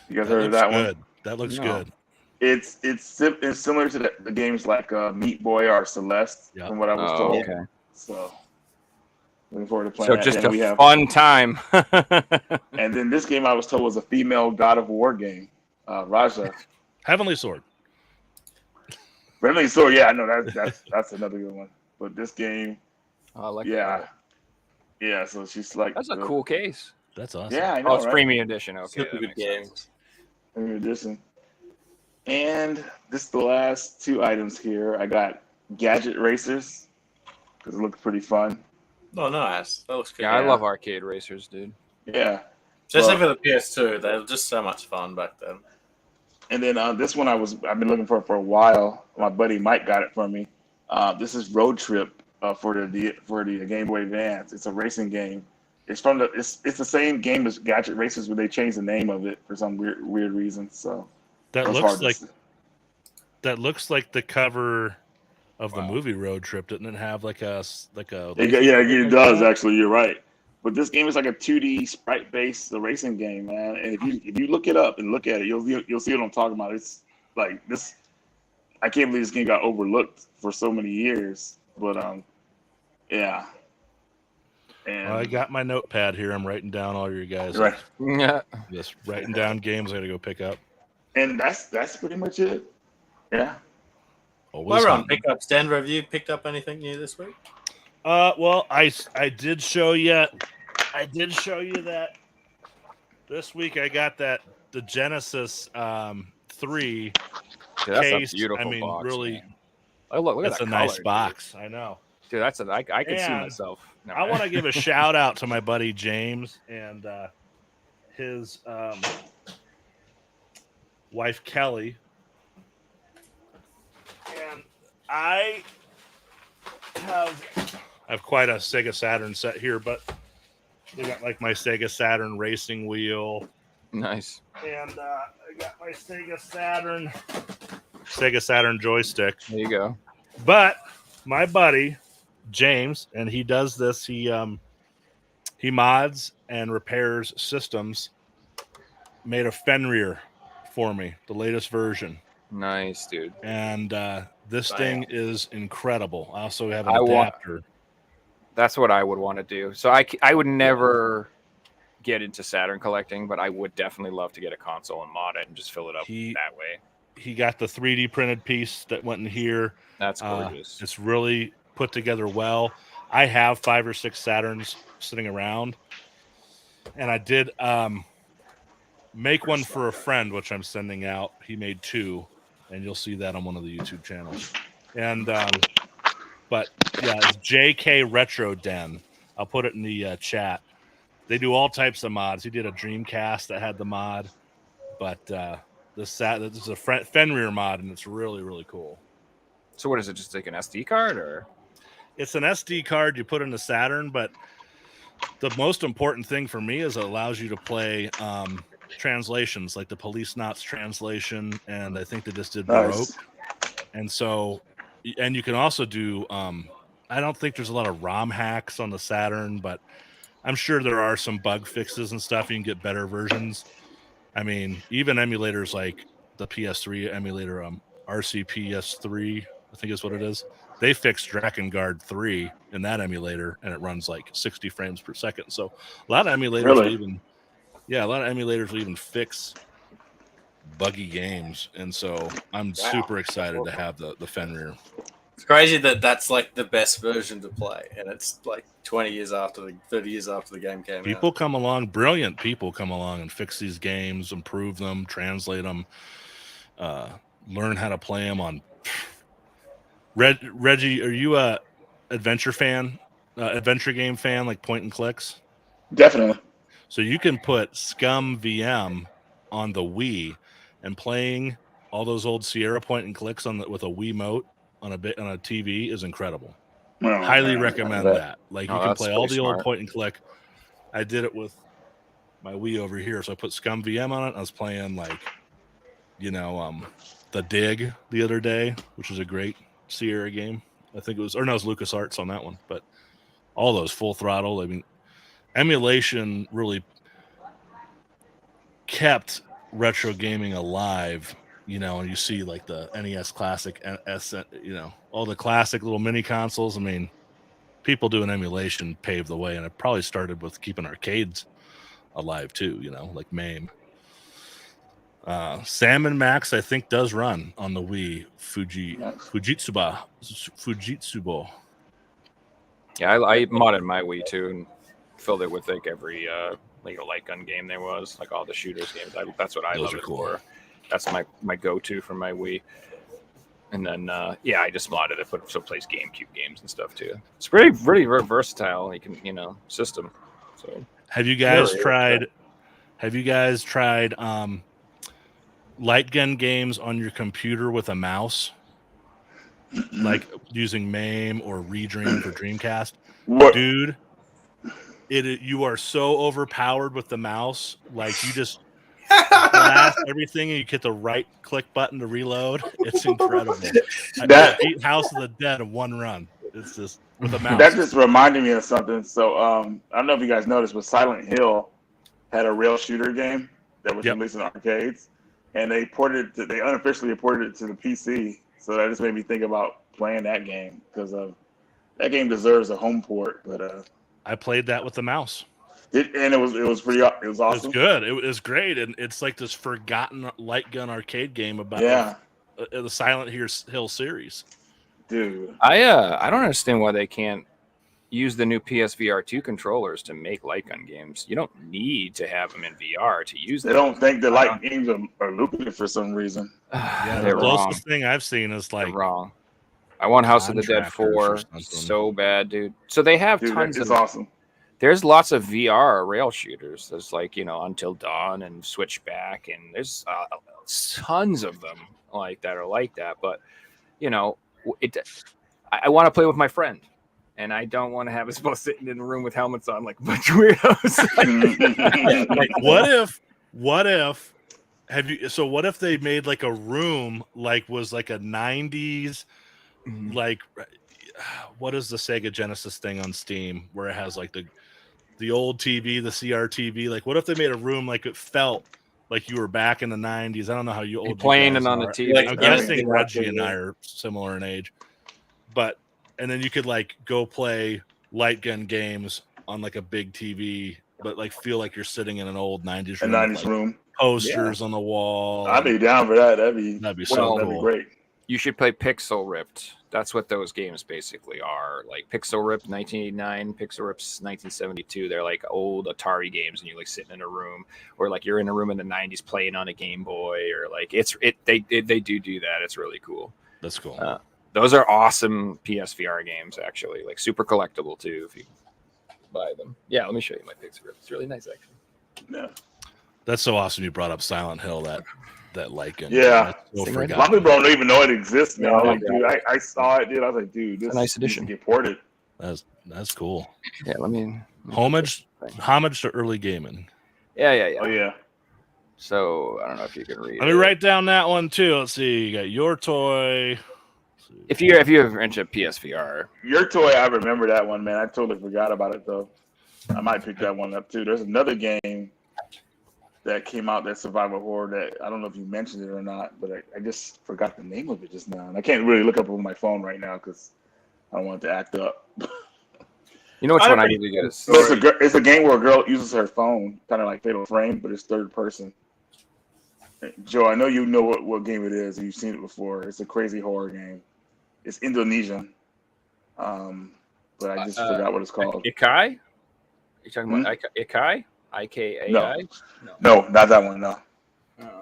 E: You guys heard of that one?
B: Good. That looks
C: No.
B: good.
E: It's similar to the games like Meat Boy or Celeste,
B: Yep.
E: from what I was
C: Oh,
E: told.
C: okay.
E: So looking forward to playing
C: So
E: that.
C: just
E: Then we
C: a
E: have,
C: fun time.
E: and then this game I was told was a female God of War game. Raja.
B: Heavenly Sword.
E: Friendly Sword, yeah, I know that's another good one. But this game,
C: I like
E: yeah,
C: that.
E: yeah. So she's like,
C: That's a cool case.
B: That's awesome.
E: Yeah, I know.
C: Oh, it's
E: right?
C: premium edition. Okay,
D: Super
C: that
D: good
C: makes
D: game.
C: sense.
E: In addition, and this is the last two items here. I got Gadget Racers because it looks pretty fun.
D: Oh, nice. That looks good.
C: Yeah, I love arcade racers, dude.
E: Yeah,
D: Especially
E: well-
D: for the PS2. They were just so much fun back then.
E: and then this one I've been looking for a while. My buddy Mike got it for me. This is Road Trip for the Game Boy Advance. It's a racing game. It's the same game as Gadget Racers, but they changed the name of it for some weird reason. So
B: That
E: it was
B: looks
E: hard to
B: like
E: see.
B: the cover of the
C: Wow.
B: movie Road Trip. Didn't it have like a
E: It does actually. You're right. But this game is like a 2D sprite-based racing game, man. And if you look it up and look at it, you'll see what I'm talking about. It's like this. I can't believe this game got overlooked for so many years. But yeah. And
B: I got my notepad here. I'm writing down all your guys.
E: right.
C: Yeah.
B: Just writing down games I got to go pick up.
E: And that's pretty much it. Yeah.
B: Always
D: While we're on
B: hunting.
D: pickups, Denver, have you picked up anything new this week?
B: Well, I did show you. I did show you that this week. I got the Genesis 3
C: Dude, that's
B: case.
C: a beautiful
B: I mean,
C: box.
B: really,
C: man. Oh, look at
B: that's
C: that
B: a nice
C: color,
B: box. I know.
C: Dude, that's I can see
B: And
C: myself. No,
B: I want to give a shout out to my buddy James and his wife Kelly. And I have quite a Sega Saturn set here, but they got like my Sega Saturn racing wheel,
C: Nice.
B: and I got my Sega Saturn joystick.
C: There you go.
B: But my buddy James, and he does this. He mods and repairs systems. Made a Fenrir for me, the latest version,
C: Nice, dude.
B: and this thing is incredible. I also have an
C: I want-
B: adapter.
C: That's what I would want to do. So I would never get into Saturn collecting, but I would definitely love to get a console and mod it and just fill it up that way.
B: He got the 3D printed piece that went in here.
C: That's gorgeous.
B: It's really put together well. I have 5 or 6 Saturns sitting around, and I did make one for a friend, which I'm sending out. He made 2, and you'll see that on one of the YouTube channels. And but yeah, it's JK Retro Den. I'll put it in the chat. They do all types of mods. He did a Dreamcast that had the mod, but this is a Fenrir mod, and it's really, really cool.
C: So what is it? Just like an SD card, or?
B: It's an SD card you put in the Saturn, but the most important thing for me is it allows you to play translations, like the Police Knots translation, and I think they just did Baroque.
E: Nice.
B: And so, and you can also do. I don't think there's a lot of ROM hacks on the Saturn, but I'm sure there are some bug fixes and stuff. You can get better versions. I mean, even emulators like the PS3 emulator, RCPS3, I think is what it is. They fixed Drakengard 3 in that emulator, and it runs like 60 frames per second. So a lot of emulators will
E: Really?
B: a lot of emulators will even fix buggy games. And so I'm super excited to have the Fenrir.
D: It's crazy that that's like the best version to play, and it's like 30 years after the game came
B: People
D: out.
B: come along, brilliant people come along and fix these games, improve them, translate them, learn how to play them on. Reggie, are you adventure game fan, like point and clicks?
E: Definitely.
B: So you can put Scum VM on the Wii, and playing all those old Sierra point and clicks with a Wiimote on a TV is incredible.
E: Oh,
B: Highly
E: man.
B: recommend
E: That-
B: that. Like you
C: Oh,
B: can
C: that's
B: play all
C: pretty
B: the old
C: smart.
B: point and click. I did it with my Wii over here, so I put Scum VM on it. I was playing the Dig the other day, which is a great Sierra game. I think it was LucasArts on that one, but all those Full Throttle. I mean, emulation really kept retro gaming alive. And you see like the NES Classic, all the classic little mini consoles. I mean, people doing emulation paved the way, and it probably started with keeping arcades alive too. Like MAME. Salmon Max, I think, does run on the Wii. Fujitsubo.
C: Yeah, I modded my Wii too and filled it with like every light gun game there was, like all the shooters games. That's what I
B: Those
C: love
B: are
C: it
B: cool.
C: for. That's my go-to for my Wii. And then I just modded it, so it plays GameCube games and stuff too. It's pretty versatile. You can system. So
B: Have you guys
C: Really?
B: tried? Have you guys tried light gun games on your computer with a mouse, like using MAME or Redream for Dreamcast?
E: What?
B: Dude, you are so overpowered with the mouse. Like you just blast everything, and you hit the right click button to reload. It's incredible. I beat House of the Dead in one run. It's just with a mouse.
E: That just reminded me of something. So I don't know if you guys noticed, but Silent Hill had a rail shooter game that was
B: Yep.
E: released in arcades, and they unofficially ported it to the PC. So that just made me think about playing that game, because that game deserves a home port. But
B: I played that with the mouse.
E: it was
B: It was
E: awesome.
B: good. It was great, and it's like this forgotten light gun arcade game about
E: Yeah,
B: the Silent Hill series.
E: dude.
C: I don't understand why they can't use the new PSVR 2 controllers to make light gun games. You don't need to have them in VR to use
E: They
C: them.
E: don't think the light games are lucrative for some reason.
B: Yeah, the
C: They're wrong.
B: closest thing I've seen is
C: They're
B: like
C: wrong. I want House of the Dead
B: Contractors or
C: 4
B: something.
C: so bad, dude. So they have
E: Dude,
C: tons
E: it's
C: of
E: awesome.
C: there's lots of VR rail shooters. There's Until Dawn and Switchback, and there's tons of them like that are like that. But I want to play with my friend, and I don't want to have us both sitting in a room with helmets on like a bunch of weirdos.
B: like what if what if they made like a room was like a 90s like what is the Sega Genesis thing on Steam where it has like the old TV, the CRTV? Like what if they made a room like it felt like you were back in the 90s? I don't know how you old
C: playing
B: you guys
C: it on the
B: are.
C: TV.
B: I'm
E: Yeah.
B: guessing
E: Yeah.
B: Reggie and I are similar in age, and then you could like go play light gun games on like a big TV, but like feel like you're sitting in an old 90s
E: A
B: room.
E: 90s
B: with, like,
E: room.
B: posters on the wall.
E: I'd be down for that. That'd be
B: so
E: that'd be
B: cool.
E: great.
C: You should play Pixel Ripped. That's what those games basically are. Like Pixel Ripped 1989, Pixel Ripped 1972. They're like old Atari games, and you're like sitting in a room, or like you're in a room in the 90s playing on a Game Boy, or like they do that. It's really cool.
B: That's cool.
C: Those are awesome PSVR games, actually. Like super collectible too if you buy them. Yeah, let me show you my Pixel Ripped. It's really nice, actually.
E: Yeah.
B: That's so awesome you brought up Silent Hill, that like gun.
E: Yeah.
B: So
C: Sing
E: A lot of
B: forgotten.
E: people don't even know it exists now.
C: Yeah,
E: Like, dude, I saw it, dude. I was like, dude, this
C: a nice
E: needs
C: addition.
E: to get ported.
B: That's cool.
C: Yeah, let me
B: Homage to early gaming.
C: Yeah.
E: Oh yeah.
C: So I don't know if you can read.
B: Let me
C: it.
B: write down that one too. Let's see. You got Your Toy.
C: If you ever into PSVR,
E: Your Toy, I remember that one, man. I totally forgot about it though. I might pick that one up too. There's another game that came out, that survival horror, that I don't know if you mentioned it or not, but I just forgot the name of it just now. And I can't really look up on my phone right now because I don't want it to act up.
C: you know which
E: I
C: one I
E: think-
C: need to get is
E: So it's a game where a girl uses her phone, kind of like Fatal Frame, but it's third person. Joe, I know you know what game it is. You've seen it before. It's a crazy horror game. It's Indonesian, but I just forgot what it's called.
C: Ikai. You talking about Ikai? IKAI?
E: No, not that one. No.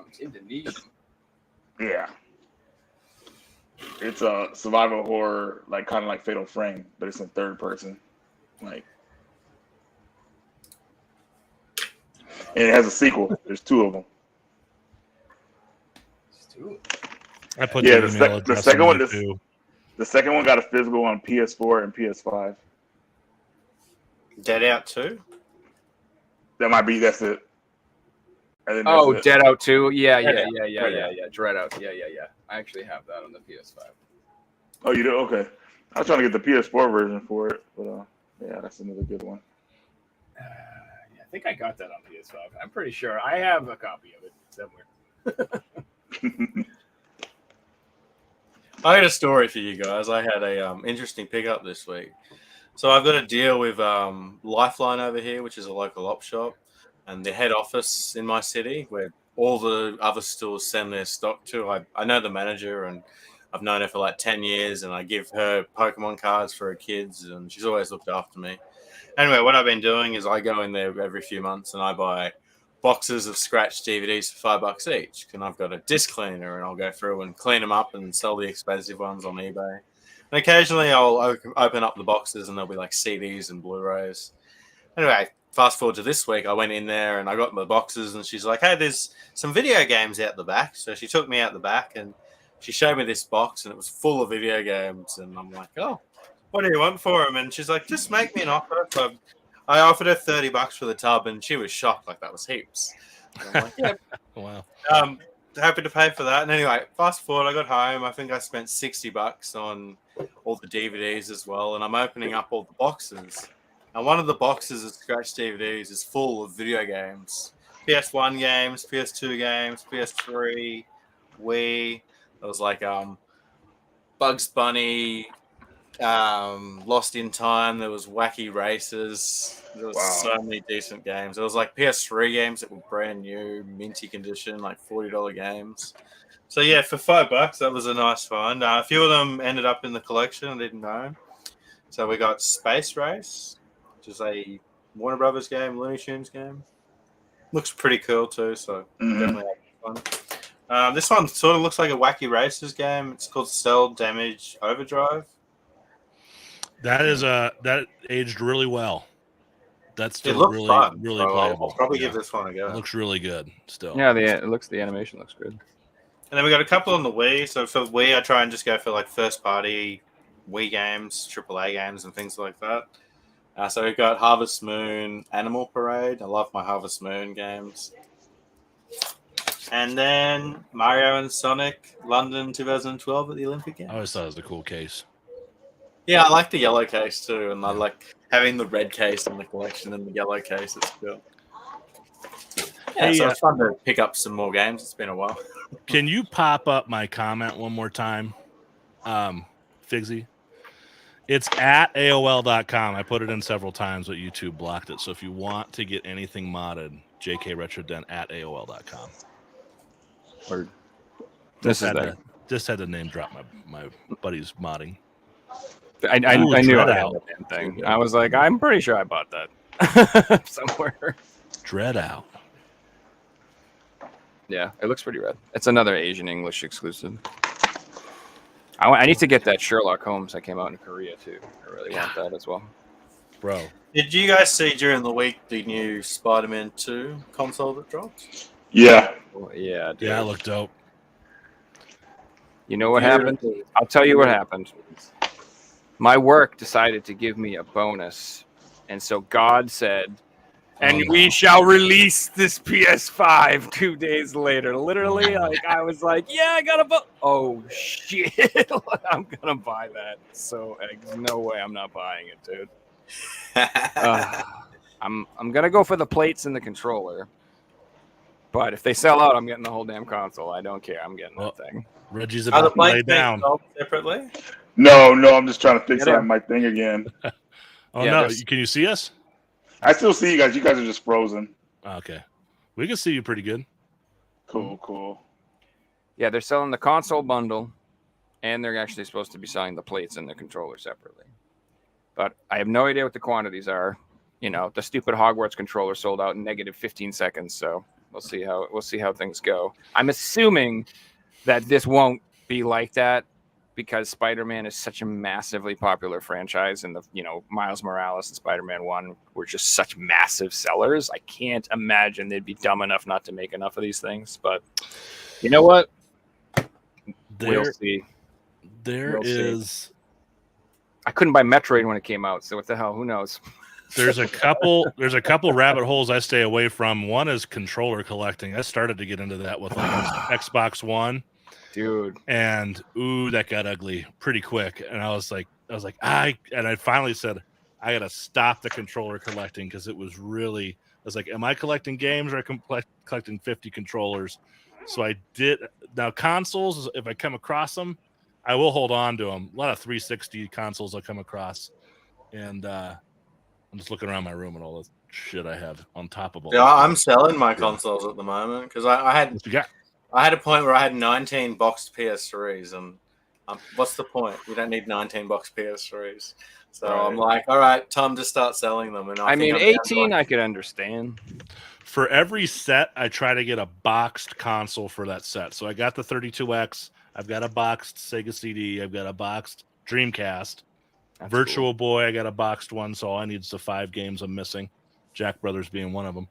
C: It's Indonesian.
E: Yeah. It's a survival horror, like kind of like Fatal Frame, but it's in third person. Like, and it has a sequel. There's 2 of them.
B: I put
E: Yeah,
B: the
E: the
B: email
E: the
B: address
E: second
B: in
E: one
B: there,
E: is-
B: too.
E: The second one got a physical on PS4 and PS5.
D: Dead Out 2?
E: That's it. And then
C: Oh,
E: that's it.
C: Dead Out 2. Yeah.
D: Dread
C: Out. Yeah. I actually have that on the PS5.
E: Oh, you do? Okay. I was trying to get the PS4 version for it, but yeah, that's another good one.
C: I think I got that on PS5. I'm pretty sure I have a copy of it somewhere.
D: I had a story for you guys. I had a interesting pickup this week. So I've got a deal with Lifeline over here, which is a local op shop, and the head office in my city, where all the other stores send their stock to. I know the manager, and I've known her for like 10 years, and I give her Pokemon cards for her kids, and she's always looked after me. Anyway, what I've been doing is I go in there every few months, and I buy boxes of scratch DVDs for $5 each. And I've got a disc cleaner, and I'll go through and clean them up and sell the expensive ones on eBay. And occasionally I'll open up the boxes, and there'll be like CDs and Blu-rays. Anyway, fast forward to this week, I went in there and I got my boxes, and she's like, "Hey, there's some video games out the back." So she took me out the back and she showed me this box, and it was full of video games. And I'm like, "Oh, what do you want for them?" And she's like, "Just make me an offer." So I offered her $30 for the tub, and she was shocked, like that was heaps. And I'm like, "Yeah,
B: Wow.
D: happy to pay for that." And anyway, fast forward, I got home. I think I spent $60 on all the DVDs as well, and I'm opening up all the boxes. And one of the boxes of scratch DVDs is full of video games, PS1 games, PS2 games, PS3, Wii. It was like Bugs Bunny, Lost in Time. There was Wacky Races. There was so many decent games. There was like PS3 games that were brand new, minty condition, like $40 games. So yeah, for $5, that was a nice find. A few of them ended up in the collection. I didn't know. So we got Space Race, which is a Warner Brothers game, Looney Tunes game. Looks pretty cool too. So definitely had fun. This one sort of looks like a Wacky Races game. It's called Cell Damage Overdrive.
B: That aged really well. That's
D: It
B: still
D: looks
B: really
D: fun.
B: really
D: So
B: playable.
D: I'll probably
B: Yeah.
D: give this one a go.
B: It looks really good still.
C: Yeah, the animation looks good.
D: And then we got a couple on the Wii. So for Wii, I try and just go for like first party Wii games, AAA games, and things like that. So we've got Harvest Moon, Animal Parade. I love my Harvest Moon games. And then Mario and Sonic, London 2012 at the Olympic Games.
B: I always thought it was a cool case.
D: Yeah, I like the yellow case too, and I like having the red case in the collection and the yellow case. It's cool. Yeah,
B: Hey,
D: so it's fun to pick up some more games. It's been a while.
B: Can you pop up my comment one more time, Figsy? It's at AOL.com. I put it in several times, but YouTube blocked it. So if you want to get anything modded, JK RetroDen at AOL.com.
C: Word. This is there.
B: Just had to name drop my buddy's modding.
C: I
B: Ooh,
C: knew I
B: Dread
C: had
B: Out.
C: the damn thing. I was like, I'm pretty sure I bought that somewhere.
B: Dread Out.
C: Yeah, it looks pretty rad. It's another Asian English exclusive. I need to get that Sherlock Holmes that came out in Korea too. I really want that as well.
B: Bro.
D: Did you guys see during the week the new Spider-Man 2 console that dropped?
E: Yeah.
C: Well, yeah, dude.
B: Yeah, it looked dope.
C: You know what happened? I'll tell you what happened. My work decided to give me a bonus. And so God said, and we shall release this PS5 2 days later. Literally, like I was like, yeah, I got a vote. Oh shit, I'm gonna buy that. So there's no way I'm not buying it, dude. I'm gonna go for the plates and the controller. But if they sell out, I'm getting the whole damn console. I don't care. I'm getting that thing.
B: Reggie's
D: Are the
B: about to lay
D: plates being
B: down.
D: sold separately?
E: No, I'm just trying to fix
C: Get
E: out
C: him.
E: my thing again.
B: Oh
C: Yeah,
B: no!
C: there's-
B: Can you see us?
E: I still see you guys. You guys are just frozen.
B: Okay, we can see you pretty good.
E: Cool.
C: Yeah, they're selling the console bundle, and they're actually supposed to be selling the plates and the controller separately. But I have no idea what the quantities are. You know, the stupid Hogwarts controller sold out in negative 15 seconds. So we'll see how things go. I'm assuming that this won't be like that because Spider-Man is such a massively popular franchise, and Miles Morales and Spider-Man 1 were just such massive sellers. I can't imagine they'd be dumb enough not to make enough of these things. But you know what? We'll see.
B: There is.
C: I couldn't buy Metroid when it came out, so what the hell? Who knows?
B: There's a couple rabbit holes I stay away from. One is controller collecting. I started to get into that with like Xbox One,
C: dude,
B: and that got ugly pretty quick. And I I finally said I got to stop the controller collecting because it was really. I was like, am I collecting games or am I collecting 50 controllers? So I did. Now consoles, if I come across them, I will hold on to them. A lot of 360 consoles I come across, and I'm just looking around my room and all the shit I have on top of all.
D: Yeah, I'm selling my consoles at the moment because I had a point where I had 19 boxed PS3s, and what's the point? You don't need 19 boxed PS3s. So I'm like, all right, time to start selling them. And I mean,
C: 18 I could understand.
B: For every set, I try to get a boxed console for that set. So I got the 32X. I've got a boxed Sega CD. I've got a boxed Dreamcast.
C: That's
B: Virtual
C: cool.
B: Boy, I got a boxed one, so all I need is the 5 games I'm missing. Jack Brothers being one of them.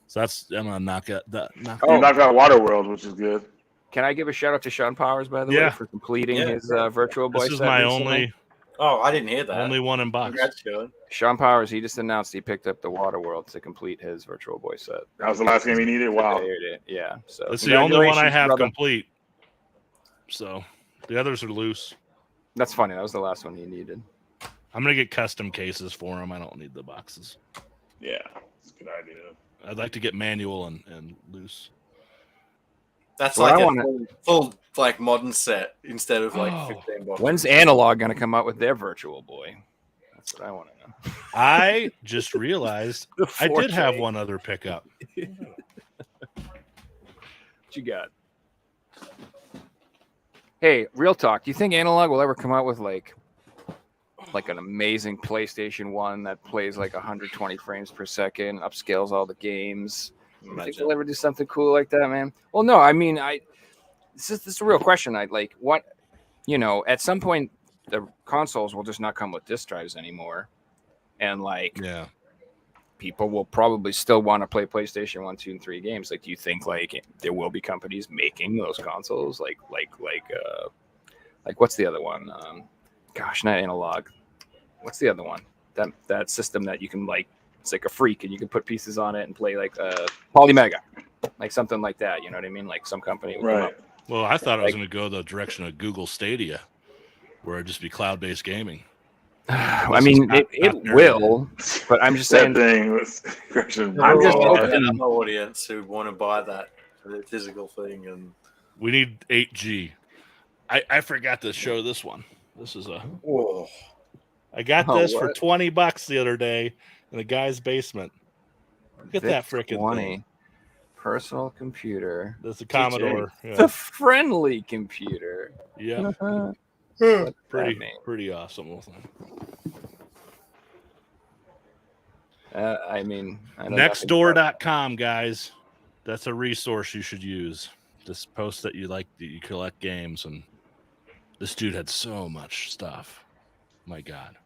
B: So I'm gonna knock out that.
E: You knocked out Waterworld, which is good.
C: Can I give a shout out to Sean Powers, by the way, for completing his Virtual Boy?
B: This is my only.
D: Oh, I didn't hear that.
B: Only one in box.
D: Congrats, Sean.
C: Sean Powers, he just announced he picked up the Waterworld to complete his Virtual Boy set.
E: That was the last game he needed. Wow.
C: Yeah. So
B: it's the only one I have
C: brother.
B: complete. So the others are loose.
C: That's funny. That was the last one he needed.
B: I'm gonna get custom cases for them. I don't need the boxes.
E: Yeah, it's a good idea.
B: I'd like to get manual and loose.
D: That's
C: Well,
D: like full like modern set instead of like 15 boxes.
C: When's Analog gonna come out with their Virtual Boy? That's what I want to know.
B: I just realized I did have one other pickup.
C: What you got? Hey, real talk. Do you think Analog will ever come out with like an amazing PlayStation 1 that plays like 120 frames per second, upscales all the games? You think they'll ever do something cool like that, man? Well, no. I mean, this is a real question. At some point, the consoles will just not come with disk drives anymore, and people will probably still want to play PlayStation 1, 2, and 3 games. Like, do you think like there will be companies making those consoles? Like what's the other one? Gosh, not Analog. What's the other one? That system that you can like, it's like a freak and you can put pieces on it and play like Polymega, like something like that. You know what I mean? Like some company.
E: Right.
B: Well, I thought I was going to go the direction of Google Stadia, where it'd just be cloud-based gaming.
C: I mean, it will, but I'm just saying.
E: That thing was.
C: I'm just hoping
D: an audience who want to buy that physical thing, and
B: we need 8G. I forgot to show this one. This is a.
D: Whoa.
B: I got this for $20 the other day in a guy's basement. Look at that freaking thing.
C: Personal computer.
B: That's a Commodore. Yeah.
C: The friendly computer.
B: Yeah. Pretty awesome.
C: I mean,
B: Nextdoor.com, guys. That's a resource you should use. Just post that you collect games, and this dude had so much stuff. My God.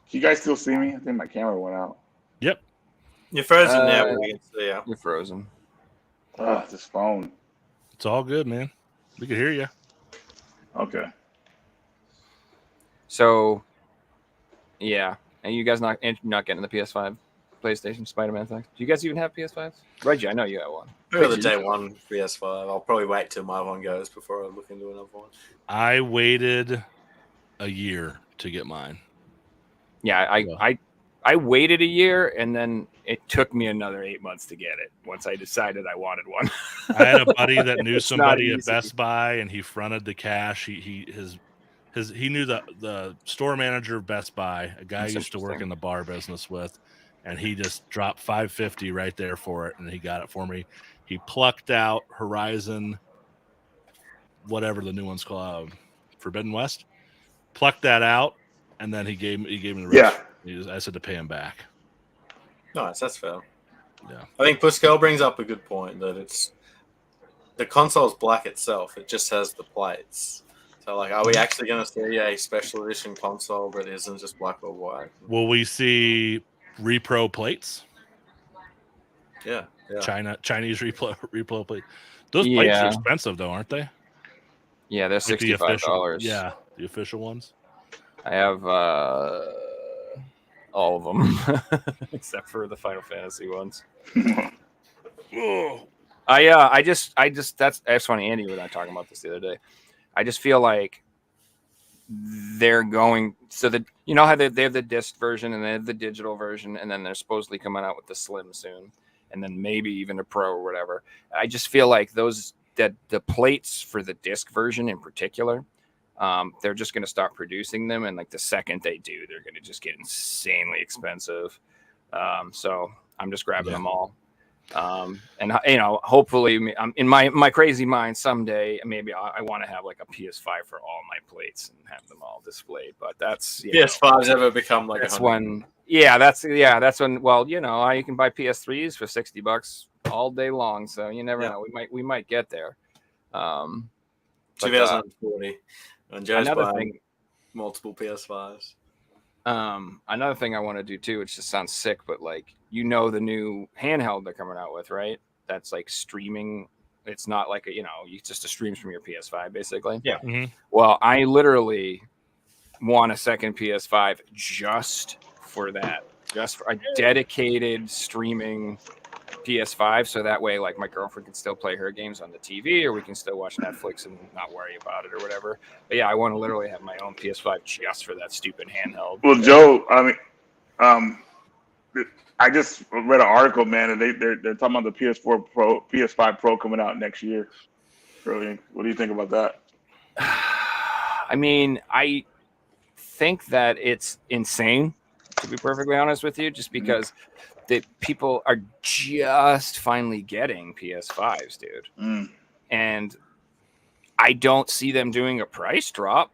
E: Can you guys still see me? I think my camera went out.
B: Yep.
D: You're frozen now, but we can see you.
C: You're frozen.
E: This phone.
B: It's all good, man. We can hear you.
E: Okay.
C: So, yeah. And you guys not getting the PS5, PlayStation, Spider-Man thing? Do you guys even have PS5s? Reggie, I know you got one.
D: I got the day one PS5. I'll probably wait till my one goes before I look into another one.
B: I waited a year to get mine.
C: Yeah, I waited a year, and then it took me another 8 months to get it once I decided I wanted one.
B: I had a buddy that knew somebody at
C: easy.
B: Best Buy, and he fronted the cash. He knew the store manager of Best Buy, a guy I used to work in the bar business with, and he just dropped $550 right there for it, and he got it for me. He plucked out Horizon, whatever the new one's called, Forbidden West. Plucked that out, and then he gave me the rest.
E: Yeah.
B: I said to pay him back.
D: Nice, that's fair.
B: Yeah.
D: I think Pascal brings up a good point that the console's black itself. It just has the plates. So So, like, are we actually going to see a special edition console that isn't just black or white?
B: Will we see repro plates?
D: Yeah.
B: Chinese repro plate. Those plates are
C: Yeah.
B: expensive though, aren't they?
C: Yeah, they're
B: Like the official,
C: $65.
B: yeah, the official ones.
C: I have all of them except for the Final Fantasy ones.
B: Oh,
C: I just that's funny. Andy and I talking about this the other day. I just feel like they're going so that you know how they have the disc version and they have the digital version, and then they're supposedly coming out with the slim soon, and then maybe even a pro or whatever. I just feel like that the plates for the disc version in particular, they're just going to start producing them, and like the second they do, they're going to just get insanely expensive. So I'm just grabbing them all. And you know, hopefully, in my crazy mind, someday maybe I want to have like a PS5 for all my plates and have them all displayed. But that's
D: PS5's ever become like
C: that's
D: 100.
C: when that's when. Well, you know, you can buy PS3s for $60 all day long. So you never know. We might get there.
D: 2040. And Joe's
C: another
D: buying
C: thing.
D: multiple PS5s.
C: Another thing I want to do too, which just sounds sick, but like the new handheld they're coming out with, right? That's like streaming. It's not like you just streams from your PS5 basically.
D: Yeah.
B: Mhm.
C: Well, I literally want a second PS5 just for that, just for a dedicated streaming PS5, so that way like my girlfriend can still play her games on the TV, or we can still watch Netflix and not worry about it or whatever. But yeah, I want to literally have my own PS5 just for that stupid handheld.
E: Well, Joe, I mean, I just read an article, man, and they're talking about the PS5 Pro coming out next year. Really, what do you think about that?
C: I mean, I think that it's insane, to be perfectly honest with you, just because that people are just finally getting PS5s, dude. And I don't see them doing a price drop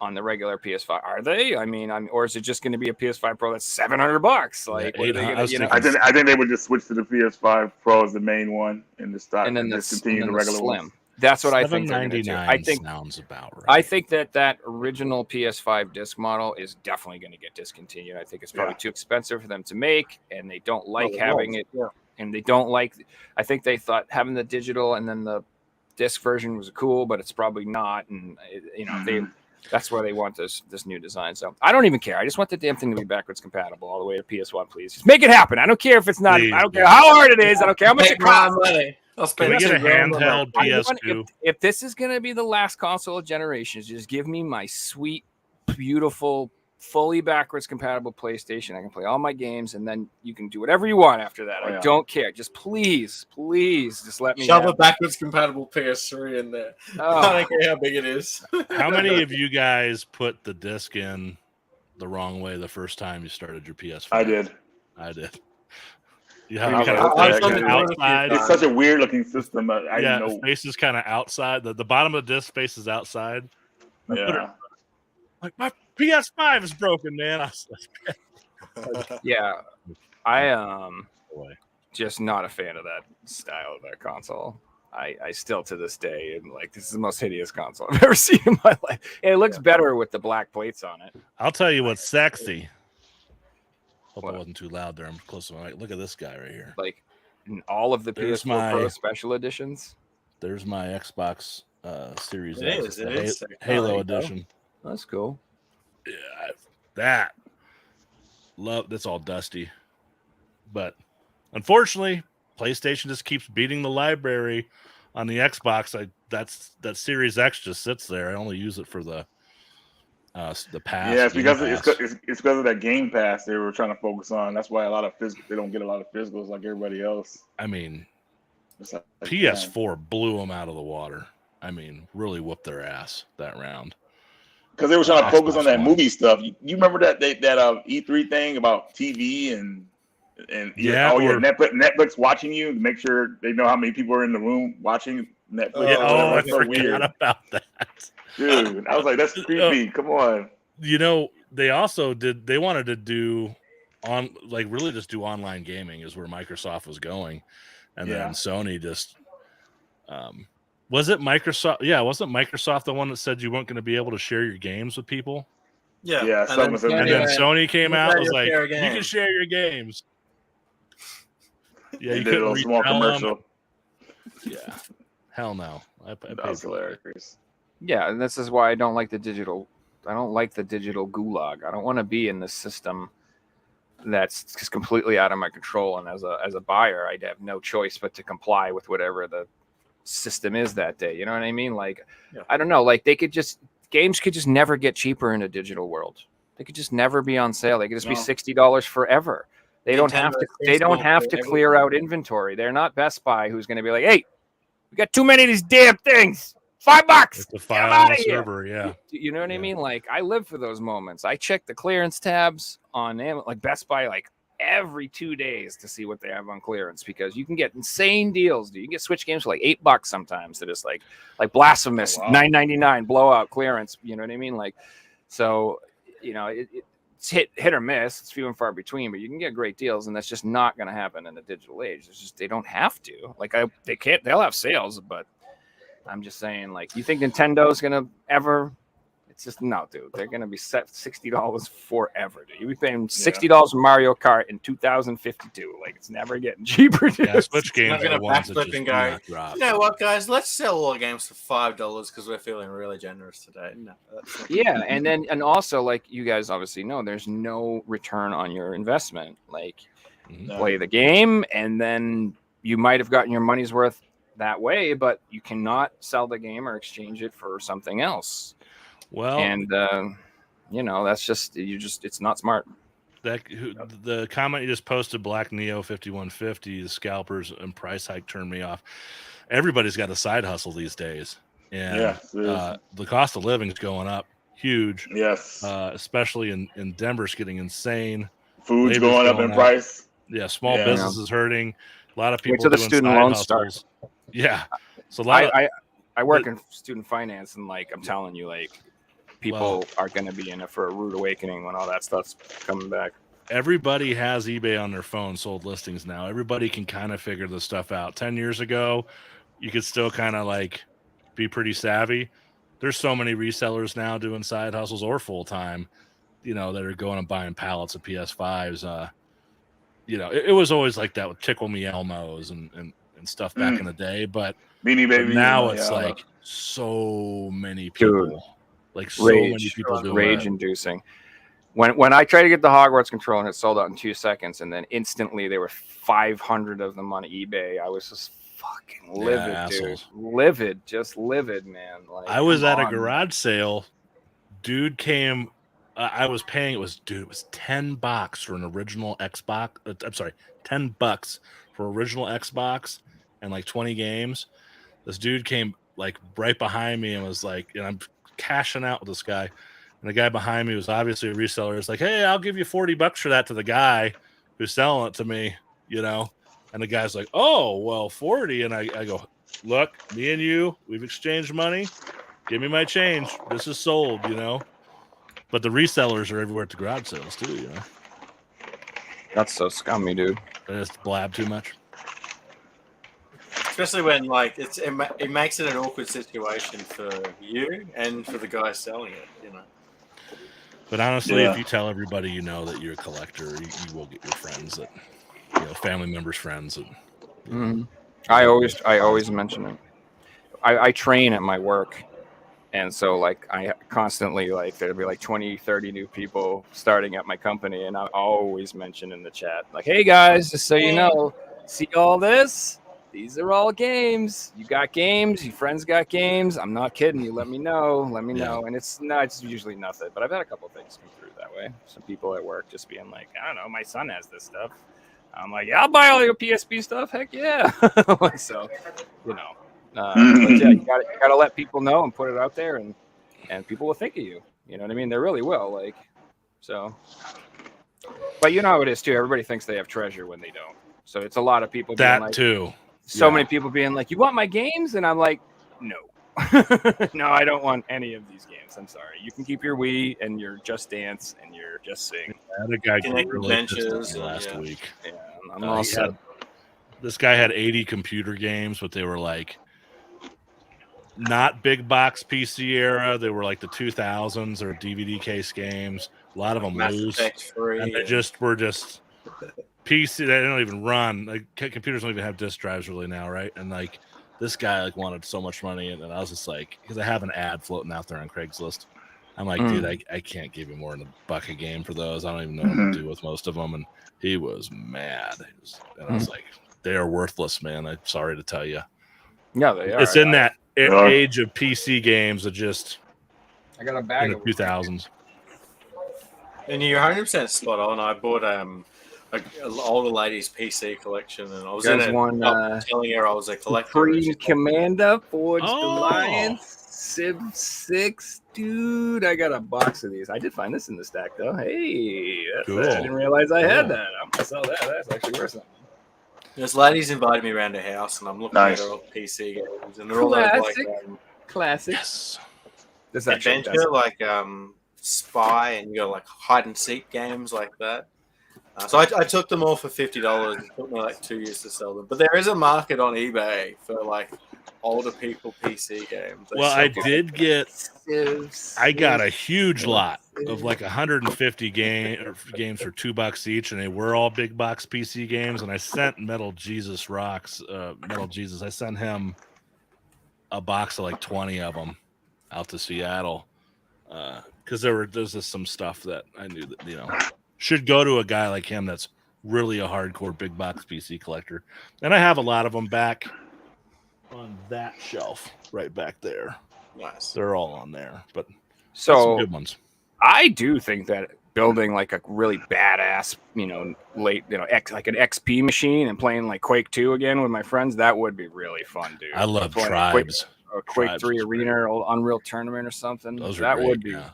C: on the regular PS5. Are they? I mean, or is it just going to be a PS5 Pro that's $700? Like, what are they going to?
E: I think they would just switch to the PS5 Pro as the main one and just start
C: and then
E: discontinue the regular
C: Slim.
E: Ones.
C: That's what I think they're going to do. I think
B: sounds about right.
C: I think that original PS5 disc model is definitely going to get discontinued. I think it's probably too expensive for them to make, and they don't like having it. Yeah. And they don't like. I think they thought having the digital and then the disc version was cool, but it's probably not. And that's where they want this new design. So I don't even care. I just want the damn thing to be backwards compatible all the way to PS1, please. Just make it happen. I don't care if it's not. I don't care how hard it is. I don't care how much it costs.
B: Can we get a handheld PS2?
C: If this is going to be the last console of generations, just give me my sweet, beautiful, fully backwards compatible PlayStation. I can play all my games, and then you can do whatever you want after that. I don't care. Just please, just let me
D: shove a backwards compatible PS3 in there. I don't care how big it is.
B: How many of you guys put the disc in the wrong way the first time you started your PS5?
E: I did.
B: Outside.
E: It's such a weird looking system.
B: The space is kind of outside. The bottom of the disc space is outside.
E: Yeah.
B: Like, my PS5 is broken, man.
C: Yeah. I just not a fan of that style of that console. I still to this day am like, this is the most hideous console I've ever seen in my life. It looks better with the black plates on it.
B: I'll tell you what's sexy. Hope I wasn't too loud there. I'm close to my mic. Look at this guy right here.
C: Like in all of the PS4 Pro special editions.
B: There's my Xbox Series
D: X. It is
B: Halo edition.
C: That's cool.
B: Yeah, that's all dusty. But unfortunately, PlayStation just keeps beating the library on the Xbox. That Series X just sits there. I only use it for the pass.
E: Yeah, it's because of that Game Pass they were trying to focus on. That's why they don't get a lot of physicals like everybody else.
B: I mean, PS4 blew them out of the water. I mean, really whooped their ass that round.
E: Because they were trying to focus on that movie stuff. You remember that E3 thing about TV and Netflix watching you to make sure they know how many people are in the room watching Netflix.
B: I forgot about that.
E: Dude, I was like, that's creepy. Come on.
B: They also they wanted to do really just do online gaming is where Microsoft was going. And then Sony just Was it Microsoft? Yeah, wasn't Microsoft the one that said you weren't going to be able to share your games with people?
D: Yeah,
E: Yeah, some of them-
B: And then Sony came
D: you
B: out
D: can
B: and was like,
D: share a
B: you can
D: game.
B: share your games. Yeah,
E: They
B: you
E: did a
B: couldn't
E: little small
B: resell 'em.
E: commercial.
B: Yeah, hell no. I paid
E: That was
B: for it.
E: hilarious.
C: Yeah, and this is why I don't like the digital. I don't like the digital gulag. I don't want to be in this system that's just completely out of my control. And as a buyer, I'd have no choice but to comply with whatever the system is that day. You know what I mean? Like,
D: Yeah.
C: I don't know. Like, games could just never get cheaper in a digital world. They could just never be on sale. They could just be
E: No.
C: $60 forever. They don't have
D: Nintendo
C: to.
D: is
C: They don't
D: cool
C: have
D: for
C: to clear out inventory. They're not Best Buy, who's going to be like, "Hey, we got too many of these damn things. $5.
B: It's a
C: Get 'em
B: file on
C: outta
B: the
C: here."
B: server. Yeah.
C: You know what I
B: Yeah.
C: mean? Like, I live for those moments. I check the clearance tabs on like Best Buy like every 2 days to see what they have on clearance, because you can get insane deals, dude. You can get Switch games for like $8 sometimes. That is like Blasphemous,
E: Oh, wow.
C: $9.99 blowout clearance. You know what I mean? Like, so it's hit or miss. It's few and far between, but you can get great deals, and that's just not going to happen in the digital age. It's just they don't have to. Like, they can't. They'll have sales, but I'm just saying, like, you think Nintendo's gonna ever? It's just no, dude. They're gonna be set $60 forever, dude. You'll be paying $60 for Mario Kart in 2052. Like, it's never getting cheaper. Dude.
B: Yeah, Switch games
D: not
B: are
D: gonna
B: the ones that
D: backflip
B: just
D: and
B: do
D: go,
B: not drop.
D: You know what, guys? Let's sell all our games for $5 because we're feeling really generous today. No, that's not-
C: Yeah, and also, like, you guys obviously know, there's no return on your investment. Like,
D: No.
C: play the game, and then you might have gotten your money's worth that way, but you cannot sell the game or exchange it for something else.
B: Well,
C: And that's just it's not smart.
B: the comment you just posted, Black Neo 5150, the scalpers and price hike turned me off. Everybody's got a side hustle these days, and
E: Yes, it is.
B: the cost of living is going up huge,
E: Yes.
B: especially in Denver's getting insane.
E: Food's
B: labor's
E: going up
B: going
E: in
B: up.
E: price.
B: Yeah, small
E: Yeah.
B: businesses hurting. A lot of people
C: till the
B: doing
C: student
B: side
C: loans
B: hustles.
C: start.
B: Yeah, so a lot of
C: I work in student finance, and like I'm telling you, like people are going to be in it for a rude awakening when all that stuff's coming back.
B: everybody has eBay on their phone, sold listings now. Everybody can kind of figure this stuff out. 10 years ago, you could still kind of like be pretty savvy. There's so many resellers now doing side hustles or full time, that are going and buying pallets of PS5s. It was always like that with Tickle Me Elmos and stuff back in the day, but
E: Beanie Baby.
B: now
E: and,
B: it's
E: yeah,
B: like so many people.
C: Dude,
B: Like so many
C: rage,
B: people doing
C: rage
B: that.
C: inducing. When I tried to get the Hogwarts control and it sold out in 2 seconds, and then instantly there were 500 of them on eBay, I was just fucking livid, dude.
B: assholes.
C: Livid, just livid, man. Like,
B: I was
C: come
B: at a
C: on.
B: garage sale. Dude came. I was paying. It was $10 for an original Xbox. I'm sorry, $10 for original Xbox and like 20 games. This dude came like right behind me and was like, and I'm cashing out with this guy. And the guy behind me was obviously a reseller. It's like, hey, I'll give you $40 for that to the guy who's selling it to me, And the guy's like, oh, well, 40. And I go, look, me and you, we've exchanged money. Give me my change. This is sold, But the resellers are everywhere at the garage sales too,
C: That's so scummy, dude.
B: They just blab too much.
D: Especially when like it makes it an awkward situation for you and for the guy selling it.
B: But honestly,
E: Yeah.
B: if you tell everybody that you're a collector, you will get your friends that, family members, friends. And,
C: Mhm. I always mention it. I train at my work, and so like I constantly like there'll be like 20, 30 new people starting at my company, and I always mention in the chat like, hey guys, just so you know, see all this? These are all games. You got games. Your friends got games. I'm not kidding you. Let me know. Let me know. And it's usually nothing. But I've had a couple of things come through that way. Some people at work just being like, I don't know, my son has this stuff. I'm like, yeah, I'll buy all your PSP stuff. Heck yeah. So, but yeah, you gotta let people know and put it out there, and people will think of you. You know what I mean? They really will. Like, so. But you know how it is too. Everybody thinks they have treasure when they don't. So it's a lot of people being
B: that
C: like,
B: too.
C: so
B: Yeah.
C: many people being like, you want my games? And I'm like, no. No, I don't want any of these games. I'm sorry. You can keep your Wii and your Just Dance and your Just Sing.
B: I had a guy get
D: Connect
B: really pissed at
D: Adventures,
B: me last
D: yeah.
B: week.
C: Yeah, I'm
B: He
C: all set.
B: had- this guy had 80 computer games, but they were like not big box PC era. They were like the 2000s or DVD case games. A lot of them
D: Mass
B: loose,
D: Effect 3.
B: and they just were just PC. They don't even run. Like computers don't even have disk drives really now, right? And like this guy like wanted so much money, and I was just like, because I have an ad floating out there on Craigslist. I'm like, dude, I can't give you more than $1 a game for those. I don't even know what to do with most of them. And he was mad. And I was like, they are worthless, man. I'm sorry to tell you.
C: Yeah, they are.
B: It's in that age of PC games that just
C: I got a
B: in
C: bag
B: the
C: of
B: 2000s.
D: And you're 100% spot on. I bought an older lady's PC collection, and I was in
C: There's
D: it.
C: one,
D: telling her I was a collector.
C: Supreme Commander, Forged
B: Oh.
C: Alliance, Civ 6. Dude, I got a box of these. I did find this in the stack, though. Hey, that's
B: Cool.
C: I didn't realize I had
B: Cool.
C: that. I'm going to sell that. That's actually worth something.
D: This lady's invited me around her house, and I'm looking
E: Nice.
D: at her old PC games, and they're all those like
C: Classic. Classic.
B: Yes.
C: This actually
D: adventure, like spy, and you got like hide and seek games like that. So I took them all for $50. It took me like 2 years to sell them, but there is a market on eBay for like older people PC games. They
B: Well,
D: sell
B: I
D: them.
B: did get.
C: Civ
B: I got a huge lot of like 150 games for $2 each, and they were all big box PC games. And I sent Metal Jesus. I sent him a box of like 20 of them out to Seattle because there's just some stuff that I knew that should go to a guy like him that's really a hardcore big box PC collector. And I have a lot of them back on that shelf right back there.
D: Nice.
B: They're all on there, but
C: So
B: some good ones.
C: I do think that building like a really badass, like an XP machine and playing like Quake 2 again with my friends, that would be really fun, dude.
B: I love
C: Playing
B: Tribes.
C: Quake
B: Tribes
C: 3
B: was
C: Arena or Unreal Tournament or something.
B: Those are
C: that
B: great,
C: would be.
B: yeah.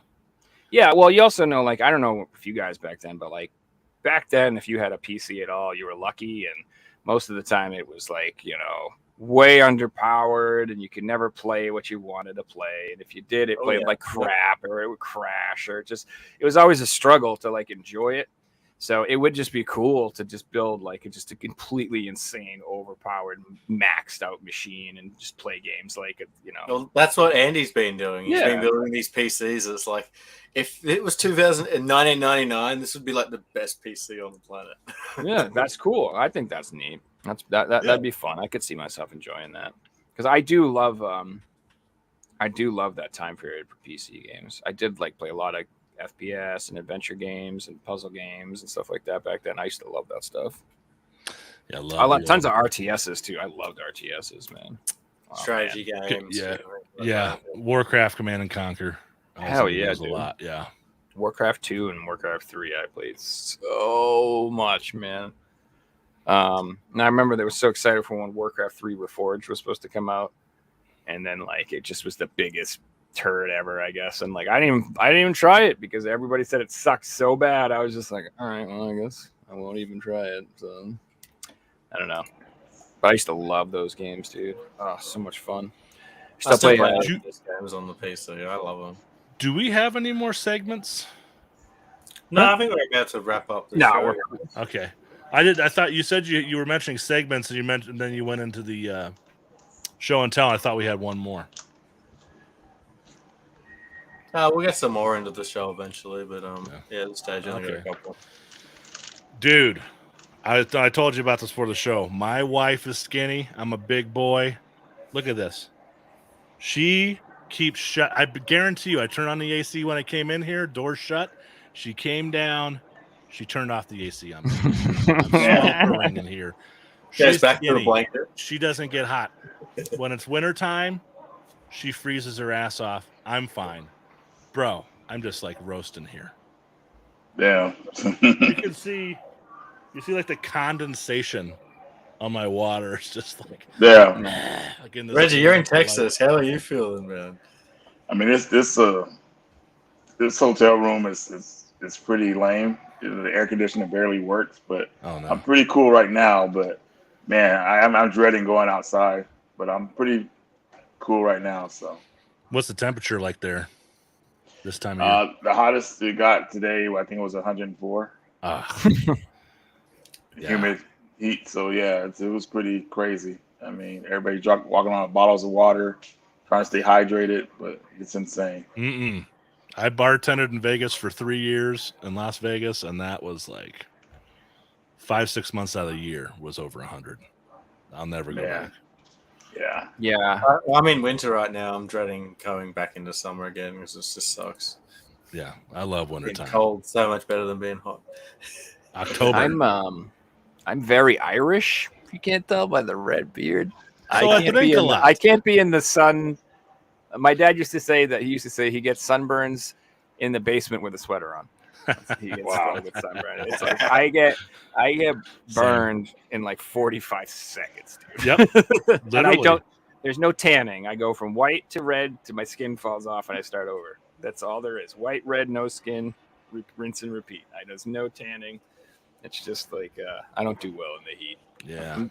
C: Yeah, well, you also know, like, I don't know if you guys back then, but like back then, if you had a PC at all, you were lucky, and most of the time it was like, way underpowered, and you could never play what you wanted to play. And if you did, it played like crap, or it would crash, or it was always a struggle to like enjoy it. So it would just be cool to just build like just a completely insane, overpowered, maxed out machine and just play games like
D: Well, that's what Andy's been doing. He's
C: Yeah.
D: been building these PCs. It's like if it was 1999, this would be like the best PC on the planet.
C: Yeah, that's cool. I think that's neat. That'd be fun. I could see myself enjoying that because I do love that time period for PC games. I did like play a lot of FPS and adventure games and puzzle games and stuff like that back then. I used to love that stuff.
B: Yeah,
C: I love tons of RTSs too. I loved RTSs, man. Oh,
D: Strategy games.
B: Yeah.
D: like
B: Yeah,
D: that.
B: Warcraft, Command and Conquer. I was
C: Hell
B: into
C: yeah,
B: those a
C: dude.
B: lot. Yeah,
C: Warcraft 2 and Warcraft 3 I played so much, man. And I remember they were so excited for when Warcraft 3 Reforged was supposed to come out, and then like it just was the biggest turd ever, I guess. And like I didn't even try it because everybody said it sucked so bad. I was just like, all right, well, I guess I won't even try it. So I don't know. But I used to love those games, dude. Oh, so much fun.
D: I still play
B: you-
D: these games on the PC. I love them.
B: do we have any more segments?
D: No, I think we're about to wrap up. This
C: No,
D: show.
B: Okay, I thought you said you were mentioning segments, and you mentioned then you went into the show and tell. I thought we had one more.
D: We'll get some more into the show eventually, but at this stage, I only got a
B: Okay.
D: couple.
B: Dude, I told you about this before the show. My wife is skinny. I'm a big boy. Look at this. She keeps shut. I guarantee you, I turned on the AC when I came in here. Doors shut. She came down. She turned off the AC on me. I'm sweltering in here.
D: Goes
B: She's
D: back to the
B: skinny.
D: blanket.
B: She doesn't get hot. When it's wintertime, she freezes her ass off. I'm fine. Bro, I'm just like roasting here.
E: Yeah.
B: You can see like the condensation on my water. It's just like,
E: Yeah.
B: like in this
D: Reggie, you're in Texas. How are you feeling, man?
E: I mean, this hotel room is pretty lame. The air conditioner barely works, but
B: Oh
E: I'm
B: no.
E: pretty cool right now. But man, I'm dreading going outside. But I'm pretty cool right now. So
B: What's the temperature like there this time of year?
E: the hottest it got today, I think it was 104.
B: Yeah.
E: Humid heat. So yeah, it was pretty crazy. I mean, everybody walking around with bottles of water. trying to stay hydrated, but it's insane.
B: Mm-mm. I bartended in Vegas for 3 years in Las Vegas, and that was like 5-6 months out of the year was over 100. I'll never go
E: Yeah.
B: back.
E: Yeah.
C: Yeah.
D: I'm in winter right now. I'm dreading going back into summer again because it just sucks.
B: Yeah, I love
D: Being
B: wintertime.
D: cold so much better than being hot.
B: October.
C: I'm very Irish. If you can't tell by the red beard.
B: So I drink a lot.
C: I can't be in the sun. My dad used to say he gets sunburns in the basement with a sweater on. He gets
E: Wow.
C: with sunburn. It's like I get burned in like 45 seconds, dude.
B: Yep.
C: And I
B: Literally.
C: don't. There's no tanning. I go from white to red to my skin falls off and I start over. That's all there is. White, red, no skin, rinse and repeat. There's no tanning. It's just like I don't do well in the heat.
B: Yeah.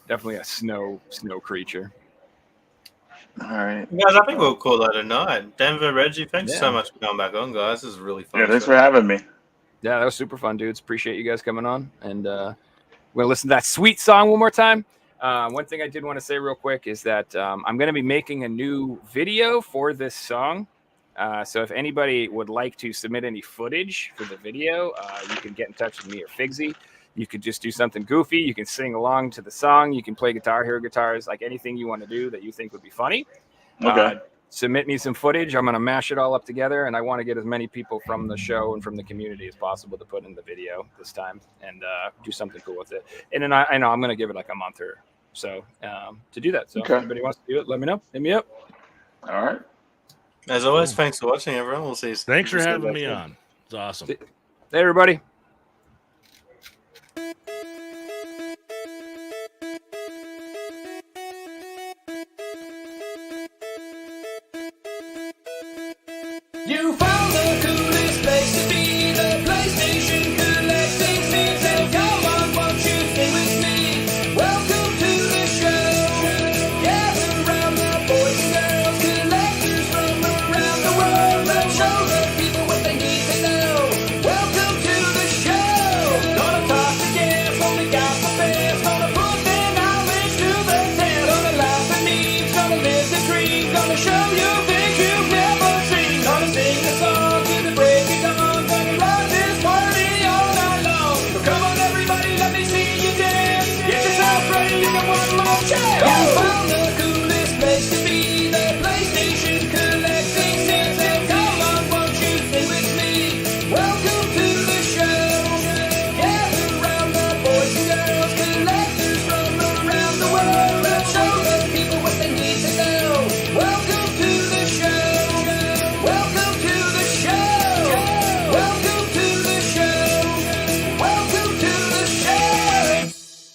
C: Definitely a snow creature.
E: All right.
D: Guys, I think we'll call that a night. Denver, Reggie, thanks
C: Yeah.
D: so much for coming back on, guys. This is really fun.
E: Yeah, thanks for having me.
C: Yeah, that was super fun, dudes. Appreciate you guys coming on. And we're going to listen to that sweet song one more time. One thing I did want to say real quick is that I'm going to be making a new video for this song. So if anybody would like to submit any footage for the video, you can get in touch with me or Figsy. You could just do something goofy. You can sing along to the song. You can play guitar, hear guitars, like anything you want to do that you think would be funny.
E: Okay.
C: Submit me some footage. I'm going to mash it all up together, and I want to get as many people from the show and from the community as possible to put in the video this time and do something cool with it. And then I know I'm going to give it like a month or so to do that. So
E: Okay.
C: if anybody wants to do it, let me know. Hit me up.
E: All right.
D: As always, thanks for watching, everyone. We'll see you.
B: Thanks for
D: we'll see you
B: having me
D: soon.
B: on. It's awesome.
C: Hey, everybody.
A: You found the coolest place to be, the PlayStation collecting things. And come on, won't you stay with me? Welcome to the show. Gather round the boys and girls, collectors from around the world. Let's show the people what they need to know. Welcome to the show. Gonna talk to guests, only got the best. Gonna put their knowledge to the test. Gonna laugh and memes, gonna live the dream, gonna show you.